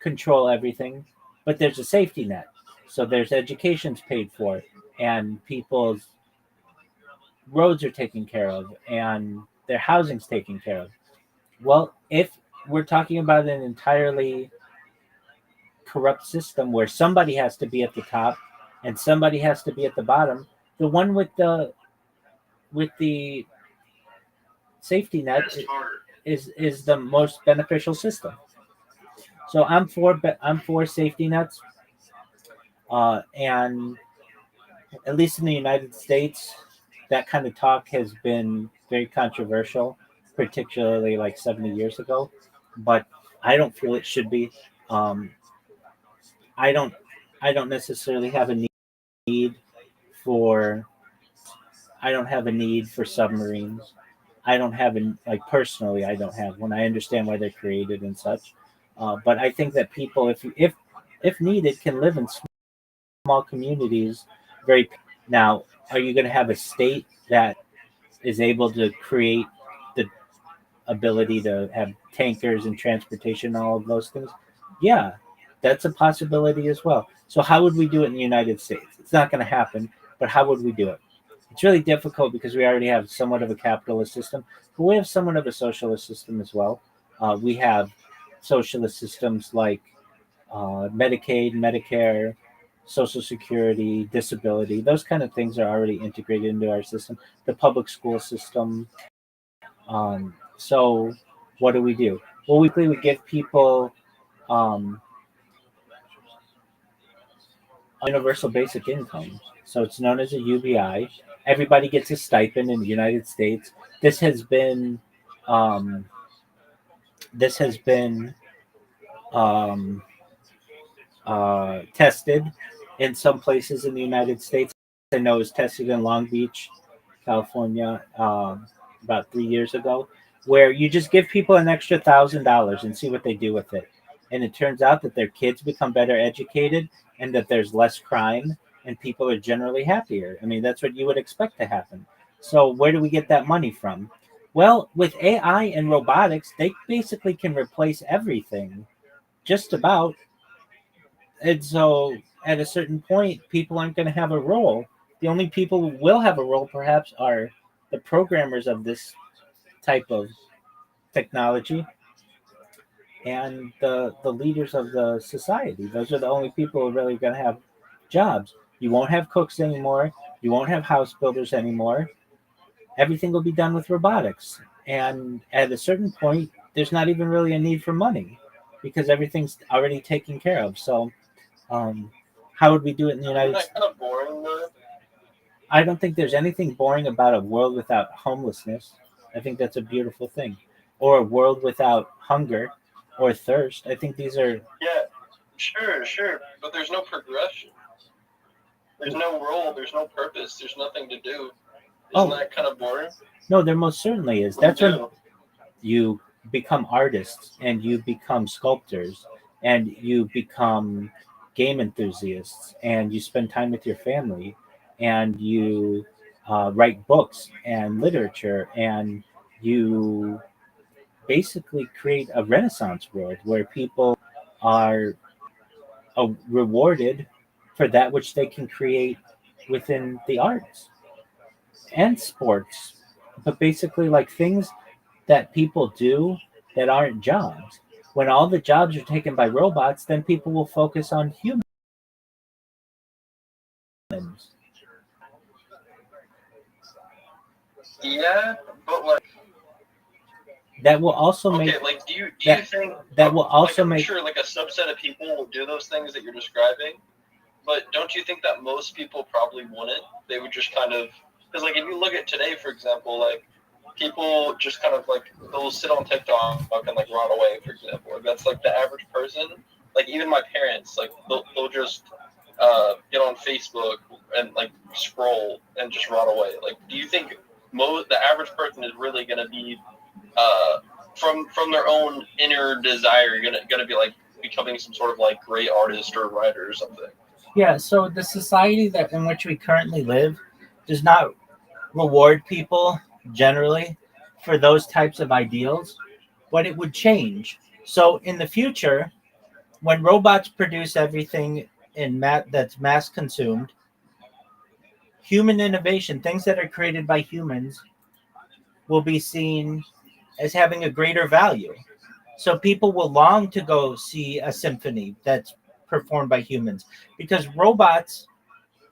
Speaker 4: control everything, but there's a safety net? So there's education's paid for and people's roads are taken care of and their housing's taken care of. Well, if we're talking about an entirely corrupt system where somebody has to be at the top and somebody has to be at the bottom, the one with the safety net is the most beneficial system. So I'm for safety nets, and at least in the United States, that kind of talk has been very controversial, particularly like 70 years ago. But I don't feel it should be. Um, I don't I don't necessarily have a need for I don't have a need for submarines. I don't have an like personally. I don't have one. I understand why they're created and such, but I think that people, if needed, can live in small communities. Very now, are you going to have a state that is able to create the ability to have tankers and transportation, and all of those things? Yeah, that's a possibility as well. So how would we do it in the United States? It's not going to happen, but how would we do it? It's really difficult because we already have somewhat of a capitalist system, but we have somewhat of a socialist system as well. We have socialist systems like Medicaid, Medicare, Social Security, disability. Those kind of things are already integrated into our system. The public school system. So what do we do? Well, we give people um, universal basic income. So it's known as a UBI. Everybody gets a stipend in the United States. This has been um, this has been um, tested in some places in the United States. I know it was tested in Long Beach, California, about 3 years ago, where you just give people an extra $1,000 and see what they do with it. And it turns out that their kids become better educated and that there's less crime and people are generally happier. I mean, that's what you would expect to happen. So, where do we get that money from? Well, with AI and robotics, they basically can replace everything, just about. And so, at a certain point, people aren't going to have a role. The only people who will have a role, perhaps, are the programmers of this type of technology and the leaders of the society. Those are the only people who are really going to have jobs. You won't have cooks anymore. You won't have house builders anymore. Everything will be done with robotics. And at a certain point, there's not even really a need for money. because everything's already taken care of. So, how would we do it in the
Speaker 5: Isn't
Speaker 4: United
Speaker 5: that
Speaker 4: States?
Speaker 5: kind of boring though?
Speaker 4: I don't think there's anything boring about a world without homelessness. I think that's a beautiful thing. Or a world without hunger or thirst. I think these are.
Speaker 5: Yeah, sure, but there's no progression. There's no role. There's no purpose. There's nothing to do. Isn't
Speaker 4: Oh,
Speaker 5: that kind of boring?
Speaker 4: no, there most certainly is.
Speaker 5: What
Speaker 4: That's
Speaker 5: do you
Speaker 4: when
Speaker 5: do?
Speaker 4: you become artists and you become sculptors and you become game enthusiasts and you spend time with your family and you write books and literature and you basically create a renaissance world where people are rewarded for that which they can create within the arts and sports, but basically like things that people do that aren't jobs. When all the jobs are taken by robots, then people will focus on humans.
Speaker 5: Yeah, but like,
Speaker 4: That will also
Speaker 5: okay,
Speaker 4: make
Speaker 5: like, do you
Speaker 4: that
Speaker 5: think
Speaker 4: that will
Speaker 5: like
Speaker 4: also
Speaker 5: I'm
Speaker 4: make
Speaker 5: sure like a subset of people will do those things that you're describing, but don't you think that most people probably wouldn't? They would just kind of because like if you look at today, for example, like people just kind of like they'll sit on TikTok and like run away, for example. Like, that's like the average person. Like even my parents, like they'll just get on Facebook and like scroll and just run away. Like, do you think the average person is really going to be from their own inner desire gonna be like becoming some sort of like great artist or writer or something?
Speaker 4: yeah. So the society that in which we currently live does not reward people generally for those types of ideals, but it would change. So in the future, when robots produce everything that's mass consumed, human innovation, things that are created by humans, will be seen as having a greater value. So people will long to go see a symphony that's performed by humans because robots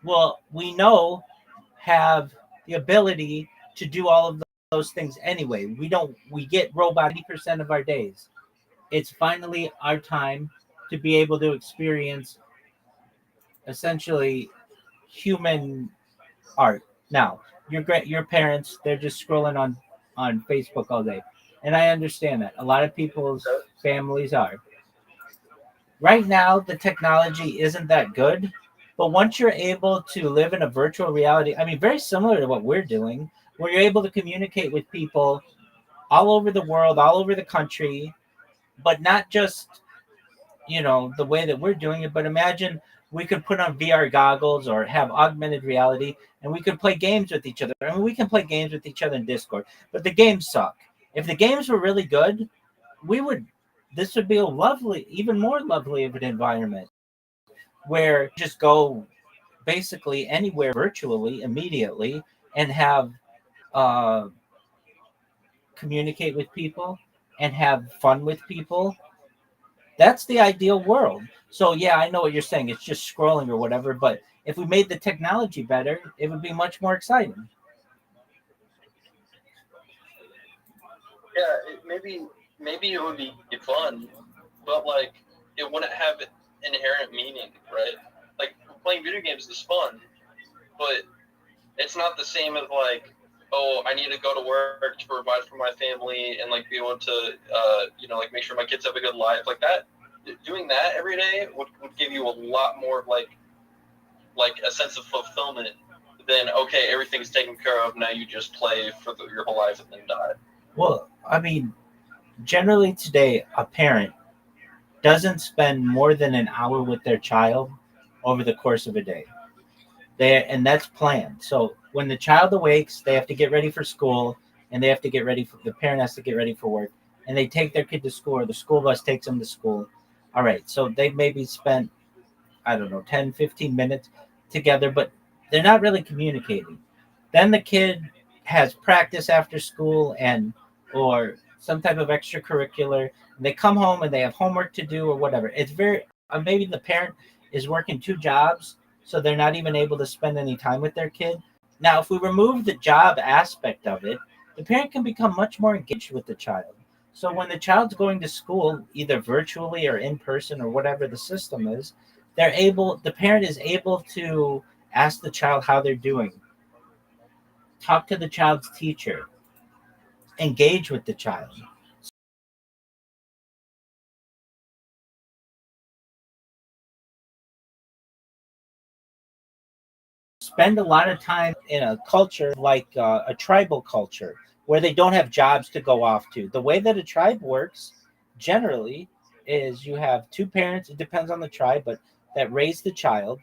Speaker 4: will, we know, have the ability to do all of those things anyway. We get robot 80% of our days. It's finally our time to be able to experience essentially human art. Now, your parents, they're just scrolling on Facebook all day. And I understand that. A lot of people's families are. Right now, the technology isn't that good, but once you're able to live in a virtual reality, I mean, very similar to what we're doing, where you're able to communicate with people all over the world, all over the country, but not just, the way that we're doing it, but imagine we could put on VR goggles or have augmented reality and we could play games with each other. I mean, we can play games with each other in Discord, but the games suck. If the games were really good, we would this would be a lovely, even more lovely of an environment where you just go basically anywhere virtually immediately and have uh, communicate with people and have fun with people. That's the ideal world. So yeah, I know what you're saying. It's just scrolling or whatever, but if we made the technology better, it would be much more exciting.
Speaker 5: Yeah, maybe it would be fun, but like it wouldn't have inherent meaning, right? Like playing video games is fun, but it's not the same as like, oh, I need to go to work to provide for my family and like be able to, like make sure my kids have a good life. Like that, doing that every day would give you a lot more like a sense of fulfillment than okay, everything's taken care of. Now you just play for your whole life and then die.
Speaker 4: Well, I mean, generally today, a parent doesn't spend more than an hour with their child over the course of a day. And that's planned. So when the child awakes, they have to get ready for school, and they have to get ready for the parent has to get ready for work, and they take their kid to school, or the school bus takes them to school. All right, so they maybe spent, I don't know, 10, 15 minutes together, but they're not really communicating. Then the kid has practice after school and or some type of extracurricular. And they come home and they have homework to do or whatever. It's very maybe the parent is working two jobs, so they're not even able to spend any time with their kid. Now, if we remove the job aspect of it, the parent can become much more engaged with the child. So when the child's going to school, either virtually or in person or whatever the system is, the parent is able to ask the child how they're doing, talk to the child's teacher, engage with the child. Spend a lot of time in a culture like a tribal culture where they don't have jobs to go off to. The way that a tribe works generally is you have two parents, it depends on the tribe, but that raise the child.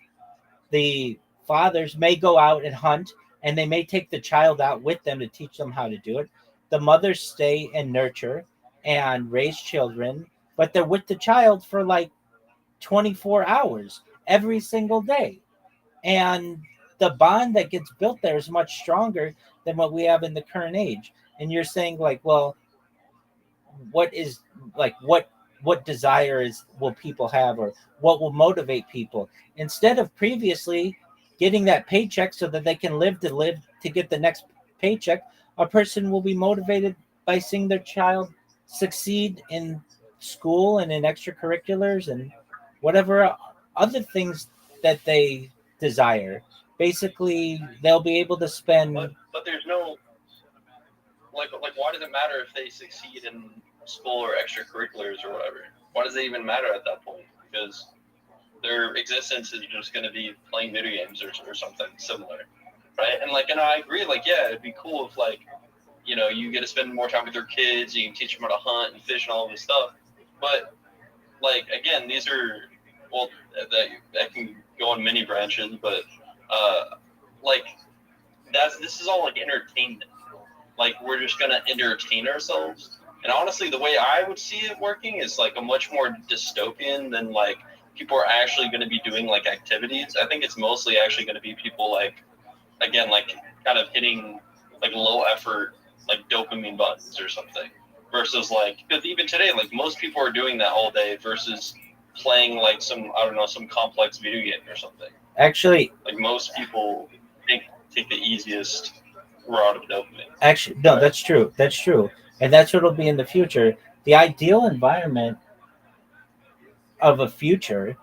Speaker 4: The fathers may go out and hunt and they may take the child out with them to teach them how to do it. The mothers stay and nurture and raise children, but they're with the child for like 24 hours every single day. And the bond that gets built there is much stronger than what we have in the current age. And you're saying like, well, what is like what desires will people have, or what will motivate people instead of previously getting that paycheck so that they can live to get the next paycheck. A person will be motivated by seeing their child succeed in school and in extracurriculars and whatever other things that they desire. Basically they'll be able to spend.
Speaker 5: But there's no like why does it matter if they succeed in school or extracurriculars or whatever? Why does it even matter at that point? Because their existence is just going to be playing video games or something similar, right? And I agree, like, yeah, it'd be cool if, like, you get to spend more time with your kids, you can teach them how to hunt and fish and all this stuff. But, like, again, these are, well, that can go on many branches, but, like, this is all, like, entertainment. Like, we're just going to entertain ourselves. And honestly, the way I would see it working is, like, a much more dystopian than, like, people are actually going to be doing, like, activities. I think it's mostly actually going to be people, like, again, like, kind of hitting, like, low effort, like, dopamine buttons or something. Versus, like, because even today, like, most people are doing that all day versus playing, like, some complex video game or something.
Speaker 4: Actually,
Speaker 5: like, most people take the easiest route of dopamine.
Speaker 4: Actually, no,
Speaker 5: Right.
Speaker 4: that's true. That's true. And that's what it'll be in the future. The ideal environment of a future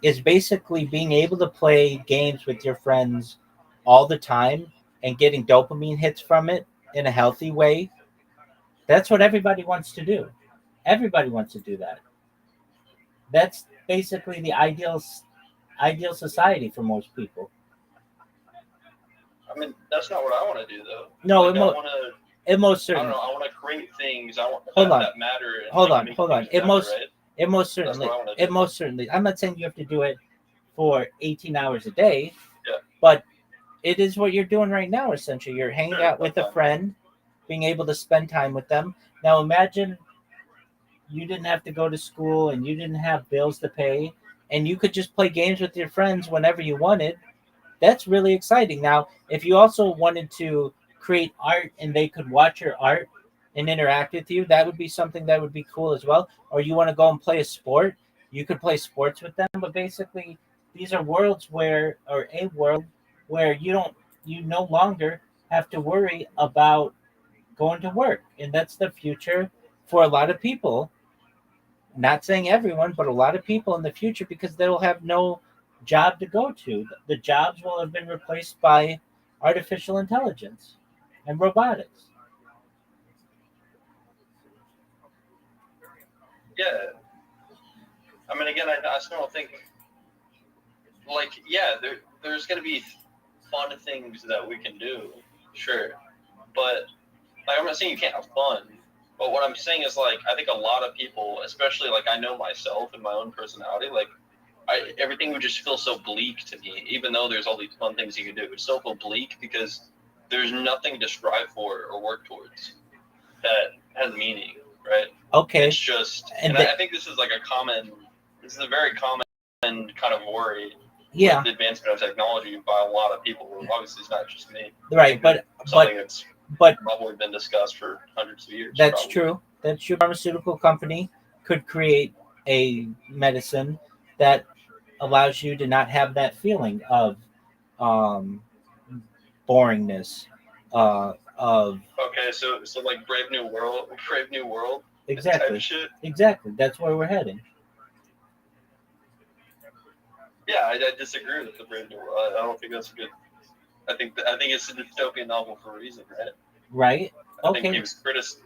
Speaker 4: is basically being able to play games with your friends all the time and getting dopamine hits from it in a healthy way. That's what everybody wants to do. Everybody wants to do that. That's basically the ideal society for most people.
Speaker 5: I mean, that's not what I want to do, though.
Speaker 4: No,
Speaker 5: like, I want to.
Speaker 4: It most
Speaker 5: I don't
Speaker 4: certainly.
Speaker 5: know. I want to create things. I want
Speaker 4: Hold on.
Speaker 5: that matter. And,
Speaker 4: Hold
Speaker 5: like,
Speaker 4: on.
Speaker 5: make
Speaker 4: Hold on.
Speaker 5: things better, right?
Speaker 4: It most
Speaker 5: That's
Speaker 4: certainly.
Speaker 5: what I want to do.
Speaker 4: It most certainly. I'm not saying you have to do it for 18 hours a day.
Speaker 5: Yeah.
Speaker 4: But it is what you're doing right now. Essentially, you're hanging
Speaker 5: Sure,
Speaker 4: out with a friend, being able to spend time with them. Now, imagine you didn't have to go to school and you didn't have bills to pay, and you could just play games with your friends whenever you wanted. That's really exciting. Now, if you also wanted to create art and they could watch your art and interact with you, that would be something that would be cool as well. Or you want to go and play a sport, you could play sports with them. But basically, these are worlds where, or a world where you no longer have to worry about going to work. And that's the future for a lot of people. Not saying everyone, but a lot of people in the future, because they'll have no job to go to. The jobs will have been replaced by artificial intelligence and robotics.
Speaker 5: Yeah. I mean, again, I still don't think. Like, yeah, there's going to be fun things that we can do, sure. But, like, I'm not saying you can't have fun. But what I'm saying is, like, I think a lot of people, especially, like, I know myself and my own personality, like, everything would just feel so bleak to me, even though there's all these fun things you can do. It would still feel bleak because there's nothing to strive for or work towards that has meaning, right?
Speaker 4: Okay.
Speaker 5: It's just, and I think this is a very common kind of worry.
Speaker 4: Yeah.
Speaker 5: With the advancement of technology by a lot of people. Obviously, it's not just me.
Speaker 4: Right, but
Speaker 5: that's probably been discussed for hundreds of years.
Speaker 4: That's true. That's true. Pharmaceutical company could create a medicine that allows you to not have that feeling of boringness. Of
Speaker 5: okay, so like Brave New World.
Speaker 4: Exactly.
Speaker 5: type shit.
Speaker 4: Exactly. That's where we're heading.
Speaker 5: Yeah, I disagree with the Brave New World. I don't think that's good. I think it's a dystopian novel for a reason, right?
Speaker 4: Right.
Speaker 5: I think he
Speaker 4: Okay.
Speaker 5: was criticized.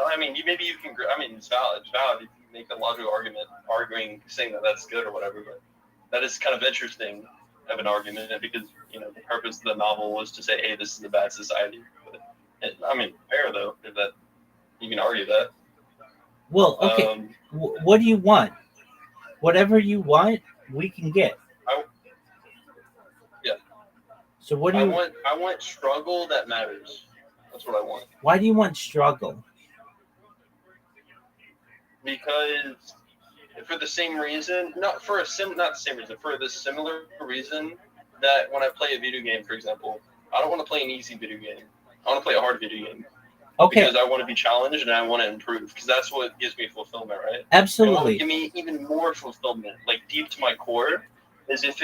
Speaker 5: I mean, maybe you can. I mean, it's valid. It's valid. You can make a logical argument, saying that that's good or whatever. But that is kind of interesting of an argument because the purpose of the novel was to say, hey, this is a bad society. But I mean, fair though. If that you can argue that.
Speaker 4: Well, okay. What do you want? Whatever you want, we can get.
Speaker 5: Yeah.
Speaker 4: So what do you?
Speaker 5: I want struggle that matters. That's what I want.
Speaker 4: Why do you want struggle?
Speaker 5: Because for the same reason, not the same reason, for the similar reason that when I play a video game, for example, I don't want to play an easy video game. I want to play a hard video game.
Speaker 4: Okay.
Speaker 5: Because I want to be challenged and I want to improve. Because that's what gives me fulfillment, right?
Speaker 4: Absolutely.
Speaker 5: And what would give me even more fulfillment, like deep to my core, is if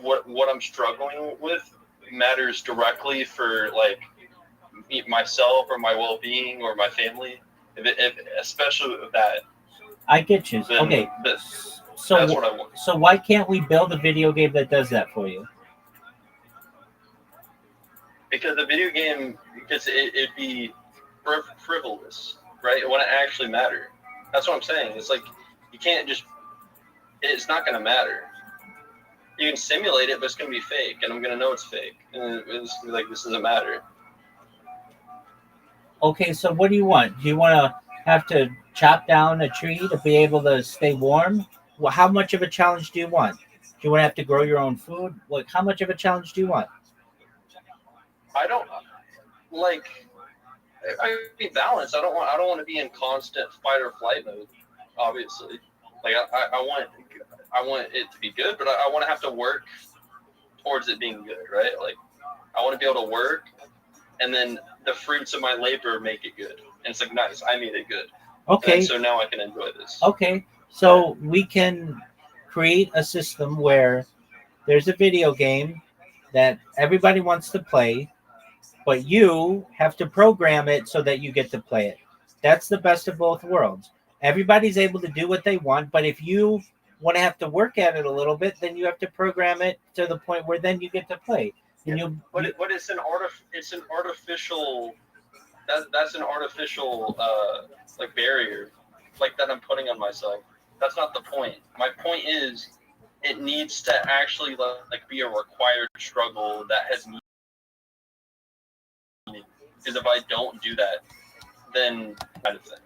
Speaker 5: what I'm struggling with matters directly for like myself or my well-being or my family. Especially with that.
Speaker 4: I get you.
Speaker 5: Then
Speaker 4: Okay.
Speaker 5: that's
Speaker 4: So
Speaker 5: what I want.
Speaker 4: So why can't we build a video game that does that for you?
Speaker 5: Because the video game, it'd be frivolous, right? It wouldn't actually matter. That's what I'm saying. It's like you can't just. It's not going to matter. You can simulate it, but it's going to be fake, and I'm going to know it's fake. And it's like this doesn't matter.
Speaker 4: Okay, so what do you want? Do you want to have to chop down a tree to be able to stay warm? Well, how much of a challenge do you want? Do you want to have to grow your own food? Like, how much of a challenge do you want?
Speaker 5: I don't like. I be balanced. I don't want to be in constant fight or flight mode. Obviously, like I want it to be good, but I want to have to work towards it being good, right? Like I want to be able to work, and then the fruits of my labor make it good. And it's like nice, I made it good.
Speaker 4: Okay.
Speaker 5: And so now I can enjoy this.
Speaker 4: Okay, so we can create a system where there's a video game that everybody wants to play, but you have to program it so that you get to play it. That's the best of both worlds. Everybody's able to do what they want, but if you want to have to work at it a little bit, then you have to program it to the point where then you get to play. And
Speaker 5: but it's an artificial. That's an artificial like barrier, like that I'm putting on myself. That's not the point. My point is, it needs to actually like be a required struggle that has meaning. Because if I don't do that, then kind of thing.